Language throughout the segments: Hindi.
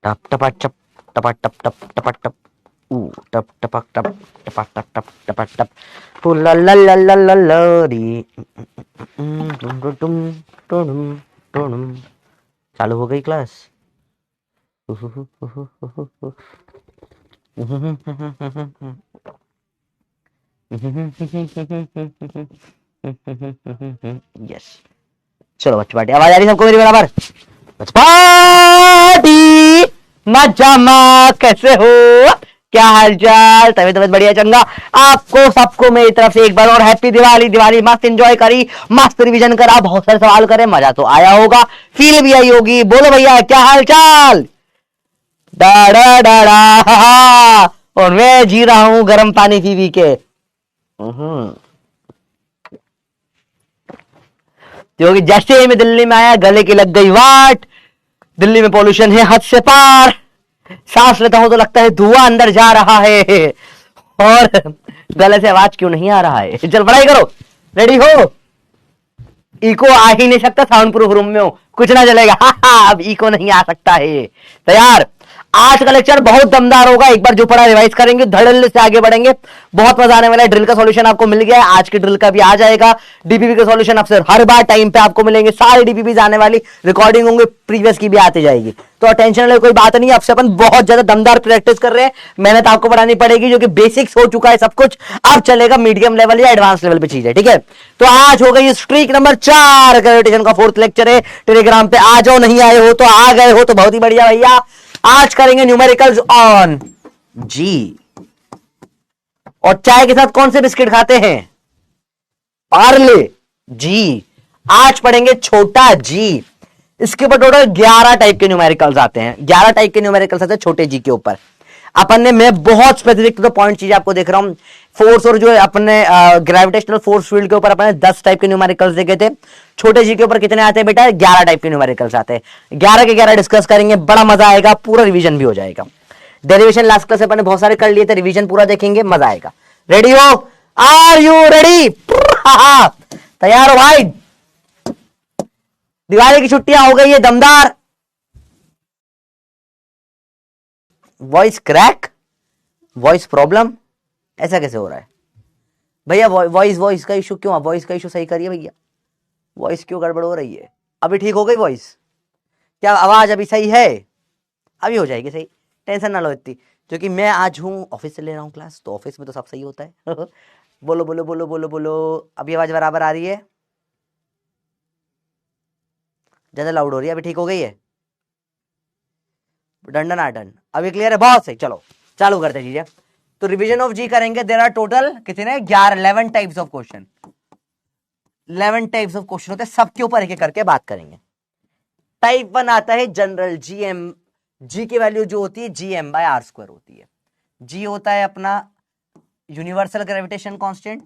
टप टपा टप टपा टप टप टपा टप टप टपा टप टपा टप टप टपा टप ला ला ला ला ला ला री टुम चालू हो गई क्लास। यस चलो बच्चों पार्टी, आवाज आ रही सबको मेरी बराबर? पार्टी मजामा, कैसे हो, क्या हालचाल, तबीयत बढ़िया चंगा? आपको सबको मेरी तरफ से एक बार और हैप्पी दिवाली। दिवाली मस्त एंजॉय करी, मस्त रिवीजन करा, बहुत सारे सवाल करे, मजा तो आया होगा, फील भी आई होगी। बोलो भैया क्या हालचाल? डा डा डा डा, और मैं जी रहा हूं गर्म पानी पी पी के। क्योंकि जैसे ही मैं दिल्ली में आया गले की लग गई वाट। दिल्ली में पॉल्यूशन है हद से पार, सांस लेता हूं तो लगता है धुआं अंदर जा रहा है, और गले से आवाज क्यों नहीं आ रहा है। चल पढ़ाई करो, रेडी हो? इको आ ही नहीं सकता, साउंड प्रूफ रूम में हो, कुछ ना चलेगा। अब इको नहीं आ सकता है। तैयार? आज का लेक्चर बहुत दमदार होगा, एक बार जो पढ़ा रिवाइज करेंगे, धड़ल्ले से आगे बढ़ेंगे, बहुत मजा आने वाला है। ड्रिल का सॉल्यूशन आपको मिल गया है, आज की ड्रिल का भी आ जाएगा। डीपीपी का सॉल्यूशन अक्सर हर बार टाइम पे आपको मिलेंगे, सारी डीपीपी आने वाली, रिकॉर्डिंग होंगे, प्रीवियस की भी आती जाएगी, तो टेंशन वाली कोई बात नहीं है। अब से अपन बहुत ज्यादा दमदार प्रैक्टिस कर रहे हैं, मेहनत आपको बढ़ानी पड़ेगी, जो कि बेसिक्स हो चुका है सब कुछ, अब चलेगा मीडियम लेवल या एडवांस लेवल पे चीजें, ठीक है? तो आज हो गई स्ट्रीक नंबर 4, ग्रेविटेशन का 4th लेक्चर है। टेलीग्राम पे आ जाओ, नहीं आए हो तो आ गए हो तो बहुत ही बढ़िया भैया। आज करेंगे न्यूमेरिकल्स ऑन जी। और चाय के साथ कौन से बिस्किट खाते हैं? पार्ले जी। आज पढ़ेंगे छोटा जी। इसके ऊपर टोटल 11 टाइप के न्यूमेरिकल्स आते हैं, 11 टाइप के न्यूमेरिकल्स आते हैं छोटे जी के ऊपर। अपन ने, मैं बहुत स्पेसिफिक तो पॉइंट चीज आपको देख रहा हूं। फोर्स और जो अपने ग्रेविटेशनल फोर्स फील्ड के ऊपर अपने 10 टाइप के न्यूमेरिकल्स देखे थे। छोटे जी के ऊपर कितने आते हैं बेटा? 11 टाइप के न्यूमेरिकल्स आते हैं। 11 के 11 डिस्कस करेंगे, बड़ा मजा आएगा, पूरा रिवीजन भी हो जाएगा। डेरिवेशन लास्ट क्लास अपन ने बहुत सारे कर लिए थे, रिवीजन पूरा देखेंगे, मजा आएगा। रेडी हो? Are you ready? तैयार हो भाई? दिवाली की छुट्टियां हो गई है दमदार। वॉइस क्रैक, वॉइस प्रॉब्लम, ऐसा कैसे हो रहा है भैया? वॉइस का इशू क्यों? वॉइस का इशू सही करिए भैया, वॉइस क्यों गड़बड़ हो रही है? अभी ठीक हो गई वॉइस? क्या आवाज अभी सही है? अभी हो जाएगी सही, टेंशन ना लो इतनी, क्योंकि मैं आज हूं ऑफिस से ले रहा हूं क्लास, तो ऑफिस में तो सब सही होता है। बोलो बोलो बोलो बोलो बोलो, अभी आवाज बराबर आ रही है? ज्यादा लाउड हो रही है? अभी ठीक हो गई है? डन आ डन, अभी क्लियर है? बहुत सही, चलो चालू करते चीजें। तो रिवीजन ऑफ जी करेंगे। देयर आर टोटल कितने? 11 types of question, 11 types of question होते हैं, सबके ऊपर एक एक करके बात करेंगे। टाइप 1 आता है जनरल जीएम। जी की वैल्यू जो होती है gm/r² होती है। जी होता है अपना universal gravitation constant,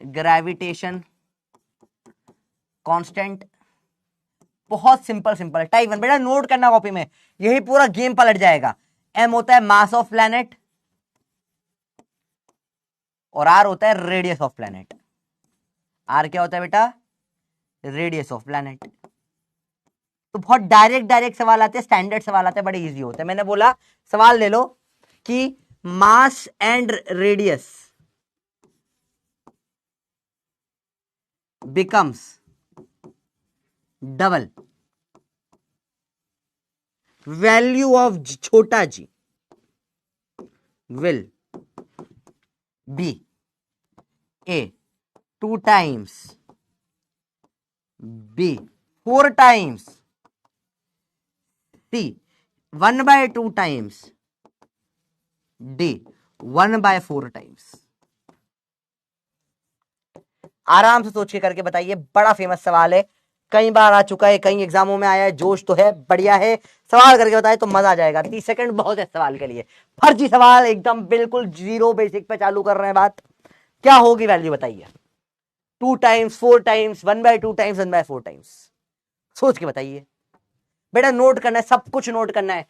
gravitation constant, बहुत सिंपल सिंपल। टाइप 1 बेटा नोट करना कॉपी में, यही पूरा गेम पलट जाएगा। एम होता है मास ऑफ प्लैनेट, और आर होता है रेडियस ऑफ प्लैनेट। आर क्या होता है बेटा? Radius of planet. तो बहुत डायरेक्ट सवाल आते हैं, स्टैंडर्ड सवाल आते हैं, बड़े इजी होते हैं। मैंने बोला सवाल ले लो कि mass and radius becomes double, value of छोटा G will be a 2 times, B 4 times, C 1/2 times, D 1/4 times। आराम से सोच के करके बताइए, बड़ा फेमस सवाल है, कई बार आ चुका है, कई एग्जामों में आया है, जोश तो है, बढ़िया है। सवाल करके बताए तो मजा आ जाएगा। 30 सेकंड बहुत है सवाल के लिए, फर्जी सवाल एकदम बिल्कुल जीरो बेसिक पे चालू कर रहे हैं बात। क्या होगी वैल्यू बताइए? 2 times, 4 times, 1/2 times, 1/4 times। सोच के बताइए बेटा, नोट करना है, सब कुछ नोट करना है,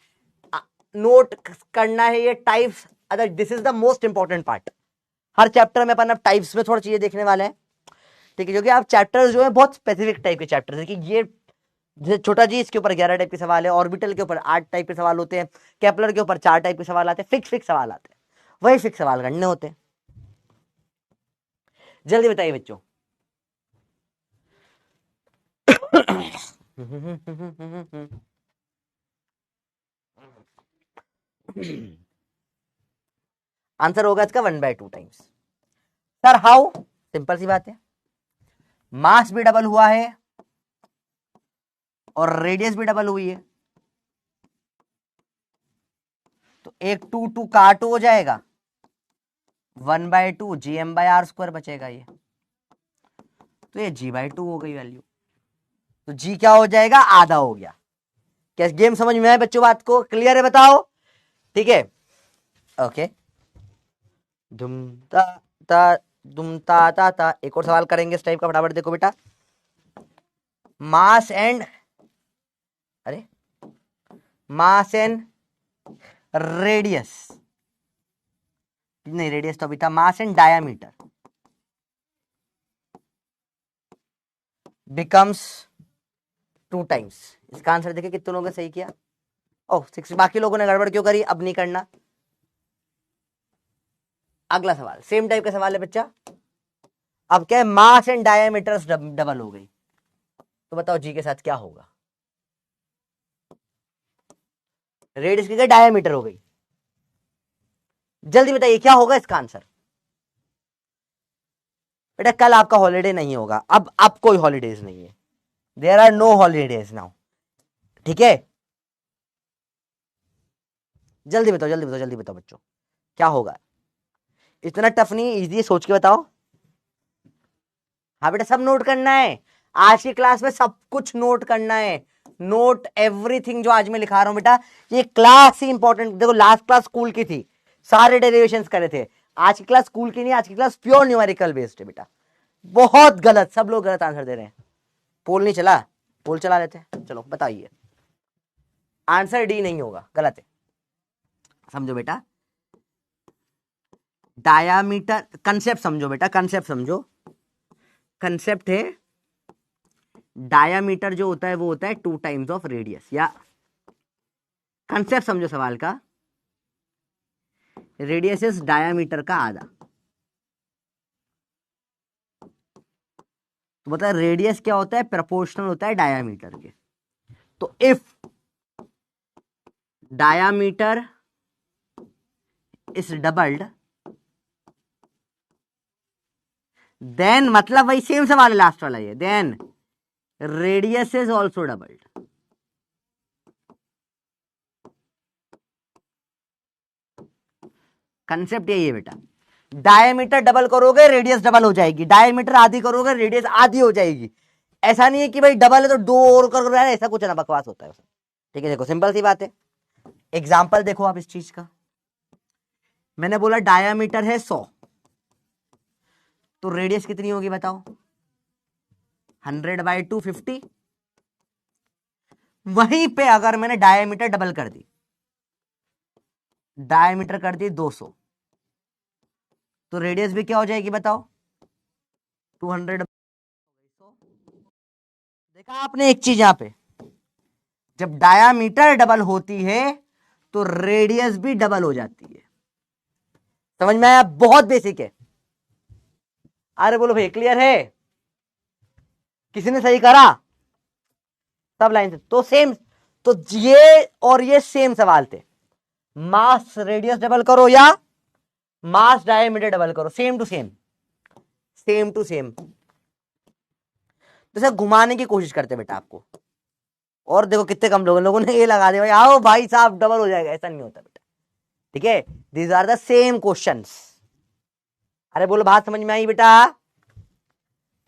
नोट करना है ये टाइप्स। अगर this is the most important part, her chapter में अपन अब टाइप्स में थोड़ा चीजें देखने वाले हैं, ठीक है? क्योंकि आप चैप्टर्स जो है बहुत स्पेसिफिक टाइप के चैप्टर्स है, कि ये जैसे छोटा जी, इसके ऊपर 11 टाइप के सवाल है, ऑर्बिटल के ऊपर 8 टाइप के सवाल होते हैं, केपलर के ऊपर 4 टाइप के सवाल आते हैं, फिक्स सवाल आते हैं, वही फिक्स सवाल करने होते हैं। जल्दी बताइए बच्चों। आंसर होगा इसका 1/2 टाइम्स। Sir how? सिंपल सी बात है, मास भी डबल हुआ है और रेडियस भी डबल हुई है, तो एक 2 काट हो जाएगा, 1/2 GM/r² बचेगा ये, तो ये G/2 हो गई वैल्यू। तो G क्या हो जाएगा? आधा हो गया। क्या गेम समझ में आए बच्चों? बात को क्लियर है? बताओ। ठीक है, ओके। दुम ता ता दुम ता ता ता। एक और सवाल करेंगे इस टाइप का, फटाफट देखो बेटा। मास एंड रेडियस, नहीं रेडियस तो अभी था, mass and diameter becomes 2 times. इसका आंसर देखिए कितने लोगों ने सही किया। ओह 6, बाकी लोगों ने गड़बड़ क्यों करी? अब नहीं करना। अगला सवाल सेम टाइप का सवाल है बच्चा। अब क्या है? मास एंड डायामीटर्स डबल हो गई, तो बताओ जी के साथ क्या होगा? रेडियस की डायामीटर हो गई, जल्दी बताइए क्या होगा इसका आंसर? बेटा कल आपका हॉलीडे नहीं होगा, अब कोई हॉलीडेज नहीं है, there are no holidays now, ठीक है? जल्दी बताओ जल्दी बताओ जल्दी बताओ बच्चों, क्या होगा? इतना टफ नहीं, इजी सोच के बताओ। हाँ बेटा सब नोट करना है, आज की क्लास में सब कुछ नोट करना है, नोट एवरीथिंग जो आज मैं लिखा रहा हूं बेटा। ये क्लास ही इंपॉर्टेंट, देखो लास्ट क्लास स्कूल की थी, सारे डेरिवेशंस करे थे, आज की क्लास स्कूल की नहीं, आज की क्लास प्योर न्यूमेरिकल बेस्ड है बेटा। बहुत गलत, सब लोग गलत आंसर दे रहे हैं। पोल नहीं चला, पोल चला लेते हैं, चलो बताइए। आंसर डी नहीं होगा, गलत है, समझो बेटा। डायामीटर कंसेप्ट समझो बेटा, कंसेप्ट समझो। कंसेप्ट है डायामीटर जो होता है वो होता है 2 टाइम्स ऑफ रेडियस, या कंसेप्ट समझो सवाल का, रेडियस इज डायामीटर का आधा। तो मतलब रेडियस क्या होता है? प्रोपोर्शनल होता है डायामीटर के। तो if diameter is doubled, then मतलब वही सेम सवाल है लास्ट वाला ये, then radius is also doubled. Concept यही है बेटा, डायमीटर डबल करोगे रेडियस डबल हो जाएगी, डायमीटर आधी करोगे रेडियस आधी हो जाएगी। ऐसा नहीं है कि भाई डबल है तो 2 और करोगे, ऐसा कुछ ना, बकवास होता है। ठीक है, देखो सिंपल सी बात है, एग्जाम्पल देखो आप इस चीज का। मैंने बोला डायमीटर है 100, तो रेडियस कितनी होगी बताओ? 100/2 50। वहीं पे अगर मैंने डायमीटर डबल कर दी, डायमीटर कर दी 200, तो रेडियस भी क्या हो जाएगी बताओ? 200। देखा आपने एक चीज यहां पे, जब डायामीटर डबल होती है तो रेडियस भी डबल हो जाती है। समझ में आया? बहुत बेसिक है। अरे बोलो भाई क्लियर है? किसी ने सही करा? सब लाइन से तो सेम, तो ये और ये सेम सवाल थे। मास रेडियस डबल करो या मास डायमीटर डबल करो, same to same, same to same. जैसे घुमाने की कोशिश करते बेटा आपको, और देखो कितने कम लोगों ने ये लगा दिया भाई आओ भाई साहब डबल हो जाएगा, ऐसा नहीं होता बेटा। ठीक है, these are the same questions. अरे बोलो बात समझ में आई बेटा?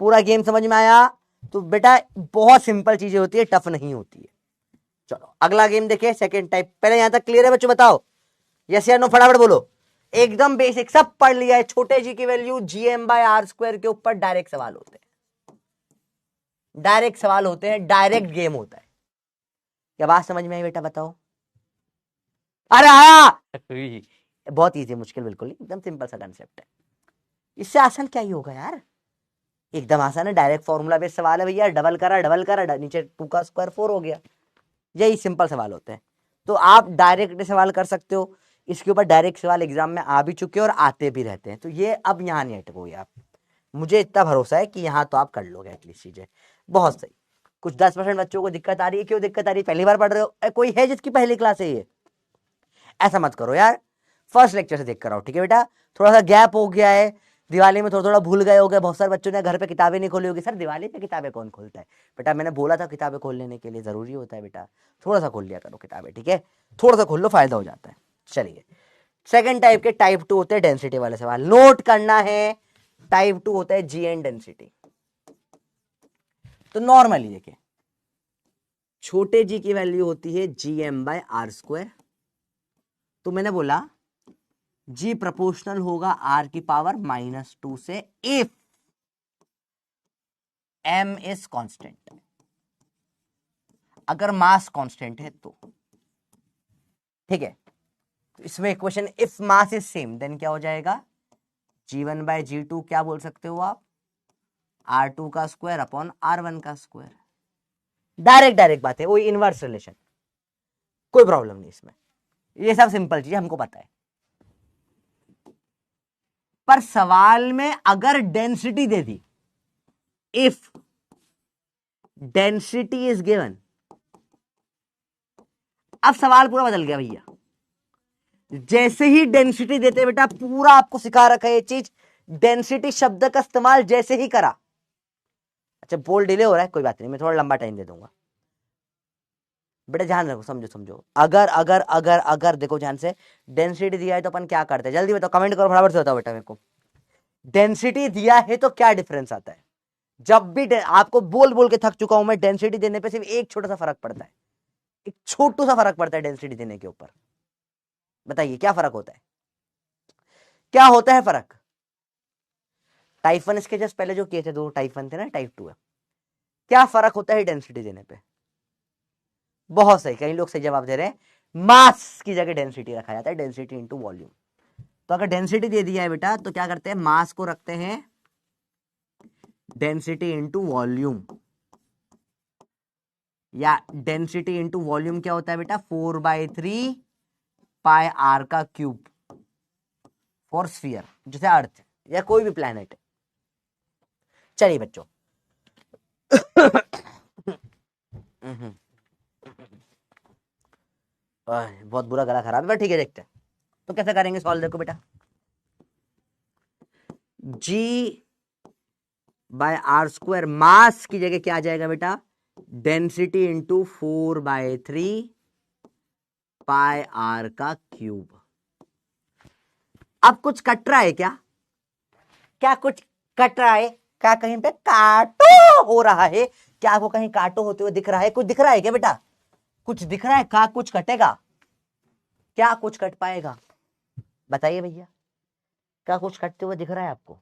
पूरा गेम समझ में आया? तो बेटा बहुत सिंपल चीजें होती है, टफ नहीं होती है। चलो अगला गेम देखिए, सेकंड टाइप। पहले यहां तक क्लियर है बच्चों? बताओ यस या नो, फटाफट बोलो। एकदम बेसिक, सब पढ़ लिया है। छोटे जी की वैल्यू GM/r² के ऊपर डायरेक्ट सवाल होते हैं, डायरेक्ट सवाल होते हैं, डायरेक्ट गेम होता है। क्या बात समझ में आई बेटा? बताओ। अरे आया बहुत इजी, मुश्किल बिल्कुल नहीं, एकदम सिंपल सा कंसेप्ट है, इससे आसान क्या ही होगा यार। एकदम आसान है, डायरेक्ट फॉर्मूला बेस्ड सवाल है भैया, डबल करा नीचे 2 का स्क्वायर 4 हो गया। यही सिंपल सवाल होते हैं। तो आप डायरेक्ट सवाल कर सकते हो, इसके ऊपर डायरेक्ट सवाल एग्जाम में आ भी चुके हैं और आते भी रहते हैं, तो ये अब यहाँ नहीं अटकोगे आप, मुझे इतना भरोसा है कि यहाँ तो आप कर लोगे एटलीस्ट चीजें। बहुत सही। कुछ 10% बच्चों को दिक्कत आ रही है, क्यों दिक्कत आ रही है, पहली बार पढ़ रहे हो, कोई है जिसकी पहली क्लास है ये, ऐसा मत करो यार, फर्स्ट लेक्चर से देख कर आओ, ठीक है बेटा। थोड़ा सा गैप हो गया है, दिवाली में थोड़ा थोड़ा भूल गए होगे, बहुत सारे बच्चों ने घर पे किताबें नहीं खोली होगी। सर दिवाली पे किताबें कौन खोलता है बेटा, मैंने बोला था किताबें खोल लेने के लिए, जरूरी होता है बेटा, थोड़ा सा खोल लिया करो किताबें, ठीक है, थोड़ा सा खोल लो, फायदा हो जाता है। चलिए, सेकंड टाइप के, टाइप 2 होते हैं डेंसिटी वाले सवाल, नोट करना है। टाइप 2 होता है जी एन डेंसिटी। तो नॉर्मली देखिए, छोटे जी की वैल्यू होती है G M bye are square. तो मैंने बोला जी प्रोपोर्शनल होगा आर की पावर -2 से, इफ एम इज कांस्टेंट, अगर मास कांस्टेंट है तो, ठीक है। इसमें equation if mass is same then क्या हो जाएगा, G1 बाय G2 क्या बोल सकते हो आप, R2 का स्क्वायर अपॉन R1 का स्क्वायर। डायरेक्ट बात है, वही इनवर्स रिलेशन, कोई प्रॉब्लम नहीं इसमें, ये सब सिंपल चीज हमको पता है। पर सवाल में अगर density they the, if density is given, अब सवाल पूरा बदल गया भैया। जैसे ही डेंसिटी देते बेटा, पूरा आपको सिखा रखा है ये चीज, डेंसिटी शब्द का इस्तेमाल जैसे ही करा। अच्छा बोल डिले हो रहा है, कोई बात नहीं, मैं थोड़ा लंबा टाइम दे दूंगा बेटा, ध्यान रखो, समझो। अगर अगर अगर अगर देखो ध्यान से, डेंसिटी दिया है तो अपन क्या करते हैं, जल्दी बताओ, कमेंट करो फटाफट से बताओ बेटा मेरे को, डेंसिटी दिया है तो क्या डिफरेंस आता है। जब भी आपको बोल बोल के थक चुका हूं मैं, डेंसिटी देने पे सिर्फ एक छोटा सा फर्क पड़ता है, एक छोटू सा फर्क पड़ता है डेंसिटी देने के ऊपर। बताइए क्या फर्क होता है, क्या होता है फर्क। टाइप 1 इसके जस्ट पहले जो किए थे, 2 टाइप 1 थे ना, टाइप 2 है, क्या फर्क होता है डेंसिटी देने पे। बहुत सही, कई लोग सही जवाब दे रहे हैं, मास की जगह डेंसिटी रखा जाता है, डेंसिटी इंटू वॉल्यूम। तो अगर डेंसिटी दे दिया है बेटा, तो क्या करते हैं, मास को रखते हैं डेंसिटी इंटू वॉल्यूम, या डेंसिटी इंटू वॉल्यूम क्या होता है बेटा, 4/3 पाई आर का क्यूब फॉर स्फीयर, जैसे अर्थ या कोई भी प्लैनेट है। चलिए बच्चों, बहुत बुरा गला खराब है, ठीक है देखते हैं तो कैसे करेंगे सॉल्व। देखो बेटा, G बाय आर स्क्वायर, मास की जगह क्या आ जाएगा बेटा, डेंसिटी इंटू 4/3 पाई आर का क्यूब। अब कुछ कट रहा है क्या, क्या कुछ कट रहा है, क्या कहीं पे काटो हो रहा है, क्या आपको कहीं काटो होते हुए दिख रहा है, कुछ दिख रहा है क्या बेटा, कुछ दिख रहा है, क्या कुछ कटेगा, क्या कुछ कट पाएगा, बताइए भैया, क्या कुछ कटते हुए दिख रहा है आपको।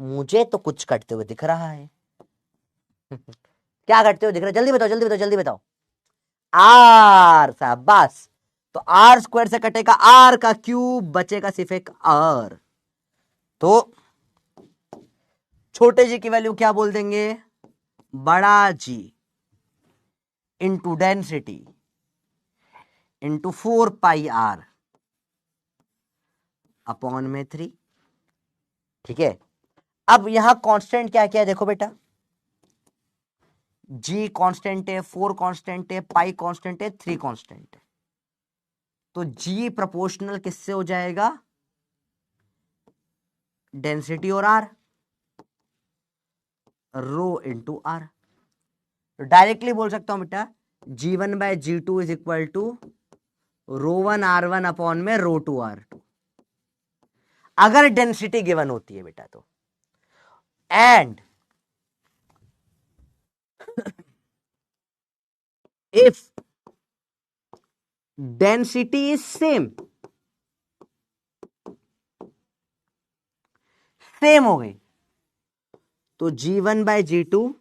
मुझे तो कुछ कटते हुए दिख रहा है। क्या कटते हुए दिख रहा है, जल्दी बताओ जल्दी बताओ जल्दी बताओ। आर, शाबाश। तो आर स्क्वायर से कटेगा आर का क्यूब, बचेगा सिर्फ एक आर। तो छोटे जी की वैल्यू क्या बोल देंगे, बड़ा G into density into 4 pi R upon में 3, ठीक है। अब यहां कांस्टेंट क्या क्या है देखो बेटा, जी कांस्टेंट है, 4 कांस्टेंट है, पाई कांस्टेंट है, 3 कांस्टेंट है। तो जी प्रोपोर्शनल किससे हो जाएगा, डेंसिटी और आर, रो इंटू आर। तो डायरेक्टली बोल सकता हूं बेटा, G1 by G2 is equal to ρ1 R1 upon में ρ2 R2, अगर डेंसिटी गिवन होती है बेटा तो। And if density is same, same हो गई, तो G1 by G2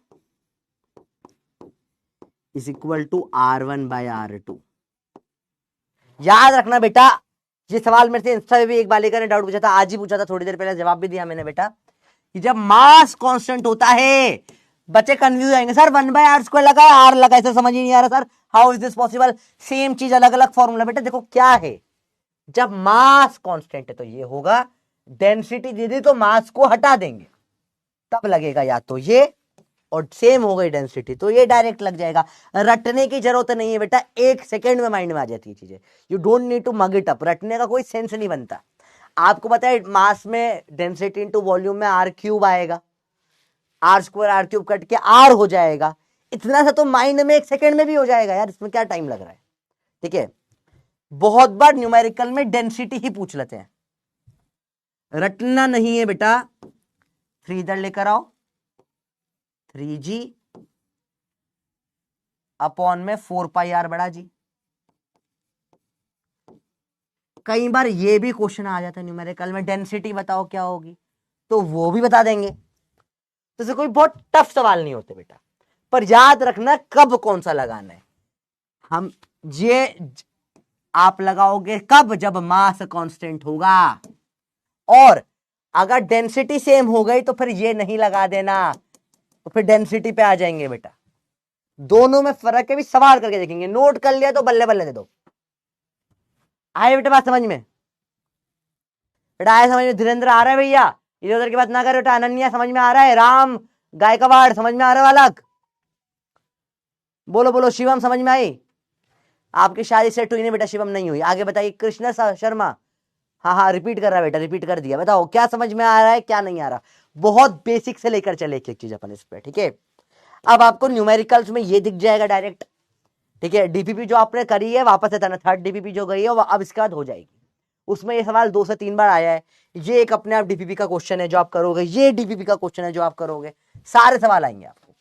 is equal to R1 by R2। याद रखना बेटा, ये सवाल मेरे से इंस्टा पे भी एक बालिका ने डाउट पूछा था, आज ही पूछा था, थोड़ी देर पहले जवाब भी दिया मैंने बेटा, कि जब मास कांस्टेंट होता है, बच्चे कंफ्यूज आएंगे, सर 1/r² लगा है, आर लगा, ऐसा समझ ही नहीं आ रहा sir, how is this possible, same चीज अलग अलग फॉर्मूला। बेटा देखो क्या है, जब मास कांस्टेंट है तो ये होगा, डेंसिटी दे दी तो मास को हटा देंगे, तब लगेगा या तो ये, और सेम हो गई डेंसिटी तो ये डायरेक्ट लग जाएगा। रटने की जरूरत नहीं है बेटा, 1 सेकेंड में माइंड में आ जाती है चीजें, you don't need to mug it up, रटने का कोई सेंस नहीं बनता। आपको पता है मास में डेंसिटी इंटू वॉल्यूम में r³ आएगा, r² r³ कट के r हो जाएगा, इतना सा तो माइंड में 1 सेकेंड में भी हो जाएगा यार, इसमें क्या टाइम लग रहा है। ठीक है, बहुत बार न्यूमेरिकल में डेंसिटी ही पूछ लेते हैं, रटना नहीं है बेटा। 3 इधर लेकर आओ, 3g अपॉन में 4πr बड़ा जी। कई बार ये भी क्वेश्चन आ जाता है न्यूमेरिकल में, डेंसिटी बताओ क्या होगी, तो वो भी बता देंगे, तो कोई बहुत टफ सवाल नहीं होते बेटा, पर याद रखना कब कौन सा लगाना है। हम ये आप लगाओगे कब, जब मास कांस्टेंट होगा, और अगर डेंसिटी सेम हो गई तो फिर ये नहीं लगा देना, तो फिर डेंसिटी पे आ जाएंगे बेटा। दोनों में फर्क है, भी सवाल करके देखेंगे, नोट कर लिया तो बल्ले बल्ले दे दो। आए बेटा बात समझ में, बेटा आया समझ में, धीरेन्द्र आ रहा है भैया, इधर उधर की बात ना करे बेटा, अनन्या समझ में आ रहा है, राम गायकवाड़ समझ में आ रहा है बालक, बोलो बोलो, शिवम समझ में आई, आपकी शादी सेट हुई नहीं बेटा, शिवम नहीं हुई, आगे बताइए, कृष्ण शर्मा, हाँ हाँ रिपीट कर रहा है बेटा, रिपीट कर दिया, बताओ क्या समझ में आ रहा है क्या नहीं आ रहा, बहुत बेसिक से लेकर चले एक एक चीज अपन इस पे। ठीक है, अब आपको न्यूमेरिकल्स में ये दिख जाएगा डायरेक्ट। ठीक है, डीपीपी जो आपने करी है वापस है ना, थर्ड डीपीपी जो गई है वो अब इसके बाद हो जाएगी, उसमें ये सवाल 2 से 3 बार आया है, ये एक अपने आप डीपीपी का क्वेश्चन है जो आप करोगे, ये डीपीपी का क्वेश्चन है जो आप करोगे, सारे सवाल आएंगे आपको।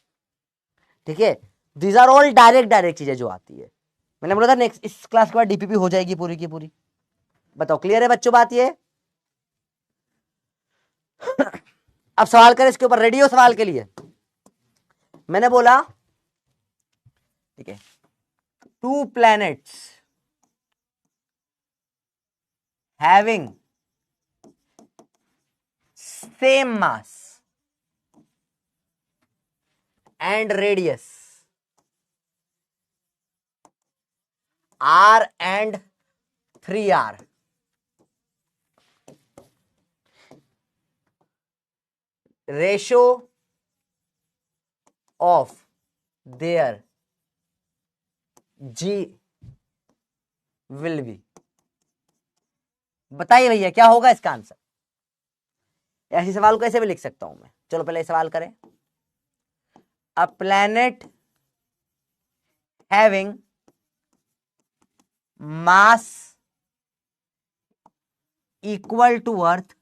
ठीक है, दीज आर ऑल डायरेक्ट चीजें जो आती है, मैंने बोला था नेक्स्ट इस क्लास के बाद डीपीपी हो जाएगी पूरी की पूरी। बताओ क्लियर है बच्चों बात ये? अब सवाल करें इसके ऊपर, रेडी हो सवाल के लिए? मैंने बोला ठीक है, 2 planets having same mass and radius r and 3r, ratio of their g will be, बताइए भैया क्या होगा इसका आंसर। ऐसे सवाल को ऐसे भी लिख सकता हूं मैं, चलो पहले सवाल करें। A planet having mass equal to earth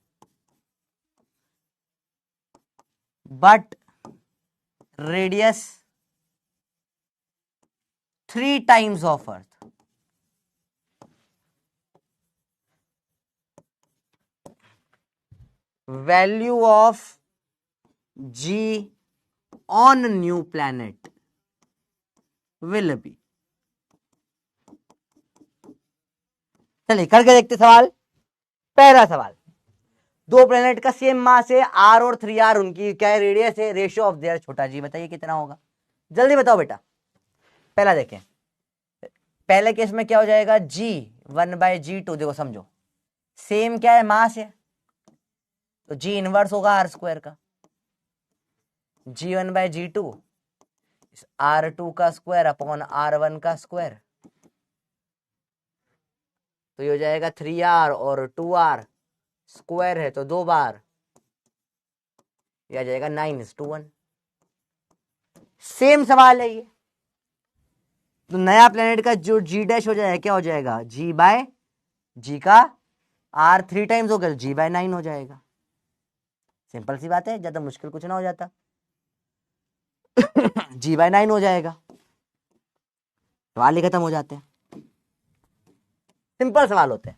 but radius 3 times of earth, value of g on new planet will be। चलिए करके देखते सवाल। पहला सवाल, 2 प्लेनेट का सेम मास है, r और 3r, उनकी क्या है रेडियस है, रेशियो ऑफ देयर छोटा जी, बताइए कितना होगा, जल्दी बताओ बेटा। पहला देखें, पहले केस में क्या हो जाएगा, g 1/g2, देखो समझो, सेम क्या है मास है, तो g इनवर्स होगा r² का, g 1/g2 r2 का स्क्वायर अपॉन r1 का स्क्वायर, तो ये हो जाएगा 3r और 2r, स्क्वायर है तो 2 बार, यह आ जाएगा 9:1। सेम सवाल है ये, तो नया प्लेनेट का जो g डैश हो जाएगा क्या हो जाएगा, g/g का r 3 टाइम्स हो गया तो g/9 हो जाएगा। सिंपल सी बात है, ज्यादा मुश्किल कुछ ना हो जाता, g/9 हो जाएगा, सवाल ही खत्म हो जाते हैं, सिंपल सवाल होते हैं।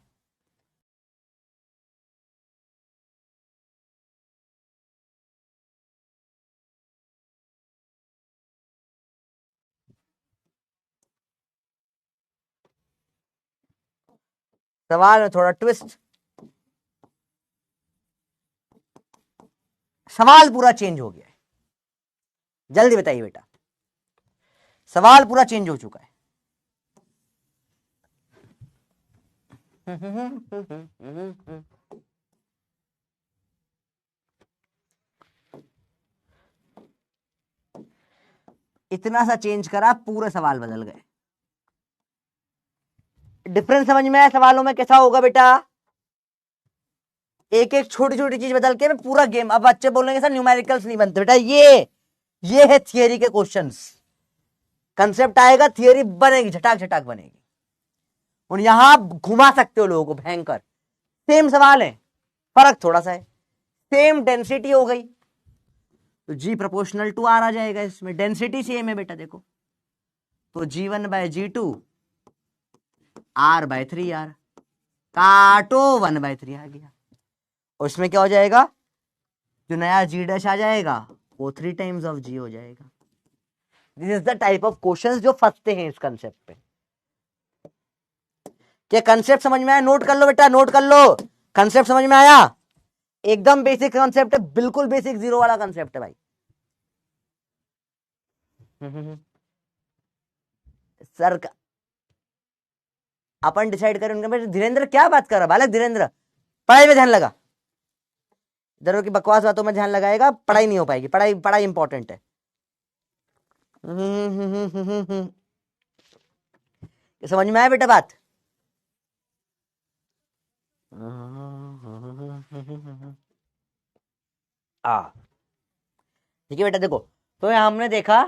सवाल में थोड़ा ट्विस्ट, सवाल पूरा चेंज हो गया है। जल्दी बताइए बेटा, सवाल पूरा चेंज हो चुका है। इतना सा चेंज करा, पूरे सवाल बदल गए। डिफरेंस समझ में आया सवालों में कैसा होगा बेटा? एक एक छोटी छोटी चीज बदल के पूरा गेम। अब बच्चे बोलेंगे सर न्यूमेरिकल्स नहीं बनते। बेटा ये है थियरी के क्वेश्चंस। कंसेप्ट आएगा, थियरी बनेगी, झटाक झटाक बनेगी। और यहां घुमा सकते हो लोगों को भयंकर। सेम सवाल है, फर्क थोड़ा सा है। सेम डेंसिटी हो गई तो जी प्रोपोर्शनल टू आर आ जाएगा। इसमें डेंसिटी सेम है बेटा, देखो तो G1 बाय G2 R/3R, काटो 1/3 आ गया। और इसमें क्या हो जाएगा, जो नया G' आ जाएगा वो 3 टाइम्स ऑफ G हो जाएगा। This is the type of questions जो फंसते हैं इस कंसेप्ट पे। क्या कंसेप्ट समझ में आया? नोट कर लो बेटा, नोट कर लो। कंसेप्ट समझ में आया? एकदम बेसिक कंसेप्ट है, बिल्कुल बेसिक जीरो वाला कंसेप्ट है भाई। सर अपन डिसाइड करें उनके में। धीरेन्द्र क्या बात कर रहा बालक? धीरेन्द्र पढ़ाई में ध्यान लगा, इधर की बकवास बातों में ध्यान लगाएगा, पढ़ाई नहीं हो पाएगी। पढ़ाई पढ़ाई इंपॉर्टेंट है। समझ में आया बेटा बात? ठीक है बेटा। देखो तो हमने देखा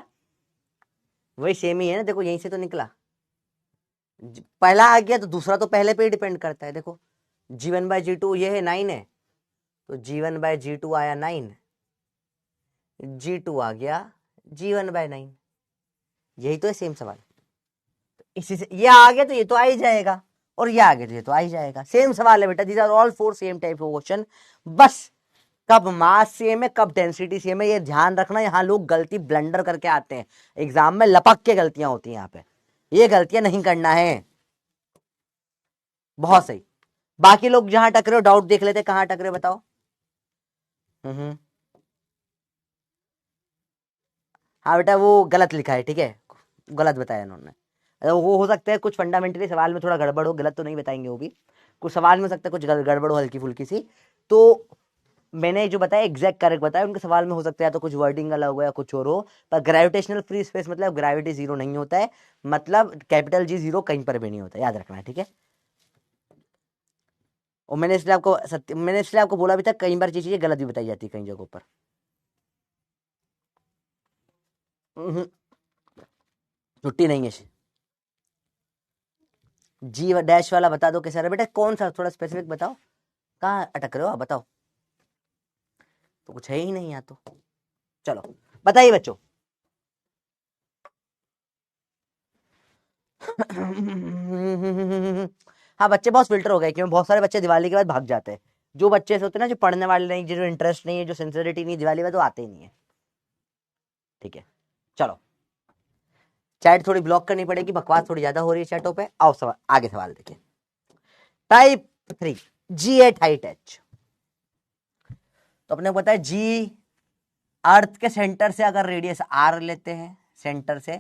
वही सेम ही है ना। देखो यहीं से तो निकला, पहला आ गया तो दूसरा तो पहले पे ही डिपेंड करता है। देखो G1 बाय G2 ये है 9 है, तो G1 बाय G2 आया 9, G2 आ गया G1 बाय 9। यही तो है सेम सवाल। इसी से ये आ गया तो ये तो आ ही जाएगा, और ये आ गया तो ये तो आ ही जाएगा। सेम सवाल है बेटा। These are all 4 same type of question. बस कब मास सेम है, कब डेंसिटी सेम है, ये ध्यान रखना। यहाँ लोग गलती ब्लंडर करके आते हैं एग्जाम में, लपक के गलतियां होती हैं यहाँ पे। ये गलतियां नहीं करना है। बहुत सही। बाकी लोग जहां टकरे हो डाउट देख लेते, कहां टकरे बताओ। हाँ बेटा वो गलत लिखा है, ठीक है, गलत बताया इन्होंने। वो हो सकता है कुछ फंडामेंटली सवाल में थोड़ा गड़बड़ हो, गलत तो नहीं बताएंगे वो भी। कुछ सवाल में हो सकता है कुछ गड़बड़ हो हल्की फुल्की सी। तो मैंने जो बताया एग्जैक्ट करेक्ट बताया। उनके सवाल में हो सकता है तो कुछ वर्डिंग अलग हो या कुछ और हो। पर ग्रेविटेशनल फ्री स्पेस मतलब ग्रेविटी जीरो नहीं होता है, मतलब कैपिटल G जीरो कहीं पर भी नहीं होता, याद रखना है, ठीक है। और मैंने इसलिए आपको बोला भी था, कई बार चीजें गलत भी बताई जाती है कई जगहों पर। छुट्टी नहीं है। G डैश वाला बता दो कैसा है बेटा, कौन सा, थोड़ा स्पेसिफिक बताओ, कहाँ अटक रहे हो आप बताओ। तो कुछ है ही नहीं यहाँ तो। चलो बताइए बच्चों। हाँ बच्चे बहुत फिल्टर हो गए, क्योंकि बहुत सारे बच्चे दिवाली के बाद भाग जाते हैं। जो बच्चे से होते हैं ना, जो पढ़ने वाले नहीं, जो इंटरेस्ट नहीं है, जो सिंसियरिटी नहीं, दिवाली में तो आते ही नहीं है। ठीक है चलो, चैट थोड़ी ब्लॉक करनी पड़ेगी, बकवास थोड़ी ज्यादा हो रही है चैटों पे। आओ सवाल, आगे सवाल देखिए। Type 3 G8 height H। तो अपने को पता है G अर्थ के सेंटर से अगर रेडियस R लेते हैं सेंटर से,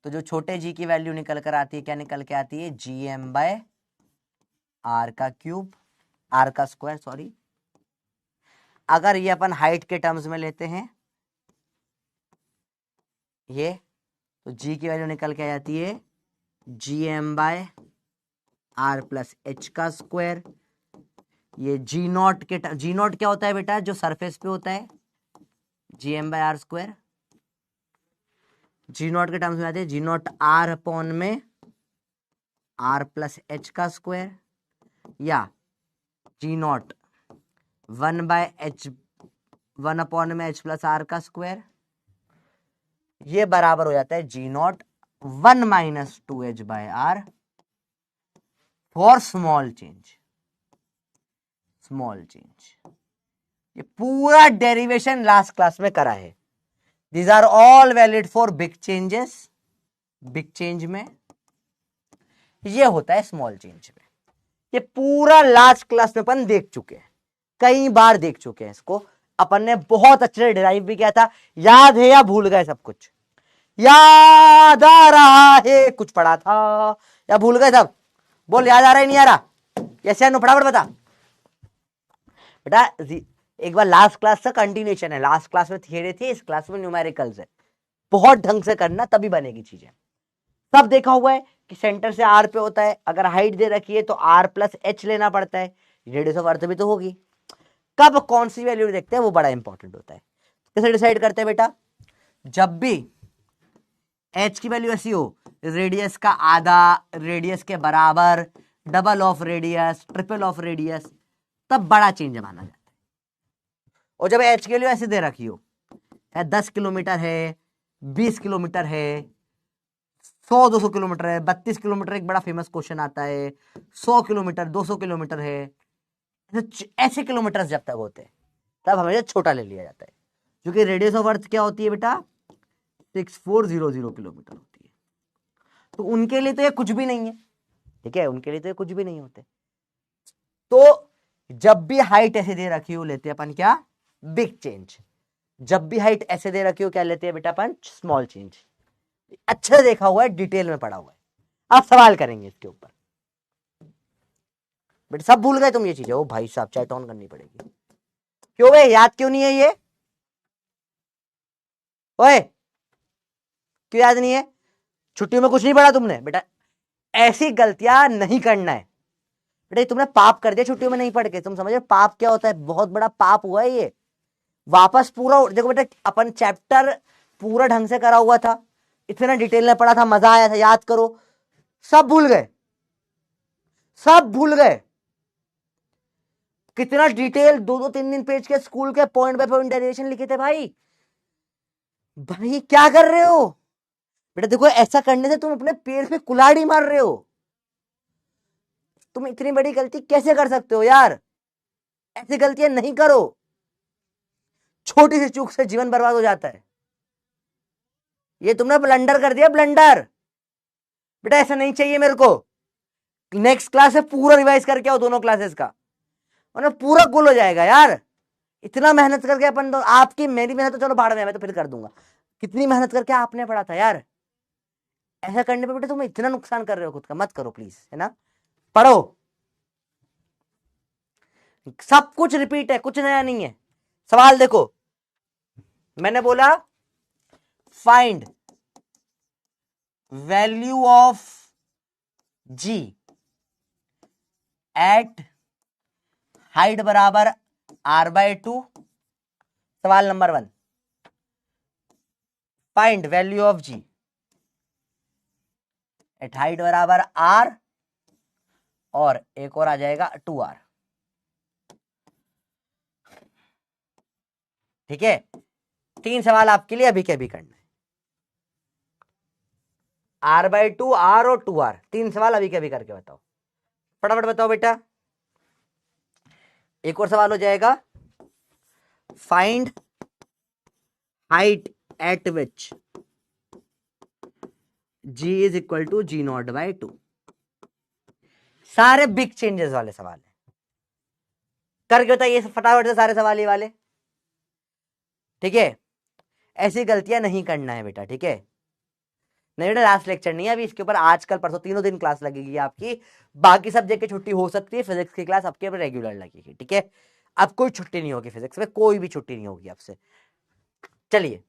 तो जो छोटे G की वैल्यू निकल कर आती है, क्या निकल के आती है, Gm/r का क्यूब, R का स्क्वायर सॉरी। अगर ये अपन हाइट के टर्म्स में लेते हैं ये, तो G की वैल्यू निकल के आ जाती है Gm/r प्लस H का स्क्वायर। ये G0 के G0 क्या होता है बेटा, जो सरफेस पे होता है, Gm/r स्क्वायर। G0 के टर्म्स में आते हैं G0 R अपॉन में R प्लस H का स्क्वायर, या G0 1 अपॉन में H प्लस R का स्क्वायर। ये बराबर हो जाता है G0 1 minus 2H/R for small change. ये पूरा डेरिवेशन लास्ट क्लास में करा है। These are all valid for big changes। Big change में ये होता है स्मॉल चेंज में। ये पूरा लास्ट क्लास में अपन देख चुके हैं, कई बार देख चुके हैं इसको। अपन ने बहुत अच्छे से डिराइव भी किया था। याद है या भूल गए सब कुछ? याद आ रहा है? कुछ पढ़ा था या भूल गए सब? बोल, याद आ रहा है नहीं आ रहा? कैसे फटाफट बता बेटा। एक बार लास्ट क्लास का कंटिन्यूएशन है, लास्ट क्लास में थियरी थी, इस क्लास में न्यूमेरिकल्स है। बहुत ढंग से करना तभी बनेगी चीजें। सब देखा हुआ है कि सेंटर से आर पे होता है, अगर हाइट दे रखी है तो आर प्लस एच लेना पड़ता है, रेडियस ऑफ अर्थ भी तो होगी। कब कौन सी वैल्यू देखते हैं वो बड़ा इंपॉर्टेंट होता है। कैसे डिसाइड करते हैं बेटा? जब भी एच की वैल्यू ऐसी हो, रेडियस का आधा, रेडियस के बराबर, double of radius, triple of radius, तब बड़ा चेंज माना जाता है। और जब एच की वैल्यू ऐसे दे रखी हो, 10 किलोमीटर है, 20 किलोमीटर है, 100-200 किलोमीटर है, 32 किलोमीटर, एक बड़ा फेमस क्वेश्चन आता है, 100 किलोमीटर, 200 किलोमीटर है, ऐसे किलोमीटर जब तक होते हैं तब हमेशा छोटा ले लिया जाता है, क्योंकि रेडियस ऑफ अर्थ क्या होती है बेटा? 6400 किलोमीटर होती है। तो उनके लिए तो ये कुछ भी नहीं है, ठीक है, उनके लिए तो ये कुछ भी नहीं होते। तो जब भी हाइट ऐसे दे रखी हो लेते हैं अपन क्या? Big change. जब भी हाइट ऐसे दे रखी हो क्या लेते हैं बेटा अपन? Small change. अच्छा देखा हुआ है, डिटेल में पढ़ा हुआ है, आप सवाल करेंगे इसके ऊपर। बेटा सब भूल गए तुम ये चीजें? ओ भाई साहब, चैट ऑन करनी पड़ेगी। क्यों भाई, याद क्यों नहीं है ये? ओए, क्यों याद नहीं है? छुट्टियों में कुछ नहीं पढ़ा तुमने? बेटा ऐसी गलतियां नहीं करना है बेटा। तुमने पाप कर दिया छुट्टियों में नहीं पढ़ के। तुम समझ पाप क्या होता है? बहुत बड़ा पाप हुआ है ये। वापस पूरा देखो बेटा, अपन चैप्टर पूरा ढंग से करा हुआ था, इतना डिटेल में पढ़ा था, मजा आया था, याद करो। सब भूल गए, सब भूल गए। कितना डिटेल, 2-2 3 पेज के स्कूल के पॉइंट बाय पॉइंट डेरिवेशन लिखे थे भाई। भाई क्या कर रहे हो बेटा? देखो ऐसा करने से तुम अपने पेड़ पे कुल्हाड़ी मार रहे हो। तुम इतनी बड़ी गलती कैसे कर सकते हो यार? ऐसी गलतियां नहीं करो। छोटी सी चूक से जीवन बर्बाद हो जाता है। ये तुमने ब्लंडर कर दिया, ब्लंडर। बेटा ऐसा नहीं चाहिए मेरे को। नेक्स्ट क्लास से पूरा रिवाइज करके आओ दोनों क्लासेस का, और पूरा गुल हो जाएगा यार। इतना मेहनत करके अपन तो, आपकी मेरी मेहनत तो चलो भाड़ में, मैं तो फिर कर दूंगा। कितनी मेहनत करके आपने पढ़ा था यार। ऐसा करने पे बेटा तुम इतना नुकसान कर रहे हो खुद का, मत करो प्लीज, है ना। पढ़ो, सब कुछ रिपीट है, कुछ नया नहीं है। सवाल देखो, मैंने बोला find value of g at height बराबर r/2। सवाल नंबर 1, find value of g at height बराबर r, और एक और आ जाएगा 2r। ठीक है, 3 सवाल आपके लिए अभी के अभी करना है। r/2, r और 2r, 3 सवाल अभी के अभी करके बताओ, फटाफट बताओ बेटा। एक और सवाल हो जाएगा, find height at which g is equal to g0/2। सारे बिग चेंजेस वाले सवाल है, करके बताइए फटाफट से सारे सवाल ये वाले। ठीक है, ऐसी गलतियां नहीं करना है बेटा, ठीक है। नहीं बेटा लास्ट लेक्चर नहीं है अभी, इसके ऊपर आज कल परसों तीनों दिन क्लास लगेगी आपकी। बाकी सब्जेक्ट की छुट्टी हो सकती है, फिजिक्स की क्लास आपके रेगुलर लगेगी, ठीक है। अब कोई छुट्टी नहीं होगी फिजिक्स में, कोई भी छुट्टी नहीं होगी आपसे। चलिए,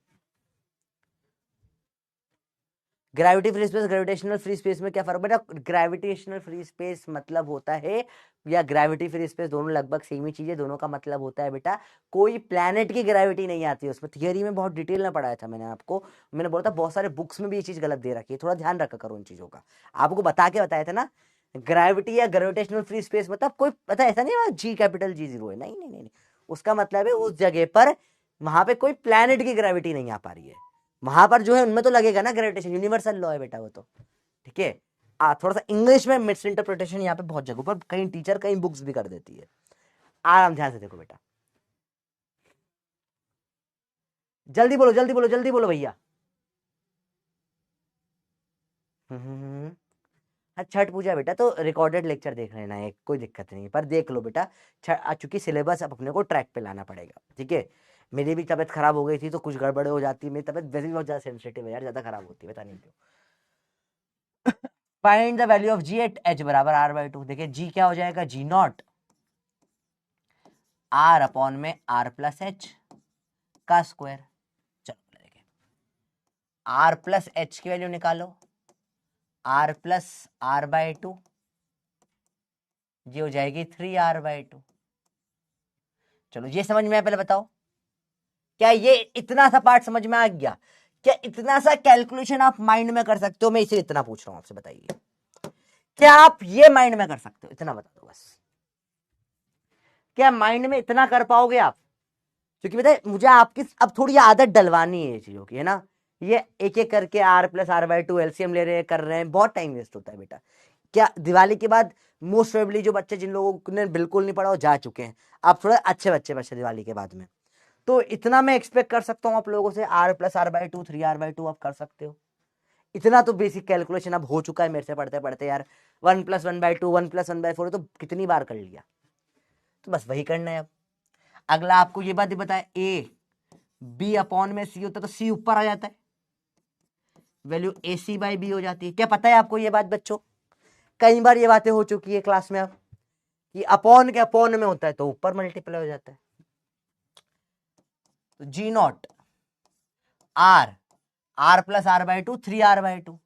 gravity free space, gravitational free space में क्या फर्क बेटा? ग्रेविटेशनल फ्री स्पेस मतलब होता है, या ग्रेविटी फ्री स्पेस, दोनों लगभग सेम ही चीज है। दोनों का मतलब होता है बेटा, कोई प्लैनेट की ग्रेविटी नहीं आती है उसमें। थियरी में बहुत डिटेल में पढ़ाया था मैंने आपको, मैंने बोला था बहुत सारे बुक्स में भी ये चीज गलत दे रखी है, थोड़ा ध्यान रखा करो उन चीजों का। आपको बता के बताया था ना, ग्रेविटी या ग्रेविटेशनल फ्री स्पेस मतलब कोई पता ऐसा नहीं जी कैपिटल G0 है, नहीं नहीं नहीं, उसका मतलब है उस जगह पर वहां पे कोई प्लैनेट की ग्रेविटी नहीं आ पा रही है। वहां पर जो है उनमें तो लगेगा ना ग्रेविटेशन, यूनिवर्सल लॉ है बेटा वो तो, ठीक है। थोड़ा सा इंग्लिश में मिस इंटरप्रिटेशन यहाँ पे बहुत जगह पर कहीं टीचर कहीं बुक्स भी कर देती है। आराम ध्यान से देखो बेटा, जल्दी बोलो जल्दी बोलो जल्दी बोलो भैया। हाँ छठ पूजा बेटा तो रिकॉर्डेड लेक्चर देख लेना है, कोई दिक्कत नहीं है, पर देख लो बेटा चूंकि सिलेबस अब अपने को ट्रैक पे लाना पड़ेगा, ठीक है। मेरी भी तबीयत खराब हो गई थी तो कुछ गड़बड़ हो जाती है, मेरी तबीयत वैसे भी बहुत ज्यादा सेंसिटिव है यार, ज्यादा खराब होती है, पता नहीं क्यों। Find the value of g eight H बराबर आर बाई टू। देखिए जी क्या हो जाएगा, जी नॉट आर अपॉन में आर प्लस एच का स्क्वायर। चलो देखिए आर प्लस एच की वैल्यू निकालो, are plus R by to, ये हो जाएगी 3r/2। चलो ये समझ में आया, पहले बताओ क्या ये इतना सा पार्ट समझ में आ गया? क्या इतना सा कैलकुलेशन आप माइंड में कर सकते हो? मैं इसे इतना पूछ रहा हूं आपसे, बताइए क्या आप ये माइंड में कर सकते हो? इतना बता दो बस, क्या माइंड में इतना कर पाओगे आप? क्योंकि बताए मुझे आपकी अब थोड़ी आदत डलवानी है ये चीजों की, है ना। ये एक एक करके R plus R by two LCM ले रहे हैं, कर रहे हैं, बहुत टाइम वेस्ट होता है बेटा। क्या दिवाली के बाद मोस्ट प्रोबेबली जो बच्चे जिन लोगों ने बिल्कुल नहीं पढ़ा वो जा चुके हैं, आप थोड़े अच्छे बच्चे दिवाली के बाद में, तो इतना मैं एक्सपेक्ट कर सकता हूँ आप लोगों से, R plus R by two 3r/2 आप कर सकते हो। इतना तो बेसिक कैलकुलेशन अब हो चुका है मेरे से पढ़ते पढ़ते यार, 1+1/2 1+1/4 तो कितनी बार कर लिया, तो बस वही करना है अब। अगला आपको ये बात ही बताए, ए बी अपॉन में सी होता है तो सी ऊपर आ जाता है, value A C by B हो जाती है। क्या पता है आपको ये बात बच्चों? कई बार ये बातें हो चुकी है क्लास में अब, कि अपॉन के अपॉन में होता है तो ऊपर मल्टीप्लाई हो जाता है। तो G not R plus R by two 3r/2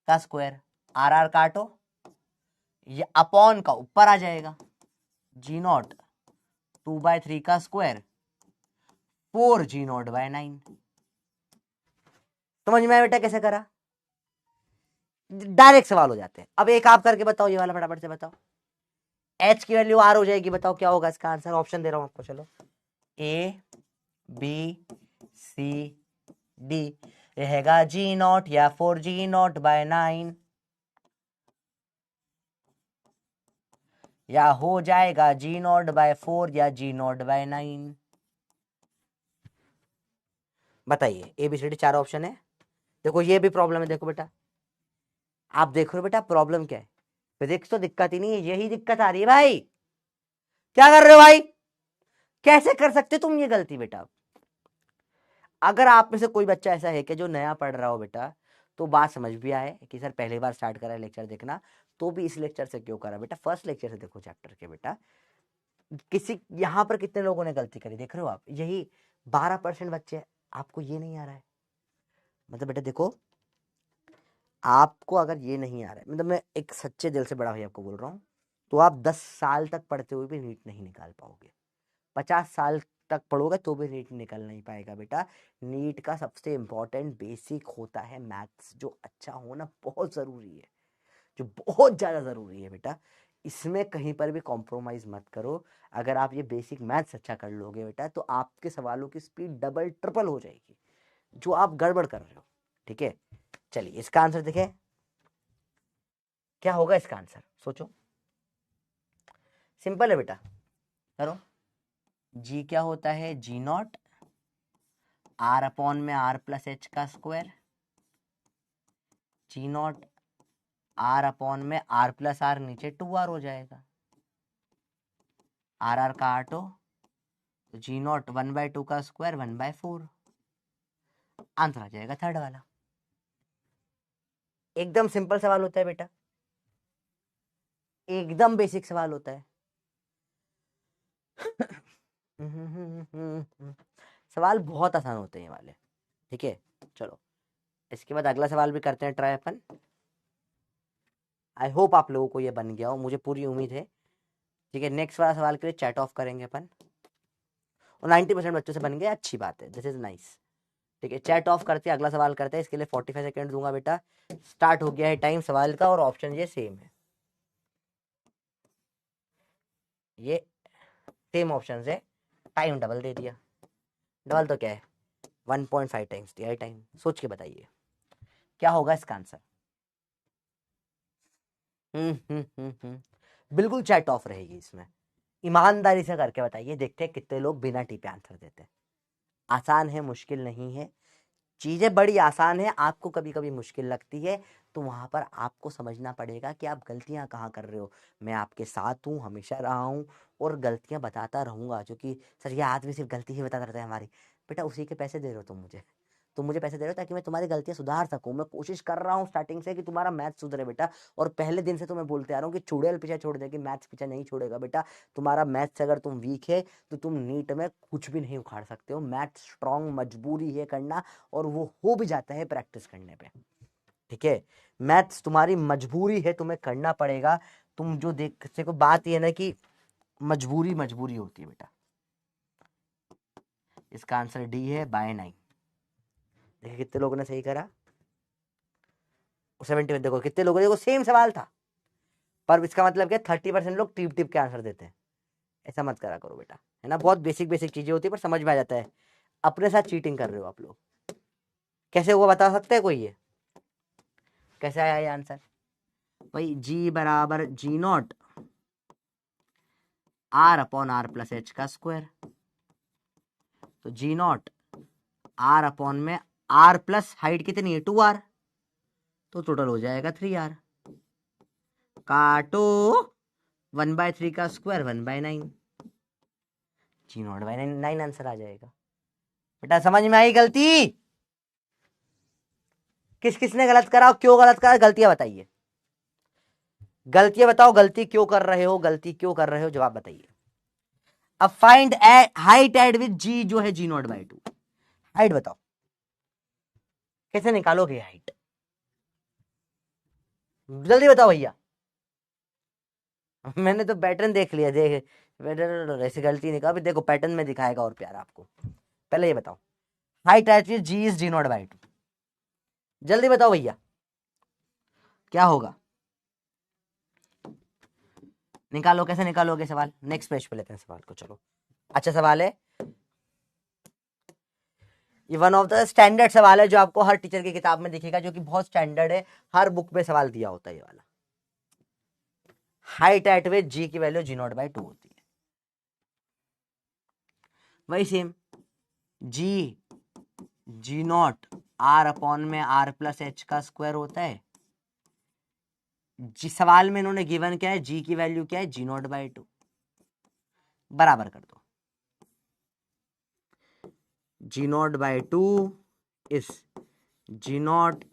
का स्क्वायर, आर काटो, ये अपॉन का ऊपर आ जाएगा, जी नॉट 2/3 का स्क्वायर 4g0/9। समझ में आया बेटा कैसे करा? डायरेक्ट सवाल हो जाते हैं। अब एक आप करके बताओ, ये वाला फटाफट से बताओ, एच की वैल्यू आर हो जाएगी, बताओ क्या होगा इसका आंसर? ऑप्शन दे रहा हूं आपको, चलो ए बी सी डी रहेगा जी नॉट या 4g0/9, या हो जाएगा g0/4 या g0/9। बताइए, A B C D 4 option है। देखो ये भी प्रॉब्लम है, देखो बेटा आप देख रहे हो बेटा प्रॉब्लम क्या है, फिजिक्स तो दिक्कत ही नहीं है, यही दिक्कत आ रही है भाई। क्या कर रहे हो भाई? कैसे कर सकते तुम ये गलती बेटा? अगर आप में से कोई बच्चा ऐसा है कि जो नया पढ़ रहा हो बेटा, तो बात समझ भी आए कि सर पहली बार स्टार्ट करा है लेक्चर देखना, तो भी इस लेक्चर से क्यों करा बेटा, फर्स्ट लेक्चर से देखो चैप्टर के बेटा। किसी यहां पर कितने लोगों ने गलती करी देख रहे हो आप? यही 12% बच्चे, आपको ये नहीं आ रहा है। मतलब बेटा देखो, आपको अगर ये नहीं आ रहा है, मतलब मैं एक सच्चे दिल से बड़ा भाई आपको बोल रहा हूँ, तो आप 10 साल तक पढ़ते हुए भी नीट नहीं निकाल पाओगे। 50 साल तक पढ़ोगे तो भी नीट निकल नहीं पाएगा बेटा। नीट का सबसे इंपॉर्टेंट बेसिक होता है मैथ्स, जो अच्छा होना बहुत जरूरी है, जो बहुत ज्यादा जरूरी है बेटा। इसमें कहीं पर भी कॉम्प्रोमाइज मत करो। अगर आप ये बेसिक मैथ्स अच्छा कर लोगे बेटा, तो आपके सवालों की स्पीड डबल ट्रिपल हो जाएगी, जो आप गड़बड़ कर रहे हो, ठीक है। चलिए इसका आंसर देखें, क्या होगा इसका आंसर, सोचो। सिंपल है बेटा, करो। जी क्या होता है, जी नॉट आर अपॉन में आर प्लस एच का square, ji not R upon में आर प्लस आर, नीचे 2r हो जाएगा, आर काटो, तो जी नॉट 1/2 का स्क्वायर 1/4। आंसर आ जाएगा थर्ड वाला। एकदम सिंपल सवाल होता है बेटा, एकदम बेसिक सवाल होता है। सवाल बहुत आसान होते हैं ये वाले, ठीक है। चलो इसके बाद अगला सवाल भी करते हैं ट्राई अपन। आई होप आप लोगों को ये बन गया हो, मुझे पूरी उम्मीद है, ठीक है। नेक्स्ट वाला सवाल के लिए चैट ऑफ करेंगे अपन, और 90% बच्चों से बन गया, अच्छी बात है, दिस इज नाइस, ठीक है। चैट ऑफ करते हैं, अगला सवाल करते हैं, इसके लिए 45 सेकेंड दूंगा बेटा। स्टार्ट हो गया है टाइम सवाल का, और ऑप्शन ये सेम है, ये सेम ऑप्शन है, टाइम डबल दे दिया, डबल तो क्या है 1.5 टाइम्स दिया है टाइम। सोच के बताइए क्या होगा इसका आंसर। बिल्कुल चैट ऑफ रहेगी इसमें, ईमानदारी से करके बताइए, देखते हैं कितने लोग बिना टीपे आंसर देते हैं। आसान है, मुश्किल नहीं है, चीजें बड़ी आसान है, आपको कभी कभी मुश्किल लगती है, तो वहां पर आपको समझना पड़ेगा कि आप गलतियां कहाँ कर रहे हो। मैं आपके साथ हूँ, हमेशा रहा हूँ और गलतियां बताता रहूंगा, क्योंकि सर ये आदमी सिर्फ गलती ही बताता रहता है हमारी। बेटा उसी के पैसे दे रहे हो तुम मुझे पैसे दे रहे हो ताकि मैं तुम्हारी गलतियां सुधार सकूं। मैं कोशिश कर रहा हूँ स्टार्टिंग से कि तुम्हारा मैथ सुधरे बेटा, और पहले दिन से तुम्हें बोलते आ रहा हूँ कि चुड़ैल पीछे छोड़ देगी, मैथ्स पीछे नहीं छोड़ेगा बेटा। तुम्हारा मैथ्स अगर तुम वीक है तो तुम नीट में कुछ भी नहीं उखाड़ सकते हो। मैथ स्ट्रांग मजबूरी है करना, और वो हो भी जाता है प्रैक्टिस करने पे। ठीक है, मैथ्स तुम्हारी मजबूरी है, तुम्हें करना पड़ेगा। तुम जो देख को बात ये है ना कि मजबूरी मजबूरी होती है बेटा। इसका आंसर डी है बाय 9। देखिए कितने लोगों ने सही करा, 70 में देखो कितने लोगों ने, देखो सेम सवाल था, पर इसका मतलब क्या 30% लोग टिप टिप के आंसर देते हैं। ऐसा मत करा करो बेटा, है ना। बहुत बेसिक बेसिक चीजें होती है पर समझ में आ जाता है। अपने साथ चीटिंग कर रहे हो आप लोग। कैसे हुआ बता सकते हैं कोई? ये कैसे आया ये आंसर? भाई जी बराबर G not R upon R plus H का स्क्वायर। तो जी नॉट आर अपॉन में आर प्लस हाइट कितनी है 2r, तो टोटल हो जाएगा 3r। काटो 1/3 का square 1/9, G not by 9 answer आ जाएगा। बेटा समझ में आई गलती? किस किसने गलत करा, क्यों गलत करा, गलतियां बताइए। गलतियां बताओ, गलती क्यों कर रहे हो, गलती क्यों कर रहे हो, जवाब बताइए। अब फाइंड हाइट एड विद जी जो है जी नॉट बाय 2। हाइट बताओ कैसे निकालोगे हाइट, जल्दी बताओ भैया। मैंने तो पैटर्न देख लिया, देख ऐसी गलती नहीं कहा, अभी देखो पैटर्न में दिखाएगा और प्यार आपको। पहले ये बताओ height at g is g not by 2, जल्दी बताओ भैया क्या होगा। निकालो, कैसे निकालोगे सवाल। नेक्स्ट पेज पे लेते हैं सवाल को, चलो। अच्छा सवाल है ये, वन ऑफ द स्टैंडर्ड सवाल है जो आपको हर टीचर की किताब में दिखेगा, जो कि बहुत स्टैंडर्ड है, हर बुक में सवाल दिया होता है ये वाला। हाइट एट विच जी की वैल्यू जी नॉट बाय 2 होती है। वही same g g not R upon में आर प्लस एच का स्क्वायर होता है। जी सवाल में इन्होंने गिवन क्या है, जी की वैल्यू क्या है जी नॉट बाय 2, बराबर कर दो। जी नॉट बाय 2 इस जी नॉट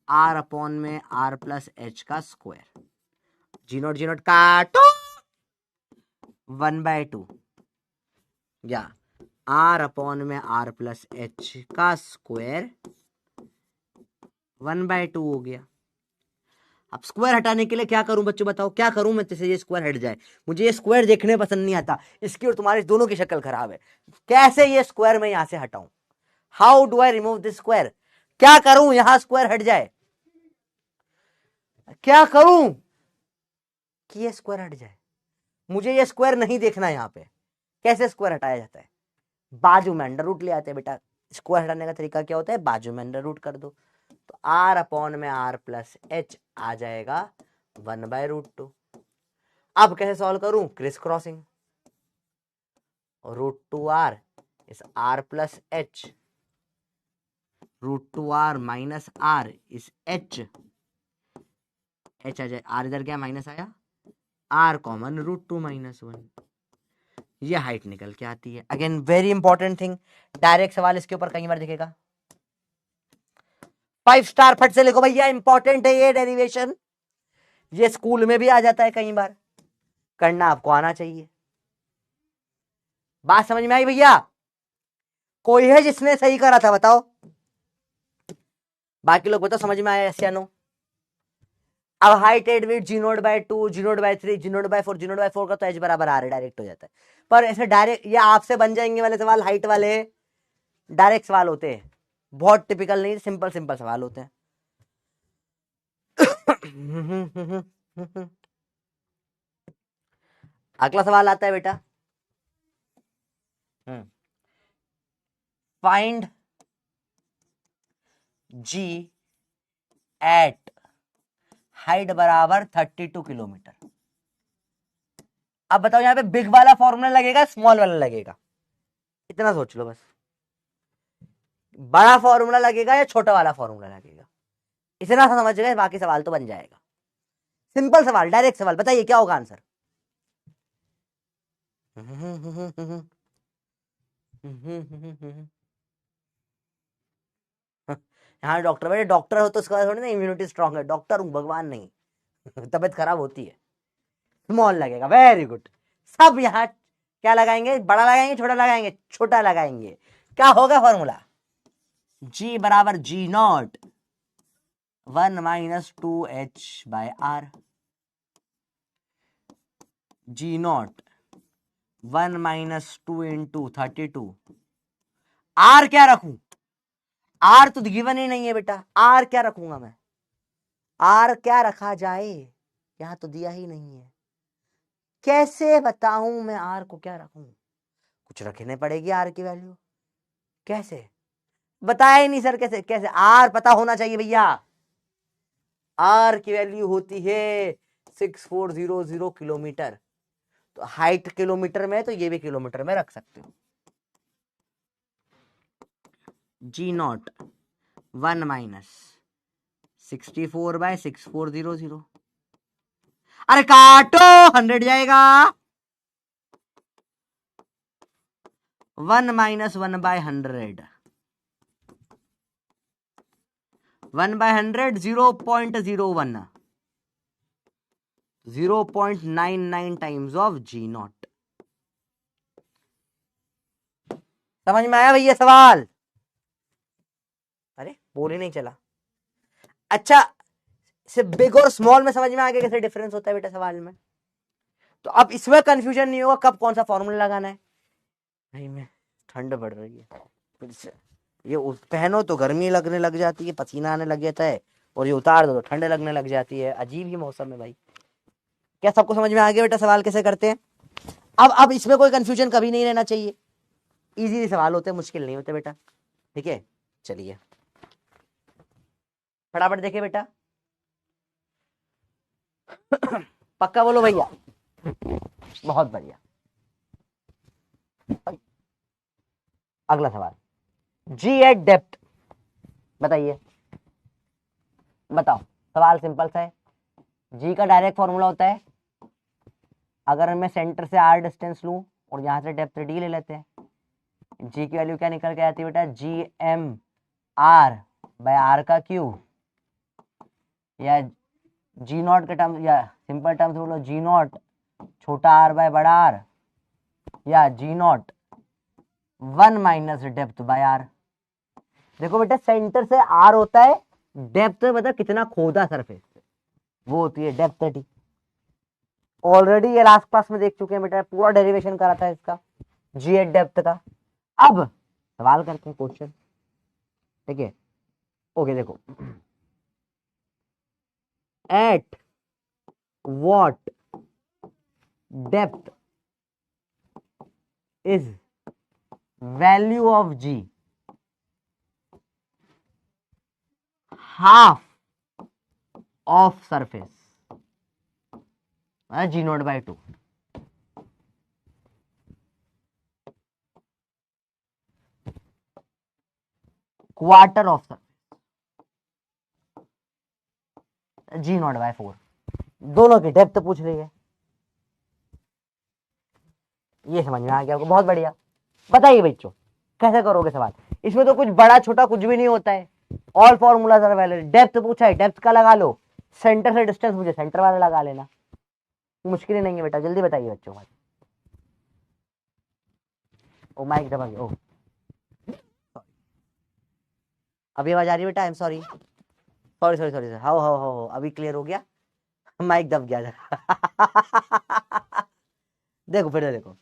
आर अपॉन में आर प्लस एच का स्क्वायर। जी नॉट काटो 1/2 या आर अपॉन में आर प्लस एच का स्क्वायर 1/2 हो गया। अब स्क्वायर हटाने के लिए क्या करूं बच्चों, बताओ क्या करूं मैं जैसे ये स्क्वायर हट जाए। मुझे ये स्क्वायर देखने पसंद नहीं आता, इसकी और तुम्हारी दोनों की शक्ल खराब है। कैसे ये स्क्वायर मैं यहां से हटाऊं, how do I remove this square, क्या करूं यहां स्क्वायर हट जाए, क्या करूं कि ये स्क्वायर हट जाए। मुझे ये स्क्वायर नहीं देखना यहां पे। कैसे स्क्वायर हटाया जाता है, बाजू में अंडर रूट ले आते हैं बेटा। स्क्वायर हटाने का तरीका क्या होता है, बाजू में अंडर रूट कर दो, तो आर अपॉन में आर प्लस एच आ जाएगा 1/√2। अब कैसे सॉल्व करूं, क्रिस क्रॉसिंग, √2r इस r plus H, √2r minus r इस h, h आ जाए, r इधर क्या माइनस आया, r कॉमन √2 माइनस 1, ये हाइट निकल के आती है। Again very important thing, direct सवाल इसके ऊपर कई बार दिखेगा। 5 स्टार फट से लिखो भैया, इंपॉर्टेंट है ये डेरिवेशन, ये स्कूल में भी आ जाता है कई बार, करना आपको आना चाहिए। बात समझ में आई भैया? कोई है जिसने सही करा था बताओ, बाकी लोग बताओ समझ में आया या नो। अब height at with g naught by 2, g naught by 3, g naught by 4, g naught by 4 का तो एच बराबर आ रहा है, डायरेक्ट हो जाता है। पर ऐसे डायरेक्ट ये आपसे बन जाएंगे वाले सवाल, हाइट वाले डायरेक्ट सवाल होते हैं, बहुत टिपिकल नहीं, सिंपल सिंपल सवाल होते हैं। अगला सवाल आता है बेटा, फाइंड जी एट हाइट बराबर 32 किलोमीटर। अब बताओ यहां पे बिग वाला फॉर्मूला लगेगा स्मॉल वाला लगेगा, इतना सोच लो बस, बड़ा फॉर्मूला लगेगा या छोटा वाला फॉर्मूला लगेगा। इतना सा समझ गए, बाकी सवाल तो बन जाएगा। सिंपल सवाल, डायरेक्ट सवाल, बताइए क्या होगा आंसर। हाँ डॉक्टर, बेटे डॉक्टर हो तो उसका थोड़ी ना इम्यूनिटी स्ट्रांग है, डॉक्टर हूँ, भगवान नहीं। तबीयत खराब होती है। स्मॉल लगेगा, वेरी गुड। सब यहाँ क्या लगाएंगे, बड़ा लगाएंगे छोटा लगाएंगे, छोटा लगाएंगे। क्या होगा फॉर्मूला, जी बराबर G not 1 minus 2h/r, G not 1 minus 2 into 32। R क्या रखूं, आर तो गिवन ही नहीं है बेटा, आर क्या रखूंगा मैं, आर क्या रखा जाए, यहां तो दिया ही नहीं है। कैसे बताऊं मैं आर को क्या रखूं, कुछ रखने पड़ेगी आर की वैल्यू। कैसे बताया ही नहीं सर, कैसे कैसे, आर पता होना चाहिए भैया। आर की वैल्यू होती है 6400 किलोमीटर, तो हाइट किलोमीटर में है तो ये भी किलोमीटर में रख सकते हो। जी नॉट 1 माइनस 64/6400, अरे काटो 100 जाएगा, 1 माइनस 1/100, 1/100 0.01, 0.99 टाइम्स ऑफ जी नॉट। समझ में आया भैया सवाल, अरे बोल ही नहीं चला। अच्छा, सिर्फ बिग और स्मॉल में समझ में आ गया कैसे डिफरेंस होता है बेटा सवाल में। तो अब इसमें कंफ्यूजन नहीं होगा कब कौन सा फॉर्मूला लगाना है। नहीं मैं, ठंड बढ़ रही है फिर से, ये पहनो तो गर्मी लगने लग जाती है, पसीना आने लग जाता है, और ये उतार दो तो ठंड लगने लग जाती है। अजीब ही मौसम है भाई। क्या सबको समझ में आ गया बेटा सवाल कैसे करते हैं। अब इसमें कोई कंफ्यूजन कभी नहीं रहना चाहिए, इजी सवाल होते हैं, मुश्किल नहीं होते बेटा। ठीक है, चलिए फटाफट देखिए बेटा। पक्का बोलो भैया, बहुत बढ़िया। अगला सवाल, जी एट डेप्थ, बताइए, बताओ। सवाल सिंपल सा है, जी का डायरेक्ट फॉर्मूला होता है, अगर मैं सेंटर से आर डिस्टेंस लूं और यहां से डेप्थ डी ले लेते हैं, जी की वैल्यू क्या निकल के आती है बेटा, G M R by R का क्यूब, या जी नॉट के टर्म, या सिंपल टर्म्स बोलो जी नॉट छोटा आर बाय बड़ा आर, या जी not 1 minus depth by R. देखो बेटा सेंटर से आर होता है, डेप्थ मतलब कितना खोदा सरफेस से, वो होती है डेप्थ डी। ऑलरेडी ये लास्ट क्लास में देख चुके हैं बेटा, पूरा डेरिवेशन करा था इसका, जी एट डेप्थ का। अब सवाल करते हैं क्वेश्चन, ठीक है। ओके देखो, at what depth is value of g half of surface g not by 2, quarter of surface g not by 4। दोनों की डेप्थ पूछ रही है, ये समझ में आ गया आपको, बहुत बढ़िया। बताइए बच्चों कैसे करोगे सवाल, इसमें तो कुछ बड़ा छोटा कुछ भी नहीं होता है, all formulas are valid. Depth पूछा है, डेप्थ का लगा लो, सेंटर से डिस्टेंस मुझे सेंटर वाला लगा लेना, मुश्किल ही नहीं है बेटा। जल्दी बताइए बच्चों। ओ माइक दबा गया, ओ अभी आवाज आ रही है बेटा, I am sorry, sorry sorry sorry, how how how, अभी क्लियर हो गया, माइक दब गया देखो फिर देखो,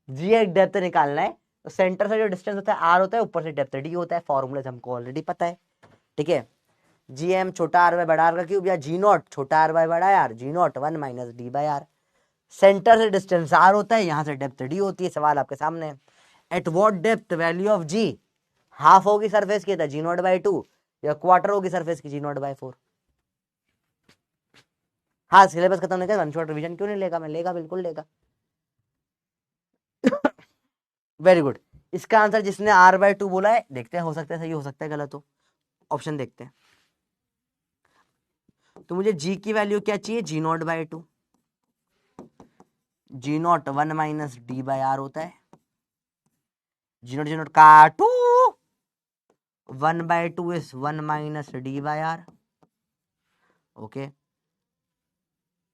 जी एक डेप्थ निकालना है, तो सेंटर से जो डिस्टेंस होता है आर होता है, ऊपर से डेप्थ डी होता है, फॉर्मूले हमको ऑलरेडी पता है। ठीक है, जी एम छोटा आर बाय बड़ा आर का क्यूब, या जी नॉट छोटा आर बाय बड़ा R, g not 1 minus D by R. Centre से डिस्टेंस आर होता है, यहां से डेप्थ डी होती है। सवाल आपके सामने है, at what depth value of g half होगी सरफेस की, जी नॉट बाय 2, या क्वार्टर होगी सरफेस की, जी नॉट बाय 4। हाँ सिलेबस खत्म नहीं कर, वन शॉट रिवीजन क्यों नहीं लेगा, मैं लेगा, बिल्कुल लेगा। वेरी गुड, इसका आंसर जिसने r/2 बोला है, देखते हैं हो सकता है सही, हो सकता है गलत हो, ऑप्शन देखते हैं। तो मुझे जी की वैल्यू क्या चाहिए, G not by two. G not 1 minus D by R होता है। जी नॉट काटू, 1 by two is 1 minus D by R. Okay,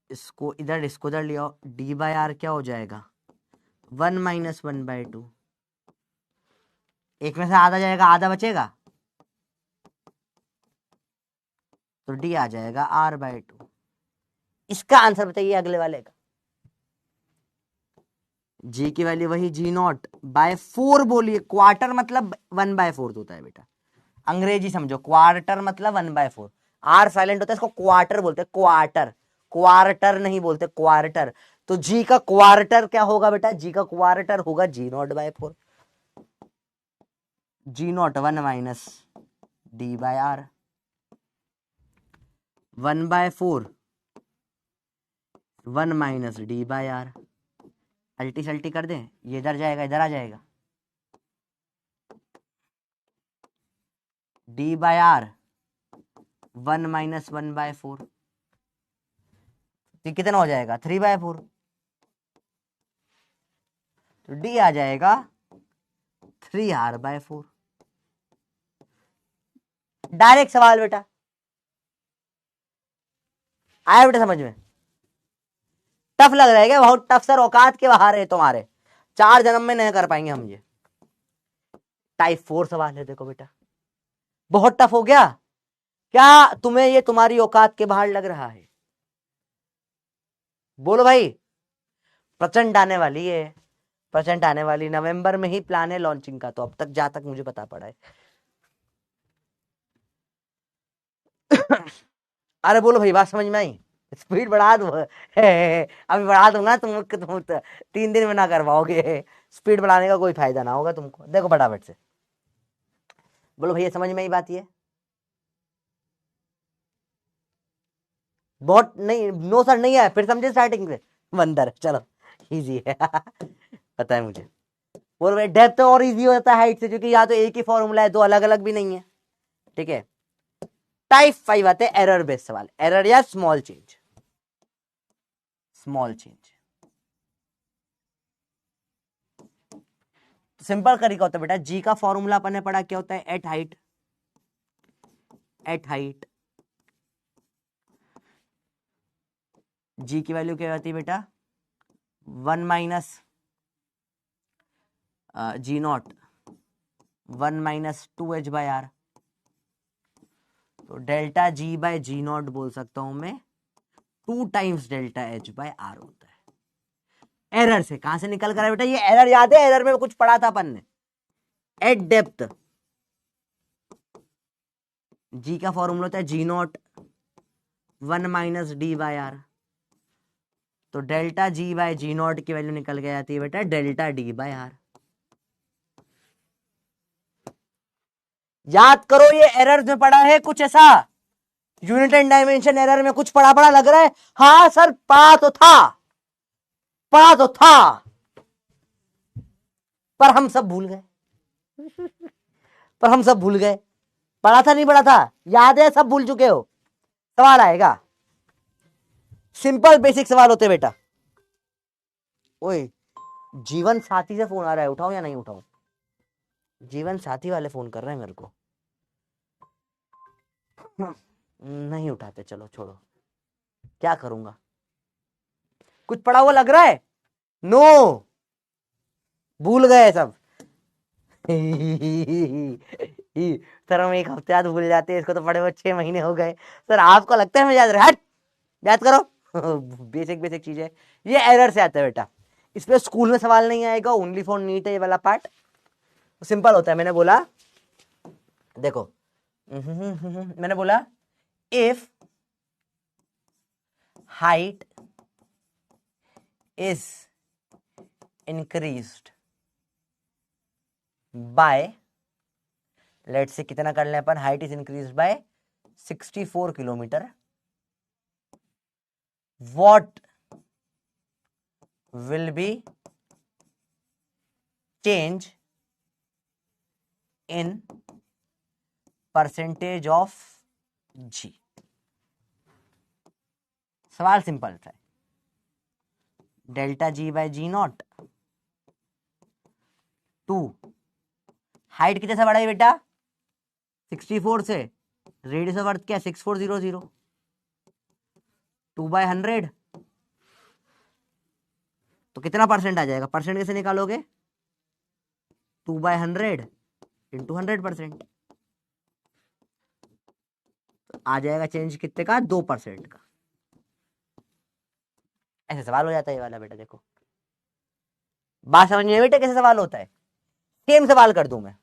इसको इधर ले आओ, डी बाय आर क्या हो जाएगा, 1 माइनस 1 बाय टू। एक में से आधा जाएगा, आधा बचेगा, तो डी आ जाएगा आर बाय टू। इसका आंसर बताइए अगले वाले का। जी की वैल्यू वही जी नॉट बाय 4 बोलिए, क्वार्टर मतलब 1 बाय 4 होता है बेटा, अंग्रेजी समझो, क्वार्टर मतलब 1 बाय 4। आर साइलेंट होता है, इसको क्वार्टर बोलते हैं, क्वार्टर, क्वार्टर नहीं बोलते, क्वार्टर। तो जी का क्वार्टर क्या होगा बेटा, जी का क्वार्टर होगा G not by 4। G not 1 minus D by R, 1 by 4 1 minus D by R. अल्टी सल्टी कर दें, ये इधर जाएगा, इधर आ जाएगा, D by R 1 minus 1 by 4, तो कितना हो जाएगा 3 बाय 4, तो डी आ जाएगा 3 आर बाय 4। डायरेक्ट सवाल बेटा, आया बेटा समझ में? टफ लग रहा है क्या? बहुत टफ सर, औकात के बाहर है तुम्हारे, 4 जन्म में नहीं कर पाएंगे हम ये। टाइप 4 सवाल है, देखो बेटा, बहुत टफ हो गया क्या? तुम्हें ये तुम्हारी औकात के बाहर लग रहा है? बोलो भाई। प्रचंड आने वाली है, प्रचंड आने वाली, नवंबर में ही प्लान है लॉन्चिंग का, तो अब तक जहां तक मुझे पता पड़ा है। अरे बोलो भाई, बात समझ में आई? स्पीड बढ़ा दो, अभी बढ़ा दूंगा, तुम 3 दिन में ना कर पाओगे। स्पीड बढ़ाने का कोई फायदा ना होगा तुमको। देखो फटाफट से बोलो भैया, समझ में आई बात? ये बहुत नहीं, नो सर नहीं है, फिर समझे स्टार्टिंग से बंदर। चलो इजी है, पता है मुझे। बोलो भाई, डेप्थ और इजी हो जाता है हाइट से, क्योंकि यहाँ तो एक ही फॉर्मूला है, दो अलग अलग भी नहीं है। ठीक है, टाइप 5 आते हैं एरर बेस्ड सवाल, एरर या small change. Small change simple तरीका होता है बेटा, जी का फॉर्मूला अपन ने पढ़ा, क्या होता है, at height. At height G की वैल्यू क्या होती है बेटा, 1 minus G not 1 minus 2 H by are. तो delta ji by ji not बोल सकता हूं मैं, 2 times delta H by R होता है। एरर से कहां से निकल कर है बेटा, ये एरर याद है, एरर में कुछ पढ़ा था अपन ने। एट डेप्थ जी का फॉर्मूला होता है जी not 1 minus D by are. तो delta ji by ji naught की वैल्यू निकल के आती है बेटा डेल्टा डी बाय आर। याद करो, ये एरर में पढ़ा है कुछ ऐसा, यूनिट एंड डायमेंशन एरर में कुछ पढ़ा पढ़ा लग रहा है। हाँ सर, पढ़ा तो था, पढ़ा तो था, पर हम सब भूल गए, पर हम सब भूल गए। पढ़ा था नहीं पढ़ा था, याद है, सब भूल चुके हो। सवाल आएगा, सिंपल बेसिक सवाल होते बेटा। ओए, जीवन साथी से फोन आ रहा है, उठाओ या नहीं उठाओ? जीवन साथी वाले फोन कर रहे हैं मेरे को, नहीं उठाते, चलो छोड़ो, क्या करूंगा। कुछ पढ़ा हुआ लग रहा है? नो, भूल गए सब। सर हम 1 हफ्ते बाद भूल जाते हैं, इसको तो पढ़े हुए 6 महीने हो गए। सर आपको लगता है मैं याद रहा? हट, याद करो। बेसिक बेसिक चीज है, ये एरर से आता है बेटा। इस पे स्कूल में सवाल नहीं आएगा, ओनली फॉर नीट है ये वाला पार्ट। सिंपल होता है, मैंने बोला, देखो, मैंने बोला if height is increased by, let's say कितना कर लें अपन, height is increased by 64 kilometre, what will be change in percentage of g. सवाल सिंपल था, delta ji by ji naught, to height कितने से बढ़ाई बेटा 64 से, रेडियस ऑफ अर्थ क्या 6400, 2/100, तो कितना परसेंट आ जाएगा, परसेंट कैसे निकालोगे, 2/100 इंटू 100%, तो आ जाएगा चेंज कितने का 2% का। ऐसे सवाल हो जाता है ये वाला बेटा, देखो बात समझ में बेटा कैसे सवाल होता है। सेम सवाल कर दूं मैं,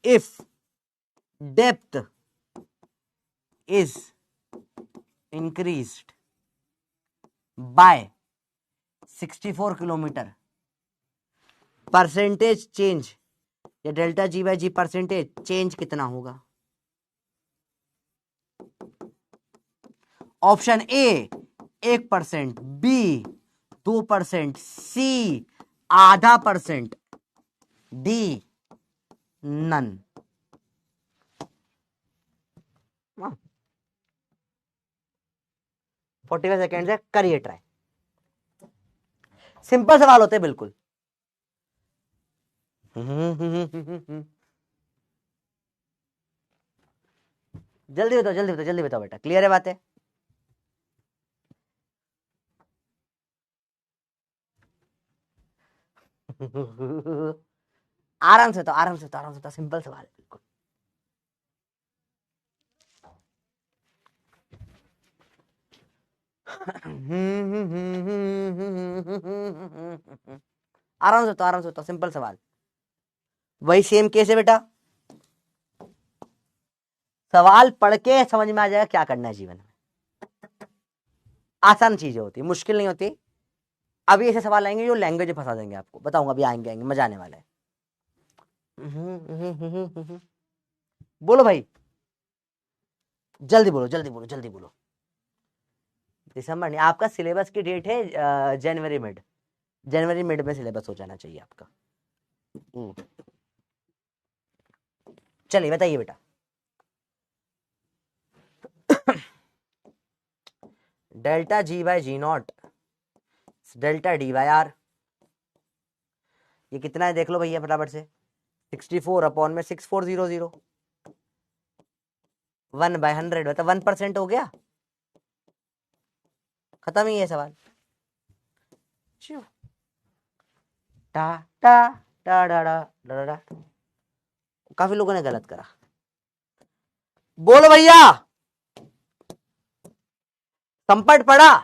if depth is increased by 64 kilometre, percentage change या delta G by ji percentage change कितना होगा। ऑप्शन ए 1%, बी 2%, सी आधा %, डी नन। 45 सेकेंड से करिए ट्राई, सिंपल सवाल होते हैं बिल्कुल। जल्दी बताओ जल्दी बताओ जल्दी बताओ बेटा, क्लियर है बातें। आराम से तो आराम से तो आराम से तो, सिंपल सवाल है बिल्कुल। आराम से तो सिंपल सवाल, वही सेम केस है बेटा, सवाल पढ़ के समझ में आ जाएगा क्या करना है जीवन में। आसान चीजें होती, मुश्किल नहीं होती। अभी ऐसे सवाल आएंगे जो लैंग्वेज फंसा देंगे आपको, बताऊंगा अभी आएंगे आएंगे, मजा आने वाला है। बोलो भाई, जल्दी बोलो जल्दी बोलो जल्दी बोलो। दिसंबर नहीं, आपका सिलेबस की डेट है जनवरी मिड, जनवरी मिड में सिलेबस हो जाना चाहिए आपका। चलिए बताइए बेटा, delta ji by ji naught delta d by are, ये कितना है देख लो भैया फटाफट से, 64 अपॉन में 6400, 1/100 मतलब 1% हो गया, खत्म ही है सवाल। टा टा टा डा डा डा डा। काफी लोगों ने गलत करा, बोलो भैया संपट पड़ा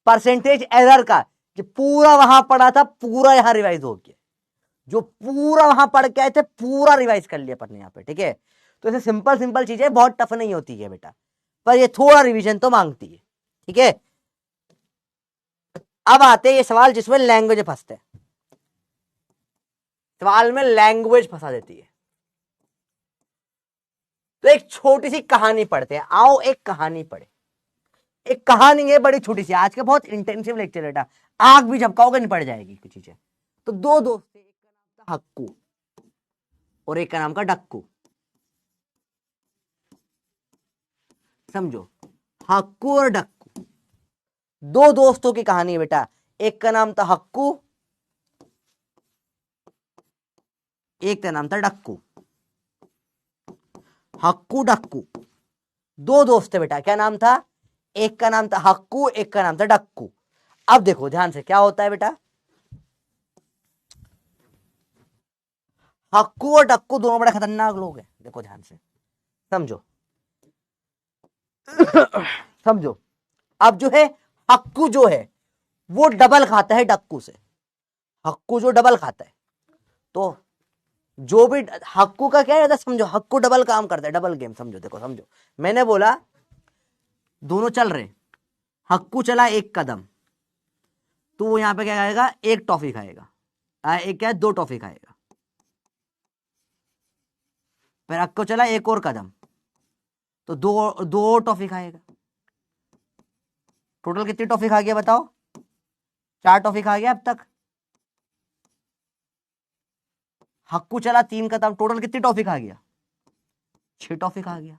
परसेंटेज एरर का, जो पूरा वहां पढ़ा था पूरा यहां रिवाइज हो गया, जो पूरा वहां पढ़ के आए थे पूरा रिवाइज कर लिया अपन ने यहाँ पे, ठीक है। तो ऐसे सिंपल सिंपल चीजें बहुत टफ नहीं होती है बेटा, पर ये थोड़ा रिवीजन तो मांगती है, ठीक है। अब आते हैं ये सवाल जिसमें लैंग्वेज फंसते हैं, सवाल में लैंग्वेज फंसा देती है। तो एक छोटी सी कहानी पढ़ते हैं, आओ एक कहानी पढ़े। एक कहानी है बड़ी छोटी सी, आज का बहुत इंटेंसिव लेक्चर बेटा, आग भी झपकाओगे नहीं पड़ जाएगी कुछ चीजें। तो दो दोस्त थे, एक का नाम था हक्कू और एक का नाम का डक्कू, समझो हक्कू और डक्कू दो दोस्तों की कहानी है बेटा। एक का नाम था हक्कू, एक का नाम था डक्कू, हक्कू डक्कू दो दोस्त थे बेटा। क्या नाम था, एक का नाम था हक्कू एक का नाम था डक्कू। अब देखो ध्यान से क्या होता है बेटा, हक्कू और डक्कू दोनों बड़े खतरनाक लोग हैं, देखो ध्यान से समझो समझो। अब जो है हक्कू जो है वो डबल खाता है डक्कू से, हक्कू जो डबल खाता है, तो जो भी हक्कू का क्या है समझो, हक्कू डबल काम करता है, डबल गेम समझो। देखो समझो, मैंने बोला दोनों चल रहे, हक्कू चला एक कदम, तो वो यहां पे क्या खाएगा, एक टॉफी खाएगा, एक क्या है 2 टॉफी खाएगा। फिर हक्कू चला एक और कदम, तो दो और टॉफी खाएगा। टोटल कितनी टॉफी खा गया बताओ, 4 टॉफी खा गया अब तक। हक्कू चला 3 कदम, टोटल कितनी टॉफी खा गया, 6 टॉफी खा गया।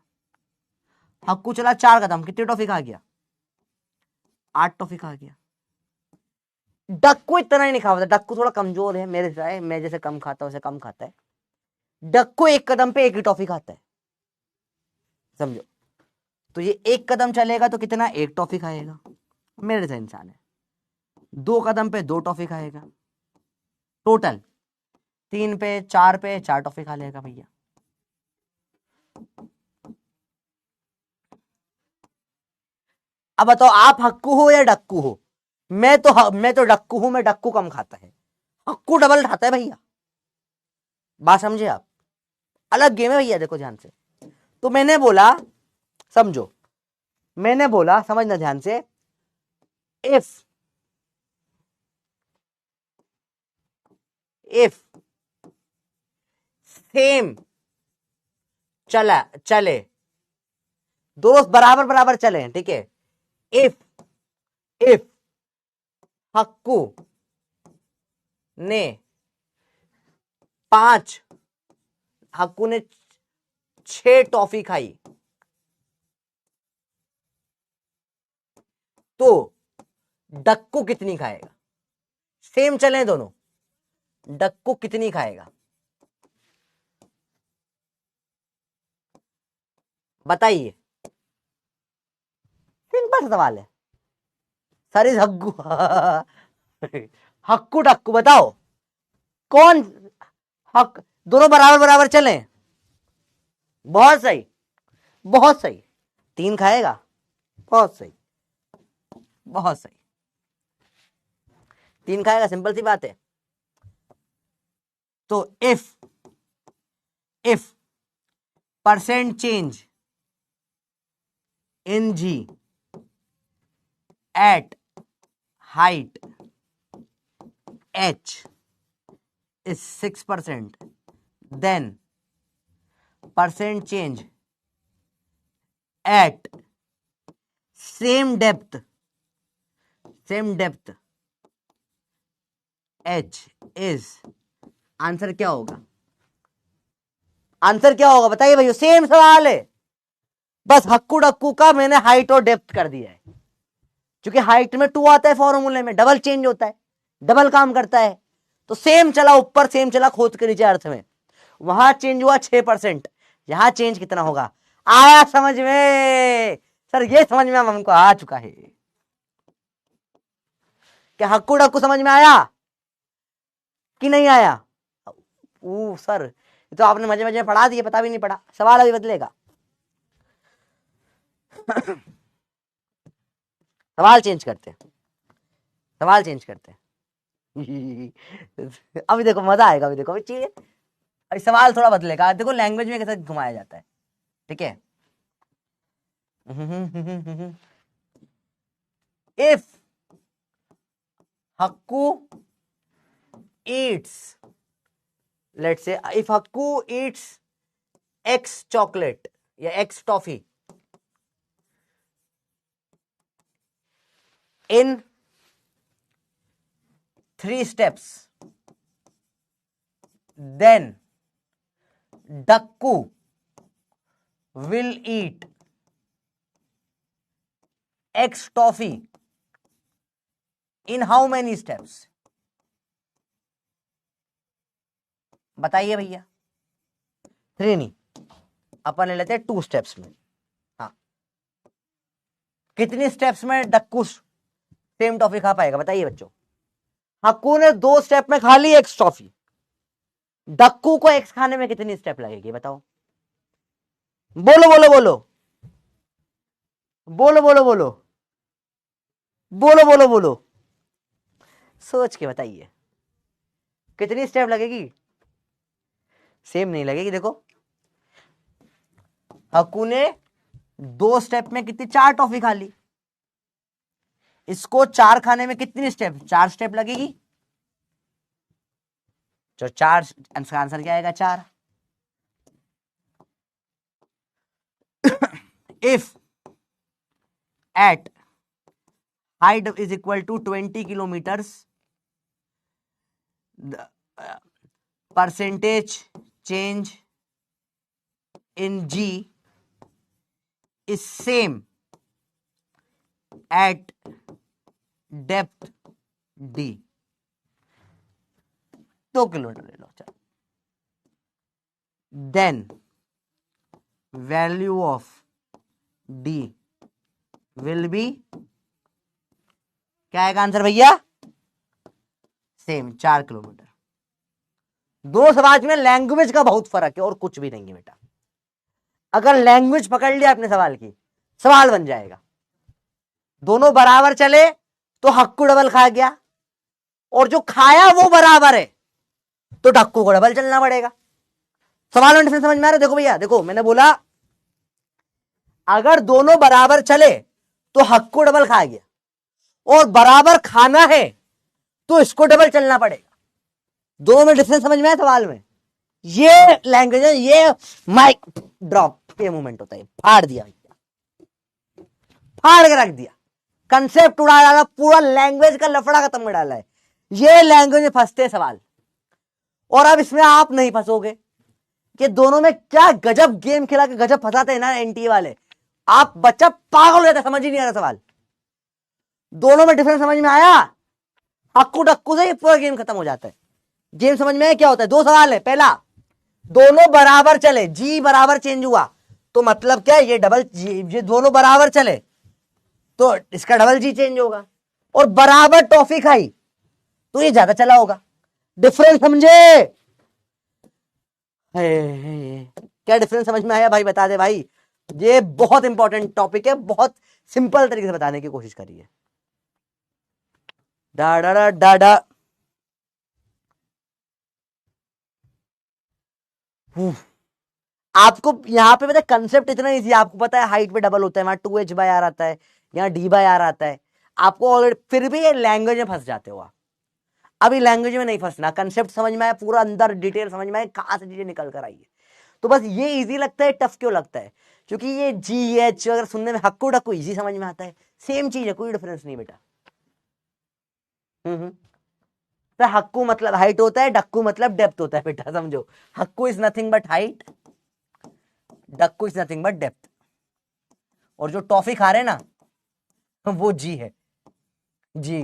हक्कू चला 4 कदम, कितनी टॉफी खा गया, 8 टॉफी खा गया। डक्कू इतना ही नहीं खाता, डक्कू थोड़ा कमजोर है मेरे से, मैं जैसे कम खाता हूं उसे कम खाता है। डक्कू एक कदम पे एक ही टॉफी खाता है, समझो। तो ये एक कदम चलेगा तो कितना, एक टॉफी खाएगा। मेरे से इंसान है, 2 कदम पे 2 टॉफी खाएगा, टोटल 3 पे 4 टॉफी खा लेगा भैया। अब बताओ आप हक्कू हो या डक्कू हो? मैं तो डक्कू हूं, मैं डक्कू कम खाता है, हक्कू डबल खाता है भैया। बात समझे आप? अलग गेम है भैया, देखो ध्यान से। तो मैंने बोला, समझो, मैंने बोला, समझना ध्यान से, इफ सेम चले, दोनों बराबर बराबर चले, ठीक है। इफ हक्कू ने 5, हक्कू ने 6 टॉफी खाई, तो डक्कू कितनी खाएगा? सेम चले दोनों, डक्कू कितनी खाएगा बताइए? सिंपल सवाल है। सर इज हक्कू हक्कू डक्कू बताओ कौन हक, दोनों बराबर बराबर चले, बहुत सही, बहुत सही। 3 खाएगा, बहुत सही, बहुत सही, 3 खाएगा, सिंपल सी बात है। तो if percent change in g at height h is 6%, then percent change at same depth h is, answer क्या होगा? आंसर क्या होगा बताइए भैया, सेम सवाल है, बस हक्कू डक्कू का मैंने हाइट और डेप्थ कर दिया है। क्योंकि हाइट में 2 आता है फॉर्मूले में, डबल चेंज होता है, डबल काम करता है। तो सेम चला ऊपर, सेम चला खोद के नीचे, अर्थ में वहां चेंज हुआ 6%, यहां चेंज कितना होगा? आया समझ में? सर ये समझ में हमको आ चुका है। क्या हक्कू डक्कू समझ में आया कि नहीं आया? सर तो आपने मजे मजे में पढ़ा दिए, पता भी नहीं पड़ा, सवाल अभी बदलेगा सवाल चेंज करते, सवाल चेंज करते अभी देखो मजा आएगा, अभी देखो, अभी अभी सवाल थोड़ा बदलेगा, देखो लैंग्वेज में कैसे घुमाया जाता है, ठीक है। If Hakku eats, let's say if Hakku eats x chocolate या x toffee in 3 steps, then Dakku will eat x toffee in how many steps? बताइए भैया। 3 नहीं, अपन ले लेते हैं 2 स्टेप्स में। हाँ, कितनी स्टेप्स में डक्कू सेम टॉफी खा पाएगा बताइए बच्चों? हक्कू ने 2 स्टेप में खा ली एक्स टॉफी, डक्कू को एक्स खाने में कितनी स्टेप लगेगी बताओ? बोलो बोलो बोलो बोलो बोलो बोलो बोलो बोलो बोलो, सोच के बताइए कितनी स्टेप लगेगी? सेम नहीं लगेगी। देखो हक्कू ने 2 स्टेप में कितनी, 4 टॉफी खा ली, इसको 4 खाने में कितनी स्टेप, 4 स्टेप लगेगी, जो 4, इसका आंसर क्या आएगा? 4। If at height is equal to 20 kilometers, the percentage change in g is same at depth d, 2 kilometre ले लो। चलो, then value of d will be, क्या है आंसर भैया? Same 4 kilometre. दो सवाल में लैंग्वेज का बहुत फर्क है और कुछ भी नहीं है बेटा। अगर लैंग्वेज पकड़ लिया अपने सवाल की, सवाल बन जाएगा। दोनों बराबर चले तो हक्कू डबल खा गया, और जो खाया वो बराबर है तो डक्कू को डबल चलना पड़ेगा। सवाल में डिफरेंस समझ में आ रहा है? देखो भैया, देखो मैंने बोला अगर दोनों बराबर चले तो हक्कू डबल खा गया, और बराबर खाना है तो इसको डबल चलना पड़ेगा। दोनों में डिफरेंस समझ में आया सवाल में? ये लैंग्वेज है, ये माइक ड्रॉप ये मूवमेंट होता है। फाड़ दिया भैया, फाड़ के रख दिया, कंसेप्ट उड़ा डाला, पूरा लैंग्वेज का लफड़ा खत्म कर डाला है। ये लैंग्वेज में फंसते सवाल, और अब इसमें आप नहीं फंसोगे कि दोनों में क्या गजब गेम खेला के गजब फंसाते हैं ना एनटीए वाले। आप बच्चा पागल हो जाता है, समझ ही नहीं आ रहा सवाल। दोनों में डिफरेंस समझ में आया? हक्कू डक्कू से पूरा गेम खत्म हो जाता है। गेम समझ में आया क्या होता है? दो सवाल है। पहला, दोनों बराबर चले, जी बराबर चेंज हुआ तो मतलब क्या है? ये डबल जी, ये दोनों बराबर चले तो इसका डबल जी चेंज होगा, और बराबर टॉफी खाई तो ये ज्यादा चला होगा। डिफरेंस समझे? क्या डिफरेंस समझ में आया भाई? बता दे भाई। ये बहुत इंपॉर्टेंट टॉपिक है, बहुत सिंपल तरीके से बताने की कोशिश करिए। डा डा डा डा डा। आपको यहाँ पे पता है कंसेप्ट इतना इजी है। आपको पता है हाइट पे डबल होता है, वहां 2h/r आता है, यहाँ d/r आता है। आपको ऑलरेडी, फिर भी ये लैंग्वेज में फंस जाते हो आप। अभी लैंग्वेज में नहीं फंसना, कंसेप्ट समझ में आया, पूरा अंदर डिटेल समझ में आया, कहां से चीजें निकल कर आई है। तो बस ये इजी लगता है। टफ क्यों लगता है? क्योंकि ये GH अगर सुनने में हक्कू डक्कू इजी समझ में आता है। सेम चीज है, कोई डिफरेंस नहीं बेटा। तो हक्कू मतलब हाइट होता है, डक्कू मतलब डेप्थ होता है बेटा, समझो। हक्कू इज नथिंग बट हाइट, डक्कू इज नथिंग बट डेप्थ। और जो टॉफी खा रहे ना वो जी है, जी।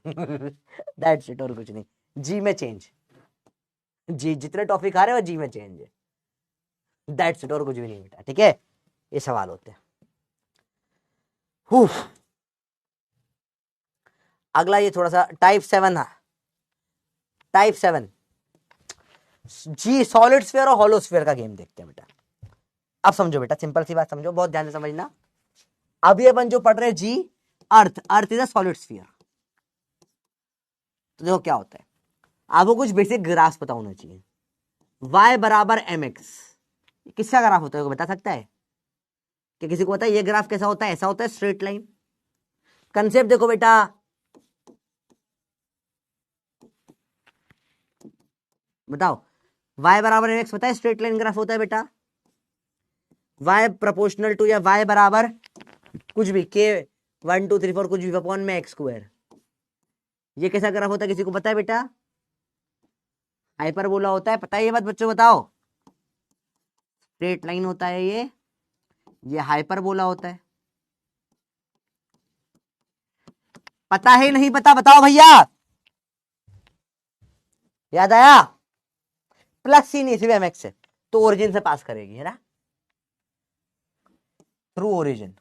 दैट्स इट, और कुछ नहीं। जी में चेंज, जी जितने टॉफी खा रहे हो जी में चेंज है। दैट्स इट, और कुछ भी नहीं बेटा। ठीक है, ये सवाल होते हैं। अगला ये थोड़ा सा टाइप 7 है। टाइप 7 जी सॉलिड स्फीयर और हॉलो स्फीयर का गेम देखते हैं बेटा। अब समझो बेटा, सिंपल सी बात समझो, बहुत ध्यान से समझना। अभी अपन जो पढ़ रहे हैं जी, earth, earth is a solid sphere. तो देखो क्या होता है, आपको कुछ बेसिक ग्राफ पता होना चाहिए। y बराबर mx, किसका ग्राफ होता है बता सकता है? कि किसी को पता है ये ग्राफ कैसा होता है? ऐसा होता है, स्ट्रेट लाइन। कंसेप्ट देखो बेटा, बताओ, y बराबर mx पता है स्ट्रेट लाइन ग्राफ होता है बेटा। y प्रोपोर्शनल टू, या y बराबर कुछ भी k 1 2 3 4 कुछ भी अपॉन में x स्क्वायर। ये कैसा ग्राफ होता है किसी को पता है बेटा? हाइपरबोला होता है, पता है ये बात बच्चों? बताओ। स्ट्रेट लाइन होता है ये हाइपरबोला होता है। पता है नहीं पता? बताओ भैया। याद आया? प्लस सी नहीं, सिर्फ mx है तो ओरिजिन से पास करेगी, है ना, थ्रू ओरिजिन।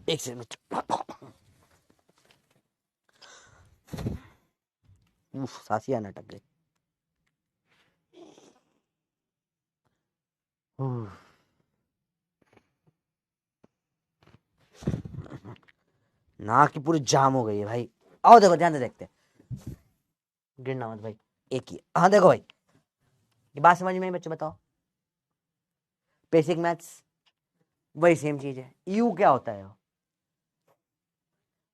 एक सेकंड, सासिया न अटक गई। नाक की पूरी जाम हो गई है भाई। आओ देखो, ध्यान से देखते हैं, गिरना मत भाई। एक ही, हाँ देखो भाई, ये बात समझ में आई बच्चों? बताओ। बेसिक मैथ्स वही सेम चीज है। यू क्या होता है?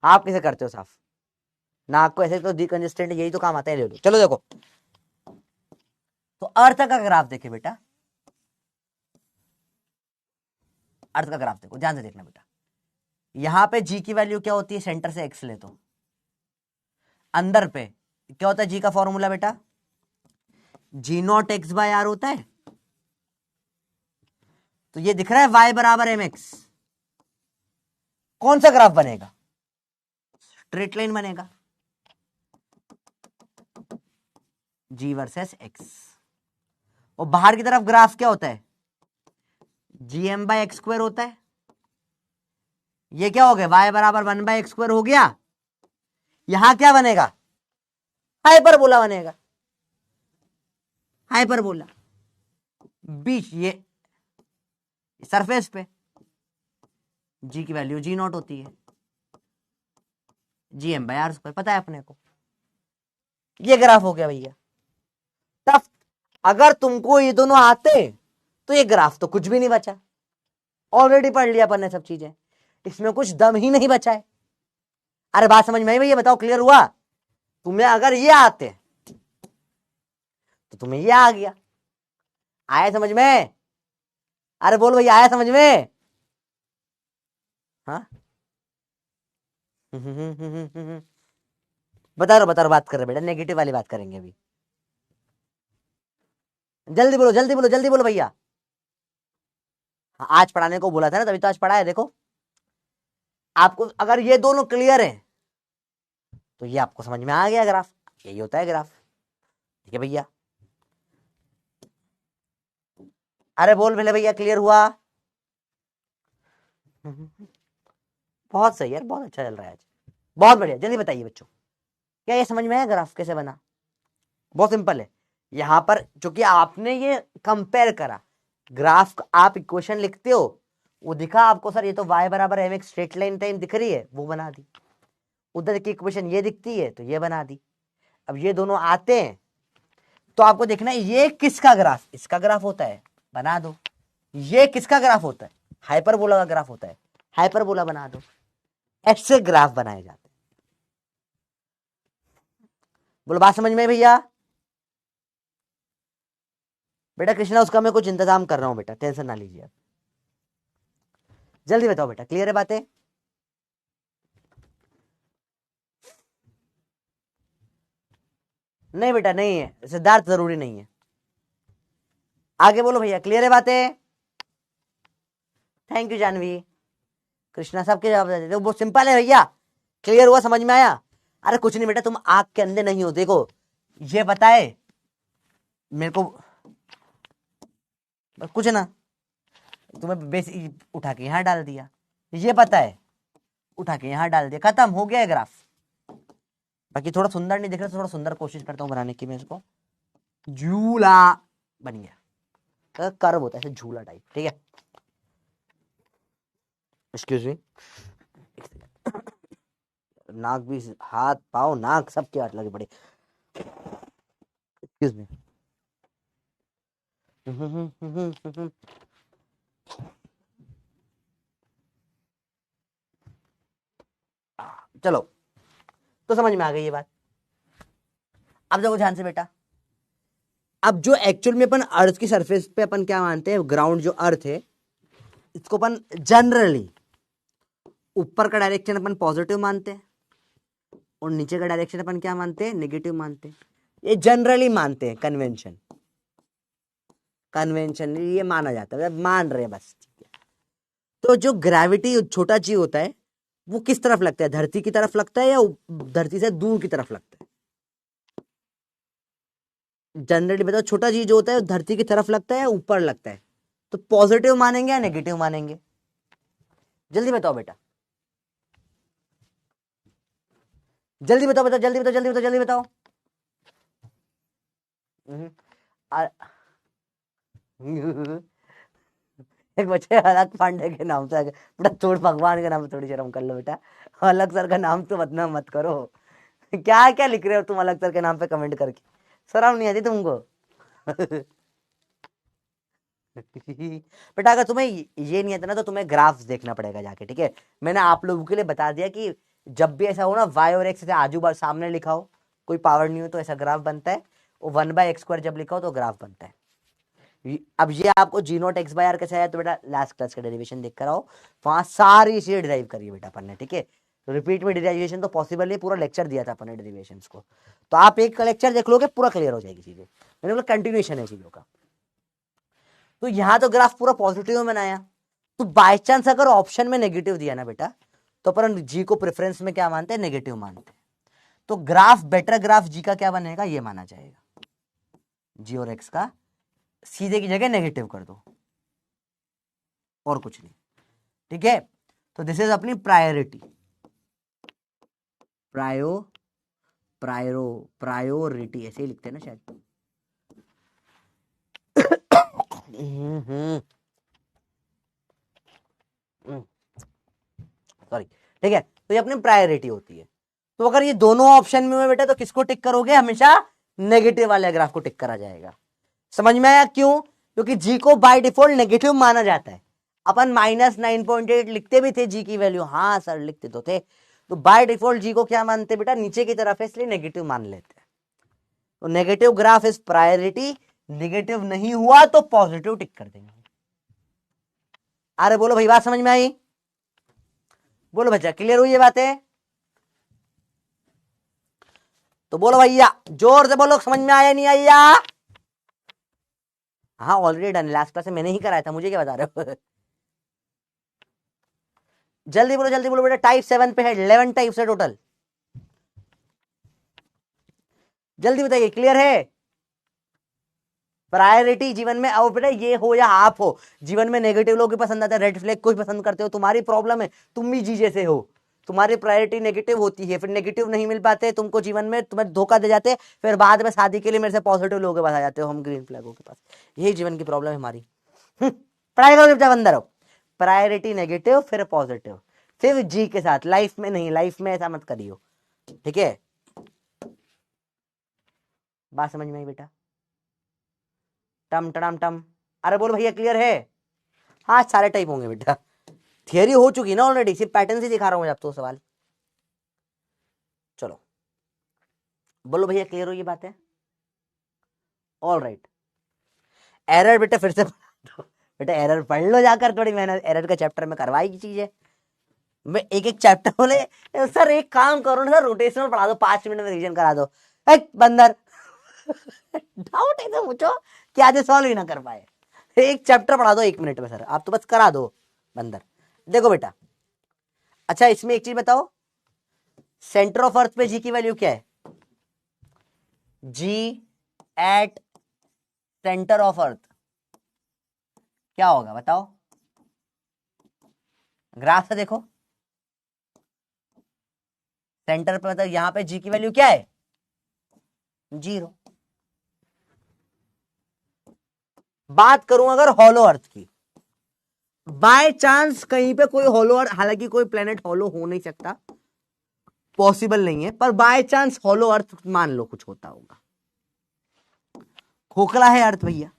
आप कैसे करते हो साफ? नाक को ऐसे तो डिकंजेस्टेंट, यही तो काम आता है। ले लो, चलो देखो। तो अर्थ का ग्राफ देखे बेटा, अर्थ का ग्राफ देखो, ध्यान से देखना बेटा। यहां पे जी की वैल्यू क्या होती है? सेंटर से एक्स ले तो अंदर पे क्या होता है? जी का फॉर्मूला बेटा G0 x/r होता है। तो ये दिख रहा है y बराबर mx, कौन सा ग्राफ बनेगा? स्ट्रेट लाइन बनेगा, g वर्सेस x। और बाहर की तरफ ग्राफ क्या होता है? gm बाय एक्स स्क्वायर होता है। ये क्या हो गया? y बराबर 1 बाय एक्स स्क्वायर हो गया। यहां क्या बनेगा? हाइपरबोला बनेगा, हाइपरबोला। बीच ये सरफेस पे g की वैल्यू g0 होती है, gm बाय आर स्क्वायर, पता है अपने को। ये ग्राफ हो गया भैया। तब अगर तुमको ये दोनों आते तो ये ग्राफ तो कुछ भी नहीं बचा, ऑलरेडी पढ़ लिया अपन ने सब चीजें, इसमें कुछ दम ही नहीं बचा है। अरे बात समझ में आई भैया? बताओ, क्लियर हुआ? तुम्हें अगर ये आते तो तुम्हें ये आ गया। आया समझ में? अरे बोल भैया, आया समझ में? हाँ बता रहा बात कर रहे बेटा, नेगेटिव वाली बात करेंगे अभी। जल्दी बोलो जल्दी बोलो जल्दी बोलो भैया। हाँ, आज पढ़ाने को बोला था ना, तभी तो आज पढ़ा है। देखो आपको अगर ये दोनों क्लियर है तो ये आपको समझ में आ गया ग्राफ, यही होता है ग्राफ। ठीक है भैया? अरे बोल मेरे भैया, क्लियर हुआ? बहुत सही यार, बहुत अच्छा चल रहा है आज, बहुत बढ़िया। जल्दी बताइए बच्चों, क्या ये समझ में आया ग्राफ कैसे बना? बहुत सिंपल है। यहां पर जो कि आपने ये कंपेयर करा ग्राफ, आप इक्वेशन लिखते हो, वो दिखा आपको सर ये तो y बराबर mx स्ट्रेट लाइन टाइम दिख रही है, वो बना दी। उधर की इक्वेशन ये दिखती है तो ये बना दी। अब ये दोनों आते हैं तो आपको देखना है ये किसका ग्राफ, इसका ग्राफ होता है, बना दो। ये किसका ग्राफ होता है? हाइपरबोला का ग्राफ होता है, हाइपरबोला बना दो। ऐसे ग्राफ बनाए जाते हैं। बोलो बात समझ में भैया? बेटा कृष्णा उसका मैं कुछ इंतजाम कर रहा हूं बेटा, टेंशन ना लीजिए। जल्दी बताओ बेटा, क्लियर है बातें? नहीं बेटा नहीं है, सिद्धार्थ जरूरी नहीं है। आगे बोलो भैया, क्लियर है बातें? Thank you Janvi. कृष्णा सबके जवाब दे देते, बहुत सिंपल है भैया। क्लियर हुआ, समझ में आया? अरे कुछ नहीं बेटा, तुम आग के अंदर नहीं हो। देखो ये बताए मेरे को कुछ ना, तुम्हें बेसिक उठा के यहां डाल दिया, ये पता है, उठा के यहां डाल दिया, खत्म हो गया ग्राफ। बाकी थोड़ा सुंदर नहीं दिख रहा, थोड़ा सुंदर कोशिश करता हूं बनाने की मैं इसको। झूला बन गया, कर्व होता है झूला टाइप। ठीक है, एक्सक्यूज मी। नाक भी, हाथ पाँव नाक सबके हाथ लगे पड़े। Excuse me. चलो, तो समझ में आ गई ये बात। अब देखो ध्यान से बेटा, अब जो एक्चुअल में अपन अर्थ की सरफेस पे अपन क्या मानते हैं, ग्राउंड जो अर्थ है, इसको अपन जनरली ऊपर का डायरेक्शन अपन पॉजिटिव मानते हैं और नीचे का डायरेक्शन अपन क्या मानते हैं, नेगेटिव मानते हैं। ये जनरली मानते हैं, कन्वेंशन, कन्वेंशन ये माना जाता है, मान रहे हैं बस। ठीक है, तो जो ग्रेविटी छोटा जी होता है वो किस तरफ लगता है, धरती की तरफ लगता है या धरती से दूर की तरफ लगता है? जनरली बताओ, छोटा जी जो होता है धरती की तरफ लगता है या ऊपर लगता है? तो पॉजिटिव मानेंगे या नेगेटिव मानेंगे? जल्दी बताओ बेटा, जल्दी बताओ बेटा, जल्दी बताओ जल्दी बताओ जल्दी बताओ। एक बच्चे अलग पांडे के नाम से बेटा, थोड़ भगवान के नाम पे थोड़ी शर्म कर लो बेटा, अलग सर का नाम तो बदनाम मत करो। क्या क्या लिख रहे हो तुम अलग सर के नाम पे कमेंट करके, शर्म नहीं आती तुमको? बेटा अगर तुम्हें ये नहीं आता ना तो तुम्हें ग्राफ्स देखना पड़ेगा जाके। ठीक है, मैंने आप लोगों के लिए बता दिया कि जब भी ऐसा हो ना, y और x से आजू बाजू सामने लिखा हो, कोई पावर नहीं हो तो ऐसा ग्राफ बनता है, और 1 बाय एक्स स्क्वायर जब लिखा हो तो ग्राफ बनता है। अब ये आपको g0 x बाय आर कैसे आया, तो बेटा लास्ट क्लास का डेरिवेशन देख कर आओ, वहां सारी चीजें डिराइव करिए बेटा अपन ने। ठीक है, रिपीट में डेरिवेशन तो पॉसिबल नहीं, पूरा लेक्चर दिया था अपन ने डेरिवेशन को, तो आप एक लेक्चर देख लोगे पूरा क्लियर हो जाएगी चीजें। मैंने बोला कंटिन्यूएशन है चीजों का। तो यहां तो ग्राफ पूरा पॉजिटिव में बनाया, तो बाय चांस अगर ऑप्शन में नेगेटिव दिया ना बेटा, तो अपन जी को प्रेफरेंस में क्या मानते हैं, नेगेटिव मानते हैं। तो ग्राफ बेटर ग्राफ जी का क्या बनेगा, ये माना जाएगा। जी और एक्स का सीधे की जगह नेगेटिव कर दो और कुछ नहीं, ठीक है। तो दिस इज अपनी प्रायोरिटी, प्रायोरिटी ऐसे ही लिखते हैं ना शायद। सॉरी, ठीक है। तो ये अपनी प्रायोरिटी होती है। तो अगर ये दोनों ऑप्शन में बेटा, तो किसको टिक करोगे, हमेशा नेगेटिव वाले ग्राफ को टिक करा जाएगा। समझ में आया क्यों, क्योंकि जी को बाय डिफॉल्ट नेगेटिव माना जाता है। अपन -9.8 लिखते भी थे जी की वैल्यू, हाँ सर लिखते तो थे। तो बाय डिफॉल्ट जी को क्या मानते बेटा, नीचे की तरफ है, इसलिए नेगेटिव मान लेते हैं। तो negative graph is priority, negative नहीं हुआ तो पॉजिटिव टिक कर देंगे। अरे बोलो भाई, बात समझ में आई, बोलो बच्चा, क्लियर हुई ये बातें, तो बोलो भैया, जोर से बोलो, समझ में आया नहीं आया। हाँ ऑलरेडी डन, लास्ट क्लास में मैंने ही कराया था, मुझे क्या बता रहे हो। जल्दी बोलो बेटा, टाइप 7 पे है, 11 टाइप्स है टोटल, जल्दी बताइए, क्लियर है। प्रायोरिटी जीवन में, और बेटा ये हो या आप हो, जीवन में नेगेटिव लोग पसंद आते हैं, रेड फ्लैग को पसंद करते हो, तुम्हारी प्रॉब्लम है, तुम भी जी जैसे हो, तुम्हारी प्रायोरिटी नेगेटिव होती है, फिर नेगेटिव नहीं मिल पाते तुमको जीवन में, तुम्हें धोखा दे जाते, फिर बाद में शादी के लिए मेरे से पॉजिटिव लोगों के पास आ जाते हो, हम ग्रीन फ्लैगों के पास। यही जीवन की प्रॉब्लम है हमारी। पढ़ाई करो जब अंदर हो, प्रायोरिटी नेगेटिव फिर पॉजिटिव, फिर जी के साथ, लाइफ में नहीं, लाइफ में ऐसा मत करियो, ठीक है। बात समझ में आई बेटा, टम टम टम, अरे बोलो भैया क्लियर है। हाँ सारे टाइप होंगे बेटा, थियरी हो चुकी ना ऑलरेडी, सिर्फ पैटर्न से दिखा रहा हूं आपको सवाल। चलो बोलो भैया क्लियर हो ये बात है, ऑल राइट। एरर बेटा फिर से बेटा एरर पढ़ लो जाकर, थोड़ी मेहनत, एरर का चैप्टर में करवाई की चीज है, मैं एक एक चैप्टर बोले सर एक काम करो ना सर, रोटेशनल पढ़ा दो, 5 मिनट में रिवीजन करा दो, एक बंदर डाउट है तो पूछो कि आज सॉल्व ही ना कर पाए, एक चैप्टर पढ़ा दो 1 मिनट में सर, आप तो बस करा दो बंदर। देखो बेटा, अच्छा इसमें एक चीज बताओ, सेंटर ऑफ अर्थ पे जी की वैल्यू क्या है, जी एट सेंटर ऑफ अर्थ क्या होगा बताओ, ग्राफ से देखो, सेंटर पे मतलब यहां पे जी की वैल्यू क्या है, 0। बात करूं अगर हॉलो अर्थ की, बाय चांस कहीं पे कोई हॉलो अर्थ, हालांकि कोई प्लेनेट हॉलो हो नहीं सकता, पॉसिबल नहीं है, पर बाय चांस हॉलो अर्थ मान लो कुछ होता होगा, खोखला है अर्थ भैया,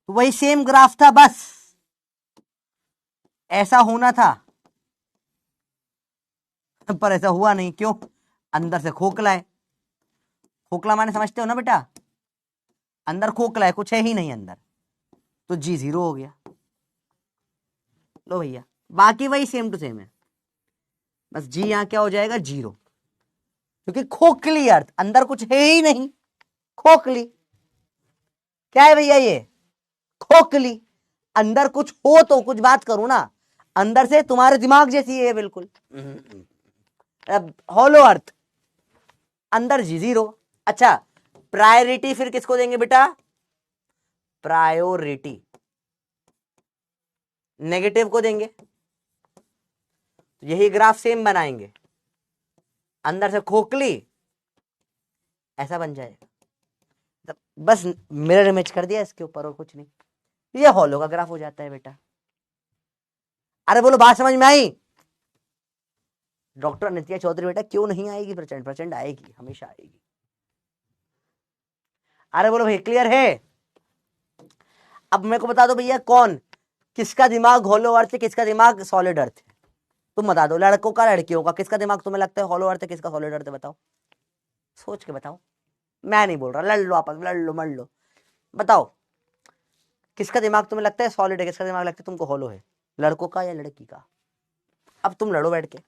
तो वही सेम ग्राफ था, बस ऐसा होना था, पर ऐसा हुआ नहीं, क्यों, अंदर से खोखला है, खोखला माने समझते हो ना बेटा, अंदर खोखला है, कुछ है ही नहीं अंदर, तो जी 0 हो गया। लो भैया बाकी वही सेम टू सेम है, बस जी यहां क्या हो जाएगा, 0, क्योंकि खोखली अर्थ, अंदर कुछ है ही नहीं, खोखली क्या है भैया, ये खोखली, अंदर कुछ हो तो कुछ बात करूं ना, अंदर से तुम्हारे दिमाग जैसी है बिल्कुल, हॉलो अर्थ, अंदर जी 0। अच्छा प्रायोरिटी फिर किसको देंगे बेटा, प्रायोरिटी नेगेटिव को देंगे, यही ग्राफ सेम बनाएंगे, अंदर से खोखली ऐसा बन जाएगा, बस मिरर इमेज कर दिया इसके ऊपर और कुछ नहीं, ये हॉलो का ग्राफ हो जाता है बेटा। अरे बोलो बात समझ में आई, डॉक्टर नित्या चौधरी बेटा क्यों नहीं आएगी, प्रचंड प्रचंड आएगी, हमेशा आएगी। अरे बोलो भाई क्लियर है, अब मेरे को बता दो भैया, कौन किसका दिमाग हॉलो अर्थ है, किसका दिमाग सॉलिड अर्थ है, तुम बता दो, लड़कों का लड़कियों का, किसका दिमाग तुम्हें लगता है हॉलो अर्थ है, किसका सॉलिड अर्थ है, बताओ, सोच के बताओ, मैं नहीं बोल रहा, लड़ लो आपस, लड़ लो मर लो, बताओ किसका दिमाग तुम्हें लगता है सॉलिड है, किसका दिमाग लगता है तुमको हॉलो है, लड़कों का या लड़की का, अब तुम लड़ो बैठ के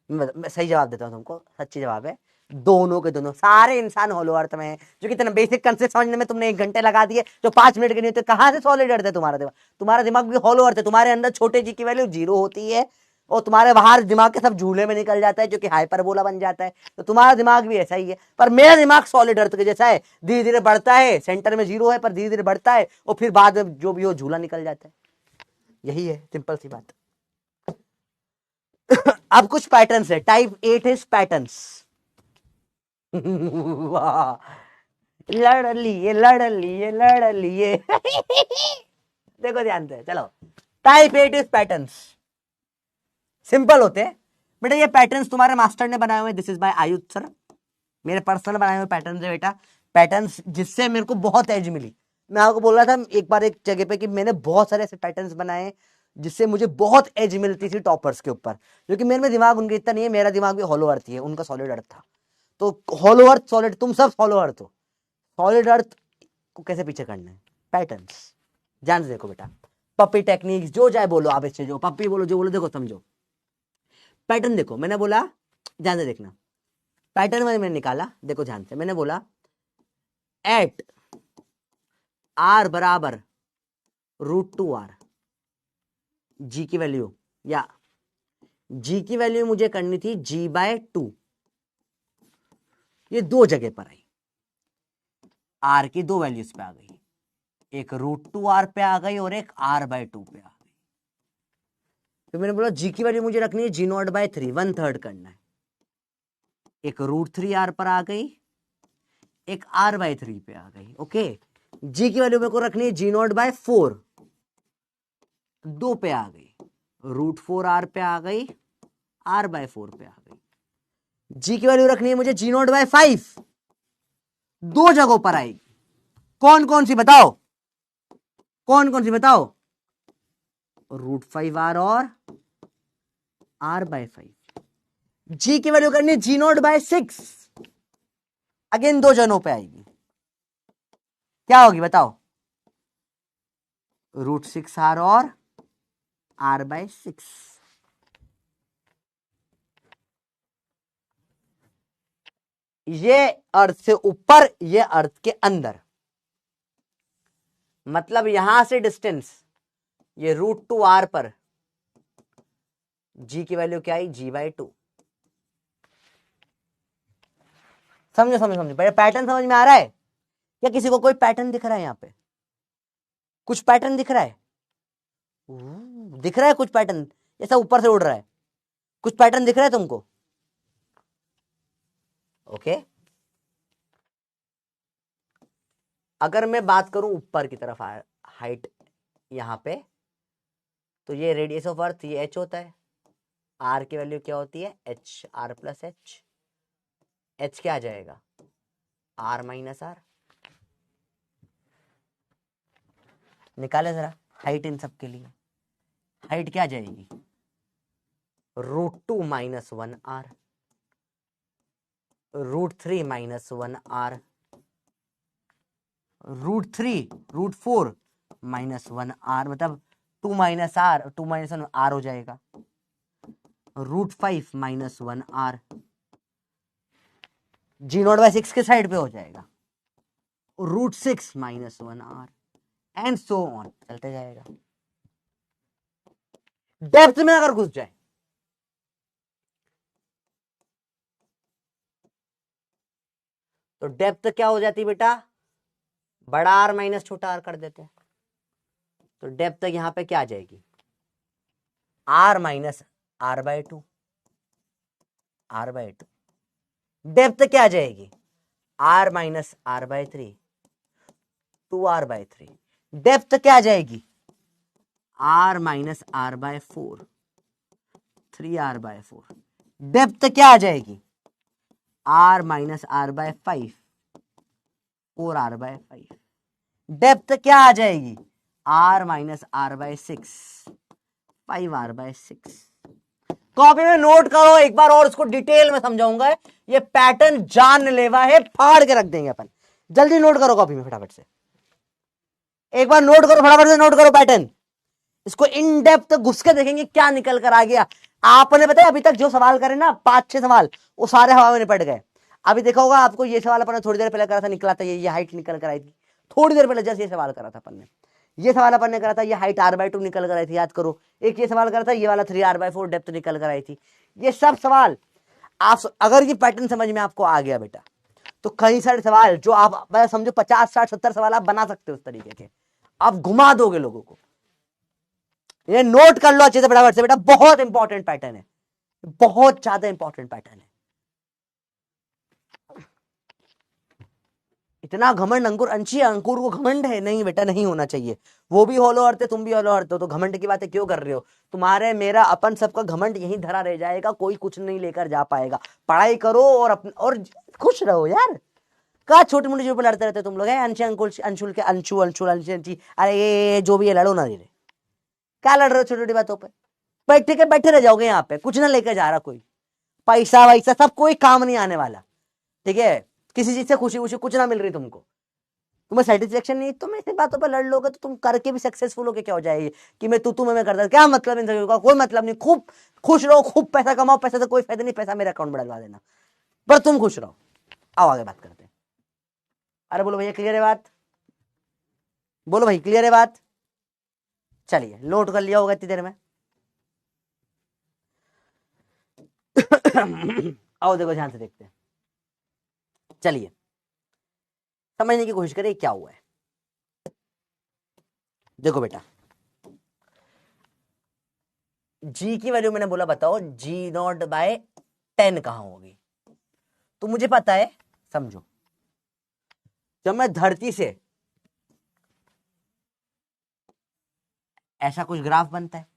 मैं सही जवाब देता हूं तुमको, सच्ची जवाब है, दोनों के दोनों सारे इंसान होलो अर्थ में है, जो कि इतना बेसिक कंसेप्ट समझने में तुमने 1 घंटे लगा दिए, जो 5 मिनट के नहीं होते। कहां से सॉलिड अर्थ है तुम्हारा दिमाग? तुम्हारा दिमाग भी होलो अर्थ है। तुम्हारे अंदर छोटे जी की वैल्यू 0 होती है और तुम्हारे बाहर दिमाग के सब झूले में निकल जाता है, जो कि हाइपरबोला बन जाता है। तो तुम्हारा दिमाग भी ऐसा ही है, पर मेरा दिमाग सॉलिड अर्थ के जैसा है, धीरे धीरे बढ़ता है, सेंटर में 0 है पर धीरे धीरे बढ़ता है और फिर बाद में जो भी हो झूला निकल जाता है। यही है सिंपल सी बात। अब कुछ पैटर्न्स है। Type 8 is patterns. वाह, लड़ लिए लड़ लिए लड़ लिए। देखो ध्यान से, चलो। Type 8 is patterns. सिंपल होते हैं बेटा। ये पैटर्न्स तुम्हारे मास्टर ने बनाए हुए। This is by Ayush sir, मेरे पर्सनल बनाए हुए पैटर्न्स है बेटा। पैटर्न्स जिससे मेरे को बहुत एज मिली। मैं आपको बोल रहा था एक बार एक जगह पे कि मैंने बहुत सारे ऐसे पैटर्न्स बनाए जिससे मुझे बहुत एज मिलती थी टॉपर्स के ऊपर, क्योंकि मेरे में दिमाग उनके इतना नहीं है। मेरा दिमाग भी हॉलो अर्थ ही है, उनका सॉलिड अर्थ था। तो हॉलो अर्थ सॉलिड, तुम सब हॉलो अर्थ हो। सॉलिड अर्थ को कैसे पीछे करना है? पैटर्न्स ध्यान से देखो बेटा। पप्पी टेक्निक्स जो चाहे बोलो आप, इससे जो पप्पी बोलो जो बोलो, देखो समझो। पैटर्न देखो, मैंने बोला ध्यान से देखना। पैटर्न मैंने निकाला, देखो ध्यान से। मैंने बोला एट आर बराबर √2r, जी की वैल्यू, या जी की वैल्यू मुझे करनी थी g/2। ये दो जगह पर आई, आर की दो वैल्यूज पे आ गई, एक √2r पे आ गई और एक r/2 पे आ गई। तो मैंने बोला जी की वैल्यू मुझे रखनी है g0/3, 1/3 करना है। एक √3r पर आ गई, एक r/3 पे आ गई। ओके, जी की वैल्यू मेरे को रखनी है g0/4, 2 पे आ गई, √4r पे आ गई, r/4 पे आ गई। जी की वैल्यू रखनी है मुझे g0/5, 2 जगहों पर आएगी। कौन कौन सी बताओ? कौन कौन सी बताओ? √5r और r/5। जी की वैल्यू करनी है g0/6, अगेन 2 जनों पे आएगी। क्या होगी बताओ? √6r और r/6। ये अर्थ से ऊपर, ये अर्थ के अंदर, मतलब यहां से डिस्टेंस, ये √2r पर जी की वैल्यू क्या आई? g/2। समझो समझो समझो, पैटर्न समझ में आ रहा है क्या? किसी को कोई पैटर्न दिख रहा है? यहां पे कुछ पैटर्न दिख रहा है? दिख रहा है कुछ पैटर्न? ऐसा ऊपर से उड़ रहा है, कुछ पैटर्न दिख रहा है तुमको? ओके, अगर मैं बात करूं ऊपर की तरफ, हाइट यहां पे, तो ये रेडियस ऑफ अर्थ, ये h होता है। r की वैल्यू क्या होती है? h, r+h। h क्या आ जाएगा? r-r। निकाले जरा हाइट इन सब के लिए। हाइट क्या आ जाएगी? √2 - 1r, √3 - 1r, √3 √4 - 1r, मतलब 2 - r, 2 - 1 r हो जाएगा। √5 - 1r, g0/6 के साइड पे हो जाएगा। √6 - 1r, एंड सो ऑन, चलते जाएगा। डेप्थ में अगर घुस जाए, तो डेप्थ क्या हो जाती बेटा? बड़ा आर माइनस छोटा आर कर देते हैं। तो डेप्थ यहां पे क्या आ जाएगी? r - r/2, r/2। डेप्थ क्या आ जाएगी? r - r/3, 2r/3। डेप्थ क्या आ जाएगी? r - r/4, 3r/4। डेप्थ क्या आ जाएगी? r - r/5, 4r/5। डेप्थ क्या आ जाएगी? r - r/6, 5r/6। कॉपी में नोट करो एक बार और, उसको डिटेल में समझाऊंगा। ये पैटर्न जानलेवा है, फाड़ के रख देंगे अपन। जल्दी नोट करो कॉपी में फटाफट से, एक बार नोट करो, फटाफट से नोट करो पैटर्न। इसको इन डेप्थ घुस के देखेंगे क्या निकल कर आ गया। आपने बताया अभी तक जो सवाल करे ना, 5-6 सवाल, वो सारे हवा में निपट गए। अभी देखा होगा आपको, ये सवाल अपन ने थोड़ी देर पहले करा था, निकला था ये हाइट निकल कर आई थी थोड़ी देर पहले, जैसे ये सवाल करा था अपन ने, ये सवाल अपन ने करा था, ये हाइट r/2 निकल कर आई थी, याद करो। एक ये सवाल करा था, ये वाला 3r/4 डेप्थ निकल कर आई थी। ये सब सवाल आप अगर ये पैटर्न समझ में आपको आ गया बेटा, तो कई सारे सवाल जो आप समझो 50, 60, 70 सवाल आप बना सकते हो उस तरीके के, आप घुमा दोगे लोगों को। ये नोट कर लो अच्छे से फटाफट से बेटा, बहुत इंपॉर्टेंट पैटर्न है, बहुत ज्यादा इंपॉर्टेंट पैटर्न है। इतना घमंड अंकुर, अंशी अंकुर को घमंड है? नहीं बेटा, नहीं होना चाहिए। वो भी होलो हरते, तुम भी होलो हरते हो, तो घमंड की बातें क्यों कर रहे हो? तुम्हारे मेरा अपन सबका घमंड यहीं धरा रह जाएगा, कोई कुछ नहीं लेकर जा पाएगा। पढ़ाई करो और खुश रहो यार। क्या छोटी मोटी चीजों पर लड़ते रहते तुम लोग हैं? अंशी अंकुल, अंशुल के अंशु, अंशुल अंशी अंशी, अरे ये जो भी है लड़ो ना रे, क्या लड़ रहे हो छोटी छोटी बातों पर? बैठे के बैठे रह जाओगे यहाँ पे, कुछ ना लेकर जा रहा कोई, पैसा वैसा सब कोई काम नहीं आने वाला, ठीक है? किसी चीज से खुशी खुशी कुछ ना मिल रही तुमको, तुम्हें सेटिस्फेक्शन नहीं, तुम ऐसी बातों पर लड़ लोगे तो तुम करके भी सक्सेसफुल होके क्या हो जाएगी कि मैं तू मैं करता, क्या मतलब इन सभी का? कोई मतलब नहीं। खूब खुश रहो, खूब पैसा कमाओ, पैसे से कोई फायदा नहीं, पैसा मेरे अकाउंट में डलवा देना, पर तुम खुश रहो। आओ आगे बात करते हैं। अरे बोलो भैया, क्लियर है बात? बोलो भाई, क्लियर है बात? चलिए, नोट कर लिया होगा इतनी देर में। आओ देखो, ध्यान से देखते हैं। चलिए समझने की कोशिश करें क्या हुआ है। देखो बेटा, जी की वैल्यू मैंने बोला बताओ G0/10 कहां होगी? तो मुझे पता है, समझो, जब मैं धरती से ऐसा कुछ ग्राफ बनता है,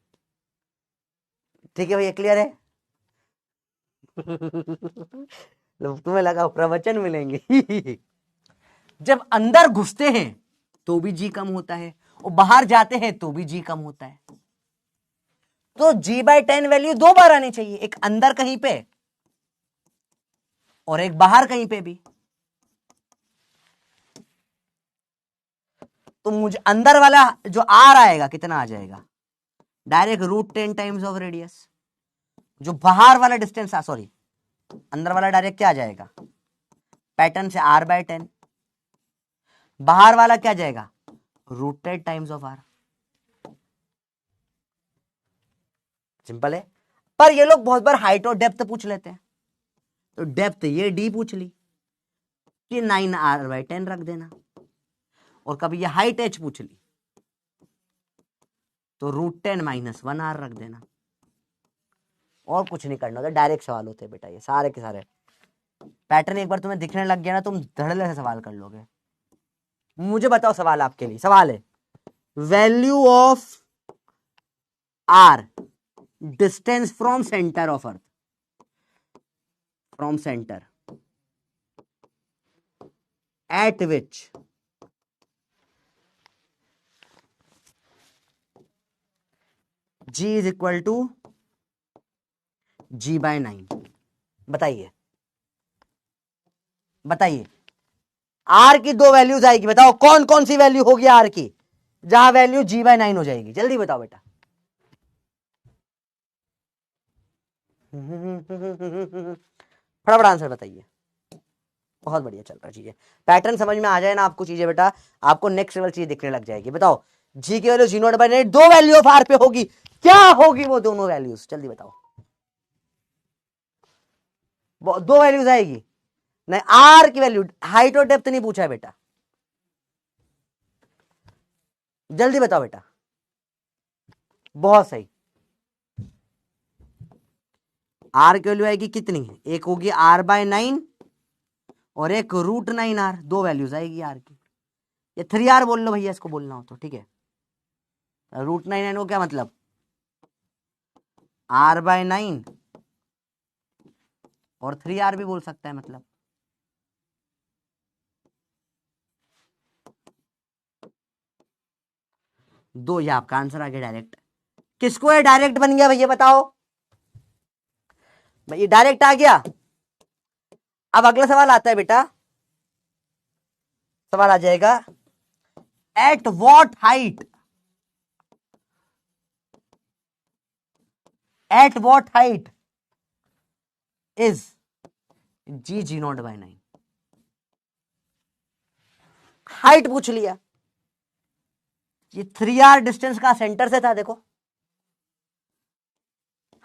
ठीक है भैया, क्लियर है? तुम्हें लगा प्रवचन मिलेंगे। जब अंदर घुसते हैं तो भी जी कम होता है, और बाहर जाते हैं तो भी जी कम होता है। तो G/10 वैल्यू दो बार आनी चाहिए, एक अंदर कहीं पे और एक बाहर कहीं पे भी। तो मुझे अंदर वाला जो R आएगा कितना आ जाएगा? Direct √10 times of radius. जो बाहर वाला डिस्टेंस, सॉरी, अंदर वाला डायरेक्ट क्या आ जाएगा? पैटर्न से R/10। बाहर वाला क्या जाएगा? √10 टाइम्स ऑफ R। सिंपल है। पर ये लोग बहुत बार हाइट और डेप्थ पूछ लेते हैं, तो डेप्थ ये D पूछ ली कि 9R/10 रख देना, और कभी ये हाइट H पूछ ली तो √10 - 1R रख देना, और कुछ नहीं करना होता। डायरेक्ट सवाल होते हैं बेटा ये सारे के सारे। पैटर्न एक बार तुम्हें दिखने लग गया ना, तुम धड़ल्ले से सवाल कर लोगे। मुझे बताओ, सवाल आपके लिए, सवाल है value of R distance from centre of earth, from centre at which G is equal to G/9। बताइए बताइए, R की दो वैल्यूज आएगी, बताओ कौन कौन सी वैल्यू होगी R की जहां वैल्यू G/9 हो जाएगी? जल्दी बताओ बेटा। फटाफट आंसर बताइए। बहुत बढ़िया चल रहा चीजें, पैटर्न समझ में आ जाए ना आपको चीजें बेटा, आपको नेक्स्ट लेवल चीज दिखने लग जाएगी। बताओ, G की वैल्यू G0/9, दो वैल्यू ऑफ R पे होगी, क्या होगी वो दोनों वैल्यूज? जल्दी बताओ। दो वैल्यूज आएगी, नहीं R की वैल्यू, हाइट और डेप्थ नहीं पूछा है बेटा, जल्दी बताओ बेटा। बहुत सही, R की वैल्यू आएगी कितनी? एक होगी R/9 और एक √9R, दो वैल्यूज आएगी R की। ये 3R बोल लो भैया, इसको बोलना हो तो, ठीक है। √9 को क्या मतलब? R/9 और 3R भी बोल सकता है मतलब। दो, ये आपका आंसर आ गया डायरेक्ट। किसको ये डायरेक्ट बन गया भैया बताओ? ये डायरेक्ट आ गया। अब अगला सवाल आता है बेटा, सवाल आ जाएगा at what height, at what height is G0/9। Height पूछ लिया, ये 3r डिस्टेंस का सेंटर से था, देखो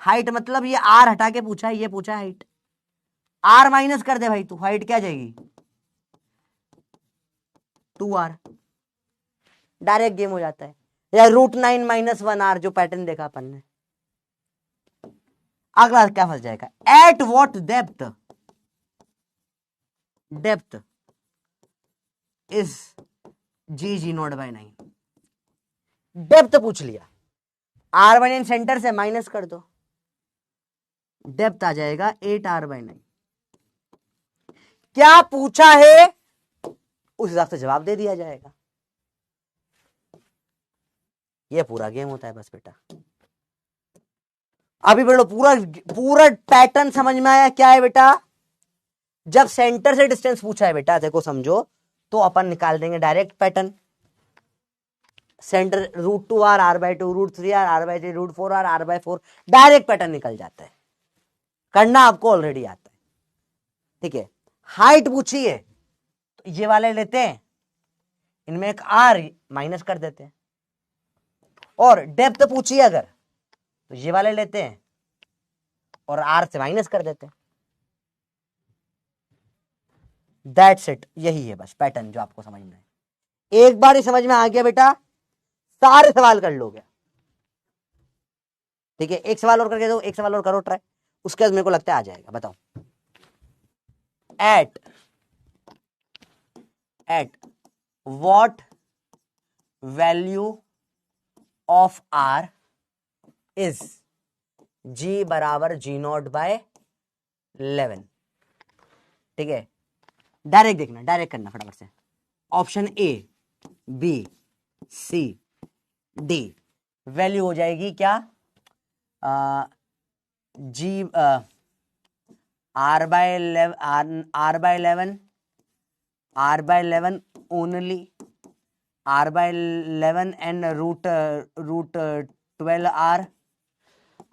हाइट मतलब ये r हटा के पूछा है, ये पूछा हाइट, r माइनस कर दे भाई तू, हाइट क्या जाएगी 2r, डायरेक्ट गेम हो जाता है। या √9 - 1r जो पैटर्न देखा अपन ने। अगला क्या फंस जाएगा, eight what depth, depth is G0/9। Depth पूछ लिया, r1 सेंटर से माइनस कर दो, डेप्थ आ जाएगा 8r/9। क्या पूछा है उस हिसाब से जवाब दे दिया जाएगा। ये पूरा गेम होता है बस बेटा। अभी बेटा पूरा पूरा पैटर्न समझ में आया क्या है बेटा। जब सेंटर से डिस्टेंस पूछा है बेटा, देखो समझो, तो अपन निकाल देंगे direct pattern. Centre √2r, r/2, √3r, r/3, √4r, r/4, direct pattern निकल जाता है। करना आपको ऑलरेडी आता है, ठीक है। हाइट पूछी है तो ये वाले लेते हैं, इनमें एक r माइनस कर देते हैं, और डेप्थ पूछी है अगर तो ये वाले लेते हैं और r से माइनस कर देते हैं। दैट्स इट, यही है बस पैटर्न जो आपको समझना है। एक बार ही समझ में आ गया बेटा, सारे सवाल कर लोगे, ठीक है। एक सवाल और करके दो, एक सवाल और करो ट्राई, उसके बाद मेरे को लगता है आ जाएगा। बताओ, at what value of r is G बराबर G0/11, ठीक है। डायरेक्ट देखना, डायरेक्ट करना फटाफट से। Option A, B, C, D, value हो जाएगी क्या, G R/11, R/11 only, R/11 and √12r,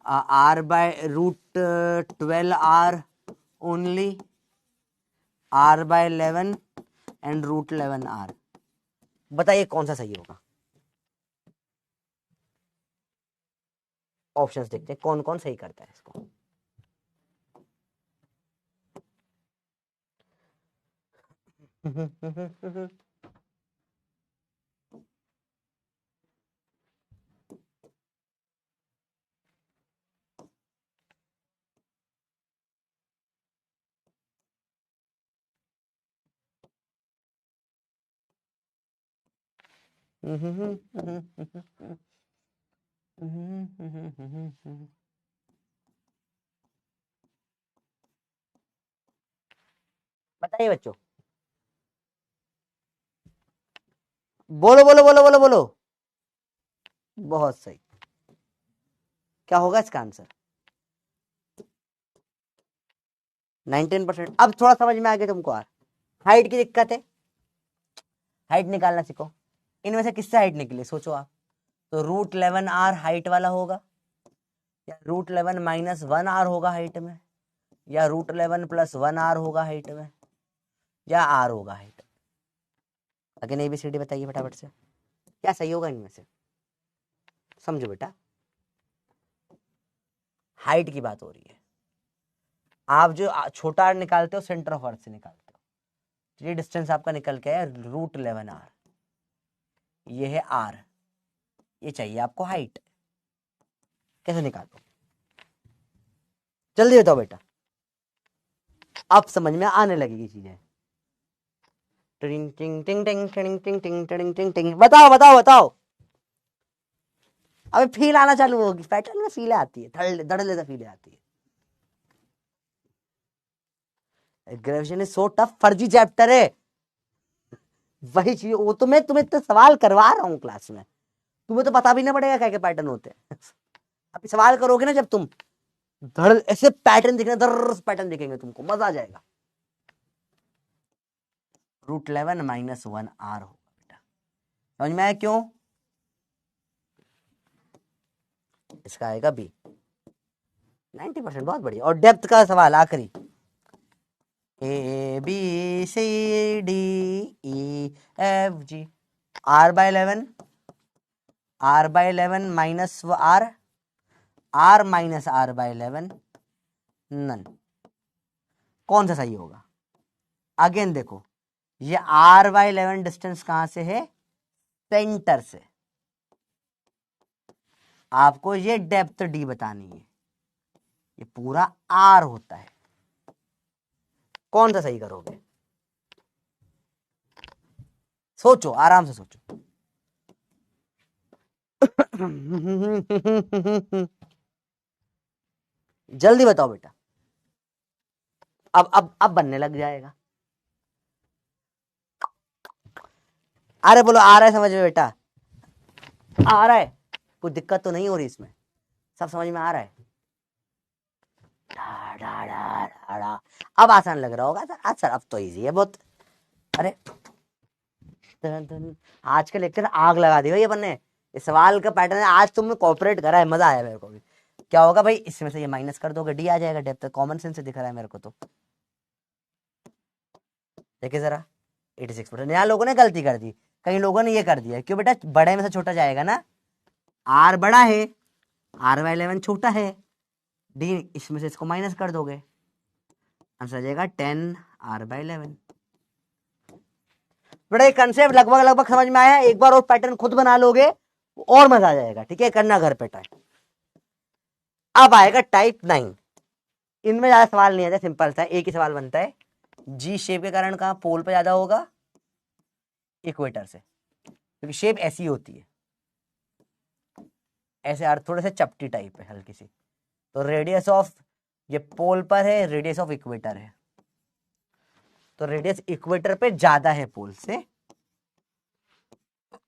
R/√12r only, R/11 and √11r। बताइए कौन सा सही होगा। ऑप्शंस देखते हैं कौन कौन सही करता है इसको। बताइए बच्चों, बोलो बोलो बोलो बोलो बोलो। बहुत सही, क्या होगा इसका आंसर 19%। अब थोड़ा समझ में आ गया तुमको। हाइट की दिक्कत है, हाइट निकालना सीखो। इनमें से किससे हाइट निकली सोचो आप, तो √11r हाइट वाला होगा, या √11 - 1r होगा हाइट में, या √11 + 1r होगा हाइट में, या r होगा हाइट। अगेन ABCD बताइए फटाफट से, क्या सही होगा इनमें से। समझो बेटा, हाइट की बात हो रही है। आप जो छोटा r निकालते हो सेंटर ऑफ अर्थ से निकालते हो, ये डिस्टेंस आपका निकल के है √11r, ये है r, ये चाहिए आपको हाइट। कैसे निकालो, जल्दी बताओ बेटा, अब समझ में आने लगेगी चीजें। टिंग टिंग टिंग टिंग टिंग टिंग टिंग टिंग टिंग टिंग, बताओ बताओ बताओ। अबे फील आना चालू होगी, पैटर्न में फील आती है, धड़ल्ले फील आती है। ग्रेजुएशन इज सो टफ, फर्जी चैप्टर है। वही चीज, वो तो मैं तुम्हें इतने सवाल करवा रहा हूँ क्लास में, तुम्हें तो पता भी ना पड़ेगा क्या क्या पैटर्न होते हैं। अभी सवाल करोगे ना जब तुम, धड़ ऐसे पैटर्न दिखने, दर पैटर्न दिखेंगे तुमको, मजा आ जाएगा। √11 - 1r होगा बेटा, समझ में आया क्यों। इसका आएगा B, 90%, बहुत बढ़िया। और डेप्थ का सवाल आखिरी, A B C D E F G, R/11, R/11 minus R, R minus R/11 none. कौन सा सही होगा? अगेन देखो, ये R/11 डिस्टेंस कहां से है? सेंटर से। आपको ये डेप्थ D बतानी है, ये पूरा R होता है। कौन सा सही करोगे? सोचो, आराम से सोचो। जल्दी बताओ बेटा। अब बनने लग जाएगा। अरे बोलो, आ रहा है समझ में बेटा? आ रहा है? कोई दिक्कत तो नहीं हो रही इसमें? सब समझ में आ रहा है? डा, डा, डा, डा, डा। अब आसान लग रहा होगा सर। सर अब तो इजी है बहुत। अरे आज का लेक्चर आग लगा दी भाई अपन ने। इस सवाल का पैटर्न आज तुमने कॉपरेट करा है, मजा आया मेरे को भी। क्या होगा भाई, इसमें से ये माइनस कर दोगे, डी आ जाएगा डेप्थ। कॉमन सेंस से दिख रहा है मेरे को तो। देखिए जरा, 86%। यहाँ लोगों ने गलती कर दी, कई लोगों ने ये कर दिया। क्यों बेटा? बड़े में से छोटा जाएगा ना, आर बड़ा है, R/11 छोटा है, डी इसमें से इसको माइनस कर दोगे, आंसर आ जाएगा 10 R/11। बेटा ये कंसेप्ट लगभग लगभग समझ में आया। एक बार और पैटर्न खुद बना लोगे और मजा आ जाएगा। ठीक है, करना घर पे टाइप। अब आएगा टाइप 9। इनमें ज्यादा सवाल नहीं आता, सिंपल सा एक ही सवाल बनता है। जी शेप के कारण कहां पोल पे ज्यादा होगा? इक्वेटर से, क्योंकि शेप ऐसी होती है, ऐसे अर्थ थोड़े से चपटी टाइप है हल्की सी। तो रेडियस ऑफ ये पोल पर है, रेडियस ऑफ इक्वेटर है, तो रेडियस इक्वेटर पे ज्यादा है पोल से,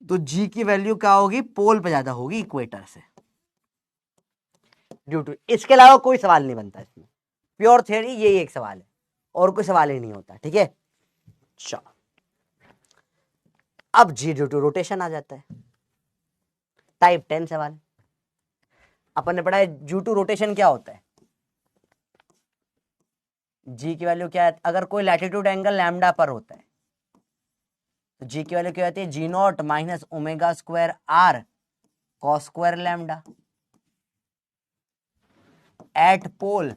तो जी की वैल्यू क्या होगी? पोल पे ज्यादा होगी इक्वेटर से, ड्यू टू। इसके अलावा कोई सवाल नहीं बनता इसमें। प्योर थ्योरी यही एक सवाल है, और कोई सवाल ही नहीं होता। ठीक है, चलो अब जी ड्यू टू रोटेशन आ जाता है। टाइप 10 सवाल अपन ने पढ़ा है। ड्यू टू रोटेशन क्या होता है? जी की वैल्यू क्या है? अगर कोई लैटिट्यूड एंगल लैम्डा पर होता है तो जी की वैल्यू क्या होती है? G0 minus omega square R cos square lambda. At pole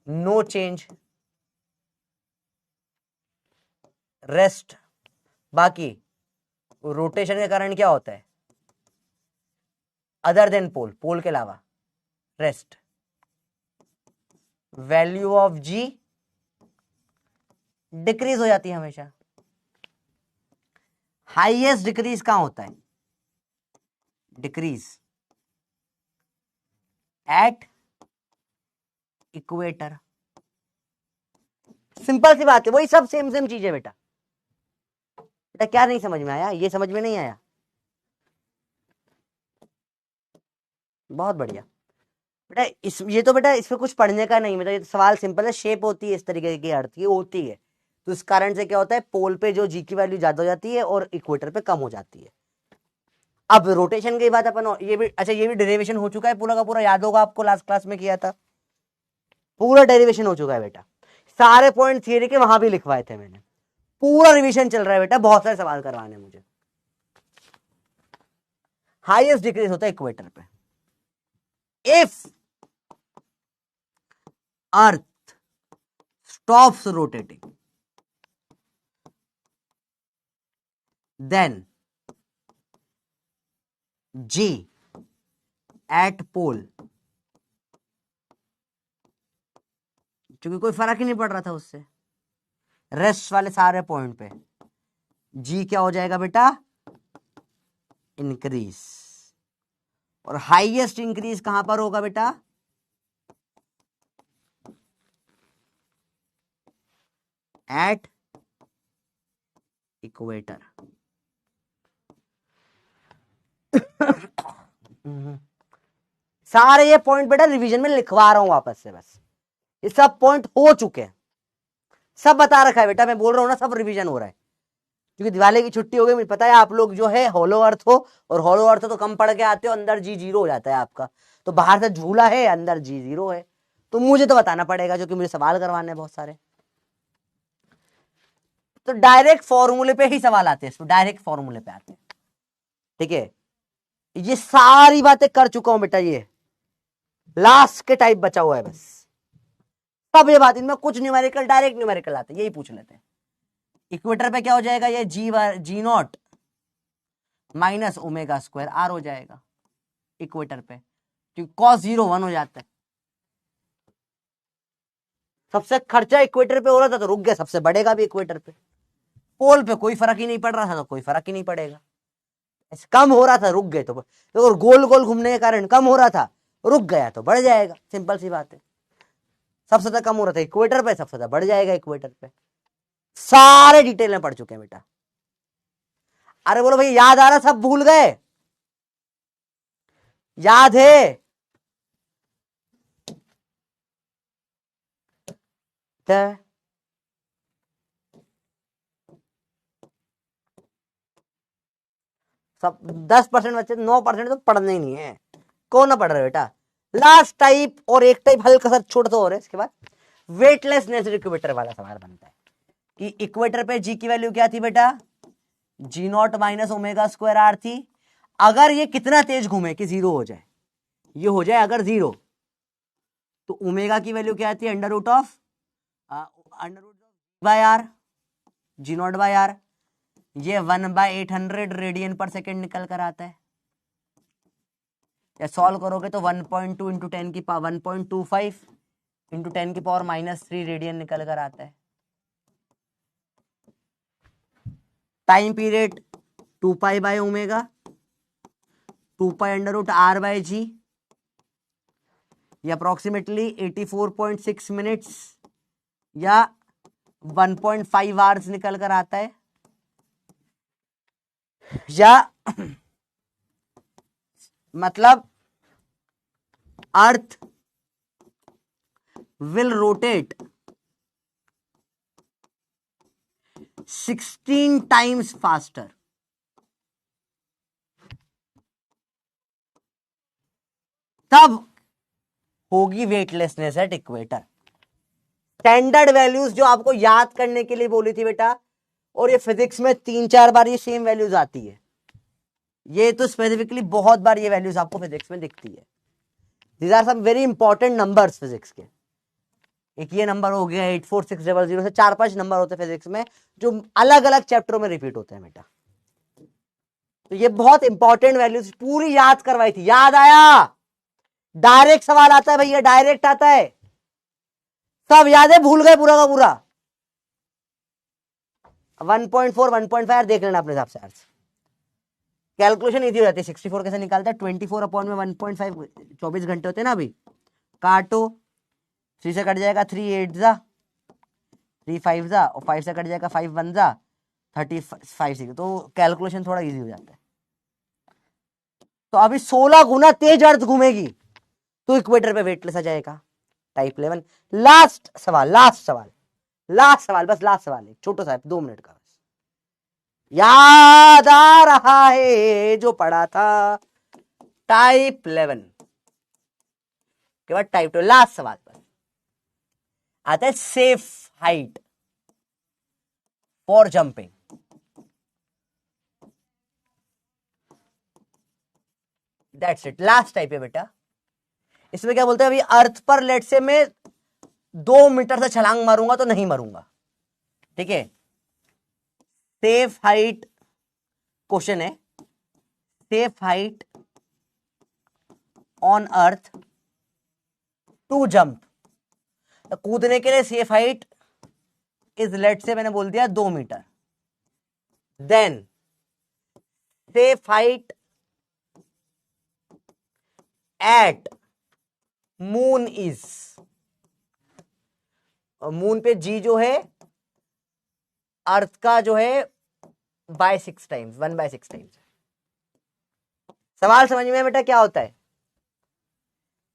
no change, rest. बाकी रोटेशन के कारण क्या होता है? अदर देन पोल, पोल के अलावा rest. Value of g decrease हो जाती है हमेशा। हाईएस्ट डिक्रीज कहां होता है? Decrease at equator. सिंपल सी बात है, वही सब सेम सेम चीज है बेटा। बेटा क्या नहीं समझ में आया? ये समझ में नहीं आया? बहुत बढ़िया बेटा। ये तो बेटा इसमें कुछ पढ़ने का नहीं, मतलब ये सवाल सिंपल है। शेप होती है इस तरीके की, अर्थ की होती है, तो इस कारण से क्या होता है? पोल पे जो जी की वैल्यू ज्यादा हो जाती है और इक्वेटर पे कम हो जाती है। अब रोटेशन की बात अपन, ये भी अच्छा, ये भी डेरिवेशन हो चुका है पूरा का पूरा, याद होगा आपको, लास्ट क्लास में किया था। पूरा डेरिवेशन हो चुका है बेटा। सारे पॉइंट थियरी के वहां भी लिखवाए थे मैंने। पूरा रिवीजन चल रहा है बेटा, बहुत सारे सवाल करवाने मुझे। हाईएस्ट डिक्रीज होता है इक्वेटर पे। If earth stops rotating then g at pole, क्योंकि कोई फर्क ही नहीं पड़ रहा था उससे, रेस्ट वाले सारे पॉइंट पे जी क्या हो जाएगा बेटा? इंक्रीज। और हाईएस्ट इंक्रीज कहां पर होगा बेटा? At equator. सारे ये पॉइंट बेटा रिवीजन में लिखवा रहा हूं वापस से, बस ये सब पॉइंट हो चुके हैं, सब बता रखा है बेटा। मैं बोल रहा हूं ना, सब रिवीजन हो रहा है, क्योंकि दिवाली की छुट्टी हो गई। मुझे पता है आप लोग जो है हॉलो अर्थ हो, और हॉलो अर्थ तो कम पढ़ के आते हो, अंदर जी 0 हो जाता है आपका। तो बाहर से झूला है, अंदर जी 0 है, तो मुझे तो बताना पड़ेगा जो कि मुझे सवाल करवाने हैं बहुत सारे। तो डायरेक्ट फॉर्मूले पे ही सवाल आते हैं, डायरेक्ट फॉर्मूले पे आते हैं। ठीक है, ये सारी बातें कर चुका हूं बेटा, ये लास्ट के टाइप बचा हुआ है बस। सब ये बात, इनमें कुछ न्यूमेरिकल डायरेक्ट न्यूमेरिकल आते हैं, यही पूछ लेते हैं। इक्वेटर पे क्या हो जाएगा, ये g naught minus omega square r हो जाएगा इक्वेटर पे, क्योंकि cos 0 1 हो जाता है। सबसे खर्चा इक्वेटर पे हो रहा था तो रुक गया, सबसे बढ़ेगा भी इक्वेटर पे। पोल पे कोई फर्क ही नहीं पड़ रहा था तो कोई फर्क ही नहीं पड़ेगा। ऐसे कम हो रहा था रुक गए तो, और गोल गोल घूमने के कारण कम हो रहा था, रुक गया तो बढ़ जाएगा, सिंपल सी बात है। सबसे ज्यादा कम हो रहा था इक्वेटर पे, सबसे ज्यादा बढ़ जाएगा इक्वेटर पे। सारे डिटेल में पढ़ चुके हैं बेटा। अरे बोलो भाई याद आ रहा, सब भूल गए, याद है? सब 10% बच्चे, 9% तो पढ़ने ही नहीं है। कौन ना पढ़ रहे बेटा? लास्ट टाइप और एक टाइप हल्का सा छोटा हो रहा है, इसके बाद वेटलेसनेस इक्वेटर वाला सवाल बनता है कि इक्वेटर पे जी की वैल्यू क्या थी बेटा, g naught minus omega square r थी। अगर ये कितना तेज घूमे कि 0 हो जाए, ये हो जाए अगर 0, तो ओमेगा की वैल्यू क्या आती है, under root by r, g not by are. ये 1/800 रेडियन पर सेकेंड निकल कर आता है। या सॉल्व करोगे तो 1.2 इंटू 10 की पावर 1.25 इंटू 10 की पावर -3 रेडियन निकल कर आता है। Time period 2 pi by omega, 2 pi under root r by g, या अप्रोक्सीमेटली 84.6 मिनट्स या 1.5 आवर्स निकल कर आता है। या मतलब earth will rotate 16 times faster. तब होगी weightlessness at equator. Standard values जो आपको याद करने के लिए बोली थी बेटा, और ये फिजिक्स में 3-4 बार ये सेम वैल्यूज आती है। ये तो स्पेसिफिकली बहुत बार ये वैल्यूज आपको फिजिक्स में दिखती है। These are some very important numbers physics के। एक ये नंबर हो गया 84600 से 4-5 नंबर होते हैं फिजिक्स में जो अलग अलग चैप्टरों में रिपीट होते हैं बेटा। तो ये बहुत इंपॉर्टेंट वैल्यूज पूरी याद करवाई थी, याद आया? डायरेक्ट सवाल आता है भैया, डायरेक्ट आता है, सब याद है, भूल गए पूरा का पूरा? 1.4 1.5 देख लेना अपने हिसाब से। कैलकुलेशन इजी हो जाती है। 64 कैसे निकालता है, 24 अपॉन में 1.5, 24 घंटे होते हैं ना अभी। काटो, 3 से कट जाएगा 3 8 जा, 3 5 जा, और 5 से कट जाएगा 5 1 जा, 35 6। तो कैलकुलेशन थोड़ा इजी हो जाता है। तो अभी 16 गुना तेज अर्थ घूमेगी तो इक्वेटर पे वेटलेस आ जाएगा। टाइप 11 लास्ट सवाल, लास्ट सवाल, लास्ट सवाल, बस लास्ट सवाल है, छोटा सा 2 मिनट का। याद आ रहा है जो पढ़ा था टाइप 11 के बाद टाइप 2 लास्ट सवाल पर आता है safe height for jumping. That's it, last type है बेटा। इसमें क्या बोलते हैं, अभी अर्थ पर लेट से मैं 2 मीटर से छलांग मारूंगा तो नहीं मरूंगा, ठीक है। सेफ हाइट क्वेश्चन है, safe height on earth to jump. कूदने के लिए सेफ हाइट इज लेट से मैंने बोल दिया 2 metre. Then safe height at moon is, moon पे जी जो है अर्थ का जो है बाय 6 टाइम्स, 1/6 टाइम्स। सवाल समझ में बेटा क्या होता है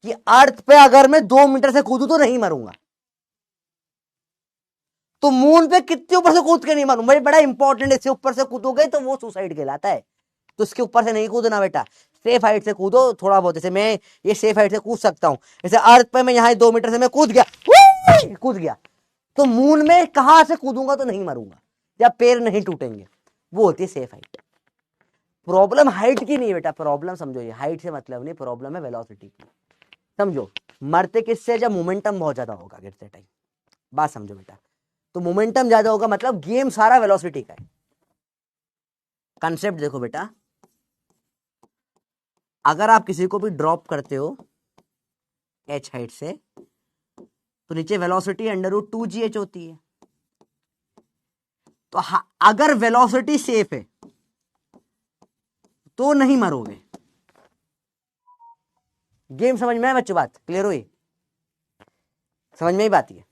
कि अर्थ पे अगर मैं 2 मीटर से कूदू तो नहीं मरूंगा, तो मून पे कितने ऊपर से कूद के नहीं मरूंगा। बड़ा इंपॉर्टेंट है, इससे ऊपर से कूदोगे तो वो सुसाइड कहलाता है, तो इसके ऊपर से नहीं कूदना बेटा। सेफ हाइट से कूदो थोड़ा बहुत। जैसे मैं ये सेफ हाइट से कूद सकता हूँ, जैसे अर्थ पे मैं यहाँ 2 मीटर से मैं कूद गया, कूद गया, तो मून में कहां से कूदूंगा तो नहीं मरूंगा या पैर नहीं टूटेंगे, वो होती है सेफ हाइट। प्रॉब्लम हाइट की नहीं बेटा, प्रॉब्लम समझो, ये हाइट से मतलब नहीं, प्रॉब्लम है वेलोसिटी की। समझो, मरते किससे, जब मोमेंटम बहुत ज्यादा होगा गिरते टाइम, बात समझो बेटा। तो मोमेंटम ज्यादा होगा मतलब गेम सारा वेलोसिटी का है। कंसेप्ट देखो बेटा, अगर आप किसी को भी ड्रॉप करते हो h हाइट से, तो नीचे वेलोसिटी √2gh होती है। तो अगर वेलोसिटी सेफ है तो नहीं मरोगे। गेम समझ में आया बच्चों, बात क्लियर हुई, समझ में ही बात है।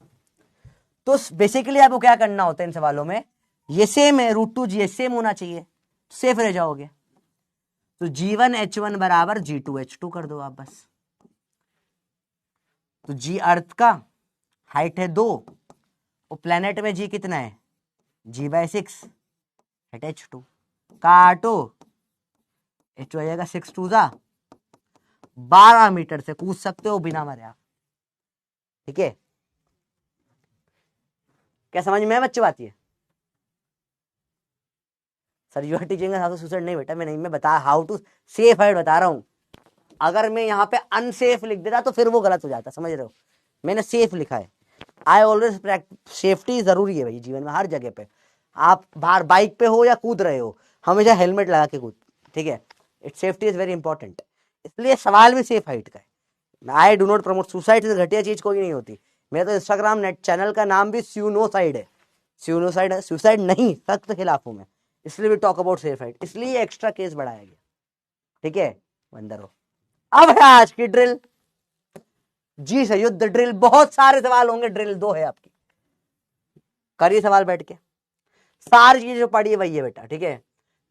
तो बेसिकली आपको क्या करना होता है इन सवालों में, ये सेम है √2gh सेम होना चाहिए, सेफ रह जाओगे। तो g1h1 बराबर g2h2 कर दो आप बस। तो g अर्थ का हाइट है 2 और प्लेनेट में g कितना है, g/6 एट h2, काटो h आ जाएगा 6 2 जा 12 मीटर से कूद सकते हो बिना मरे आप, ठीक है। क्या समझ में है बच्चे बात ये? Sir you are teaching how to suicide, नहीं बेटा मैं नहीं, मैं बता हाउ टू सेफ हाइट बता रहा हूं। अगर मैं यहाँ पे अनसेफ लिख देता तो फिर वो गलत हो जाता, समझ रहे हो, मैंने सेफ लिखा है। आई ऑलवेज सेफ्टी जरूरी है भाई जीवन में, हर जगह पे, आप बाहर बाइक पे हो या कूद रहे हो, हमेशा हेलमेट लगा के कूद, ठीक है। It safety is very important, इसलिए सवाल भी सेफ हाइट का है। I do not promote suicide, से घटिया चीज कोई नहीं होती। मेरा तो इंस्टाग्राम नेट चैनल का नाम भी स्यूनोसाइड है, स्यूनोसाइड है, सुसाइड नहीं, सख्त खिलाफ हूं मैं, इसलिए भी टॉक अबाउट सेफ हाइट, इसलिए एक्स्ट्रा केस बढ़ाया गया, ठीक है। अंदर हो। अब है आज की ड्रिल, जी से युद्ध ड्रिल, बहुत सारे सवाल होंगे, ड्रिल 2 है आपकी, करिए सवाल बैठ के, सारी चीजें जो पढ़ी है वही है बेटा, ठीक है।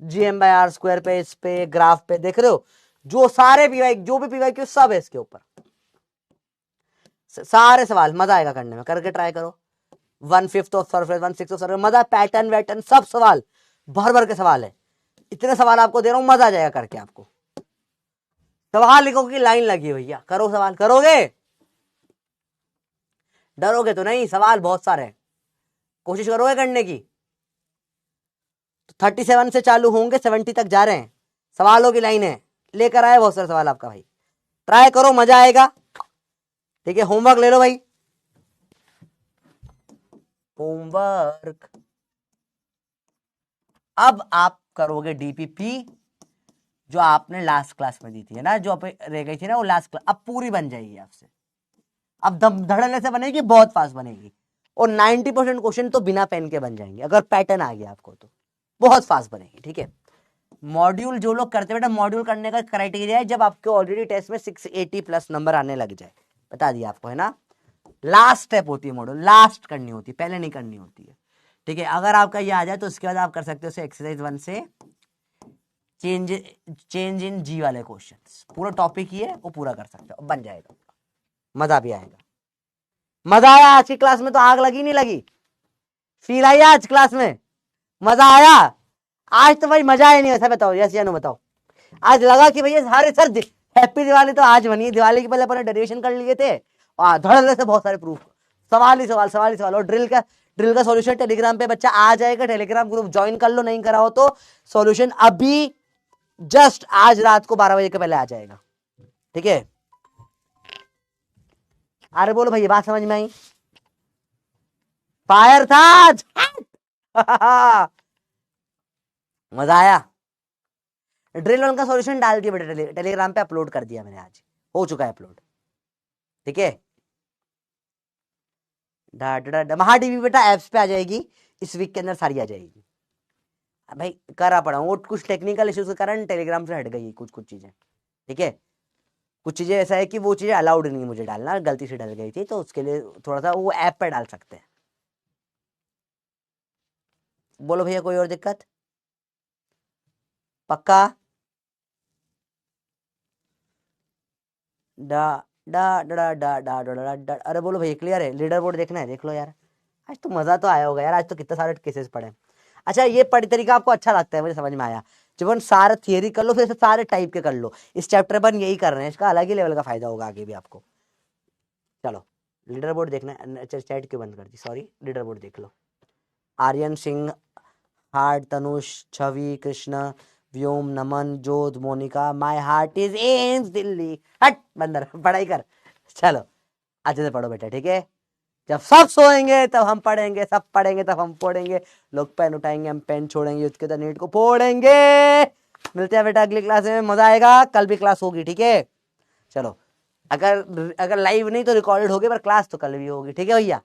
GM/R² पे, इस पे ग्राफ पे देख रहे हो, जो सारे पीवाई, जो भी पीवाई क्यों सब है इसके ऊपर, सारे सवाल मजा आएगा करने में, करके ट्राई करो। 1/5 ऑफ सरफेस, 1/6 ऑफ सरफेस, मजा, पैटर्न वैटर्न सब सवाल भर भर के सवाल है, इतने सवाल आपको दे रहा हूं, मजा आ जाएगा करके आपको। सवाल लिखो कि लाइन लगी भैया, करो सवाल, करोगे, डरोगे तो नहीं, सवाल बहुत सारे हैं, कोशिश करोगे करने की। तो 37 से चालू होंगे, 70 तक जा रहे हैं, सवालों की लाइन है, लेकर आए बहुत सारे सवाल आपका भाई, ट्राई करो मजा आएगा, ठीक है। होमवर्क ले लो भाई, होमवर्क। अब आप करोगे डीपीपी जो आपने लास्ट क्लास में दी थी, है ना, जो रह गई थी ना वो लास्ट क्लास, अब पूरी बन जाएगी आपसे, अब धड़ल्ले से बनेगी, बहुत फास्ट बनेगी, और 90% क्वेश्चन तो बिना पेन के बन जाएंगे, अगर पैटर्न आ गया आपको तो बहुत फास्ट बनेगी, ठीक है। मॉड्यूल जो लोग करते बेटा, मॉड्यूल करने का क्राइटेरिया है जब आपके ऑलरेडी टेस्ट में 680+ नंबर आने लग जाए, बता दिया आपको, है ना। लास्ट स्टेप होती है मॉड्यूल, लास्ट करनी होती है, पहले नहीं करनी होती है, ठीक है। अगर आपका ये आ जाए तो उसके बाद आप कर सकते हो एक्सरसाइज 1 से चेंज इन जी वाले क्वेश्चन, पूरा टॉपिक ही है वो पूरा कर सकते हो, बन जाएगा, मजा भी आएगा। मजा आया आज की क्लास में, तो आग लगी नहीं लगी, फील आई आज क्लास में, मजा आया आज तो भाई, मजा ही नहीं ऐसा बताओ, यस या नो बताओ। आज लगा कि भैया सारे सर हैप्पी दिवाली तो आज बनी, दिवाली के पहले अपने डेरिवेशन कर लिए थे और धड़ल्ले से बहुत सारे प्रूफ, सवाल ही सवाल, सवाल ही सवाल। और ड्रिल का सॉल्यूशन टेलीग्राम पे बच्चा आ जाएगा, टेलीग्राम ग्रुप ज्वाइन कर लो, नहीं करा हो तो सॉल्यूशन अभी जस्ट आज रात को 12 बजे के पहले आ जाएगा, ठीक है। अरे बोलो भैया, बात समझ में आई? फायर था आज मजा आया। ड्रिल 1 का सॉल्यूशन डाल दिया बेटा, टेलीग्राम पे अपलोड कर दिया मैंने, आज हो चुका है अपलोड, ठीक है। महाडीबी बेटा एप्स पे आ जाएगी, इस वीक के अंदर सारी आ जाएगी भाई, करा पड़ा हूँ, कुछ टेक्निकल इश्यूज के कारण टेलीग्राम से हट गई कुछ चीजें, ठीक है। कुछ चीजें ऐसा है कि वो चीजें अलाउड नहीं मुझे डालना, गलती से डल गई थी, तो उसके लिए थोड़ा सा वो ऐप पे डाल सकते हैं। बोलो भैया, कोई और दिक्कत? पक्का? डा डा डा डा डा डा डा, अरे बोलो भैया क्लियर है? लीडर बोर्ड देखना है, देख लो यार, आज तो मजा तो आया होगा यार, आज तो कितने सारे केसेस पड़े। अच्छा, ये तरीका आपको अच्छा लगता है, मुझे समझ में आया। जब हम सारा थियरी कर लो, फिर से सारे टाइप के कर लो। इस चैप्टर पर यही कर रहे हैं, इसका अलग ही लेवल का फायदा होगा आगे भी आपको। चलो लीडर बोर्ड देखना है, चैट क्यों बंद कर दी, सॉरी। लीडर बोर्ड देख लो। Aryan Singh, heart, Tanush, Chhavi, Krishna, Vyom, Naman, Jodh, Monica, my heart is AIIMS Delhi. हट बंदर, पढ़ाई कर। चलो अच्छे से पढ़ो बेटा, ठीक है। जब सब सोएंगे तब हम पढ़ेंगे, सब पढ़ेंगे तब हम पढ़ेंगे। लोग पेन उठाएंगे, हम पेन छोड़ेंगे, युद्ध के तो नीट को फोड़ेंगे। मिलते हैं बेटा अगली क्लास में, मजा आएगा। कल भी क्लास होगी, ठीक है। चलो अगर लाइव नहीं तो रिकॉर्डेड होगी, पर क्लास तो कल भी होगी, ठीक है भैया।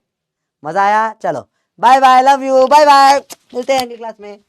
मजा आया, चलो bye bye, love you, bye bye, मिलते हैं अगली क्लास में।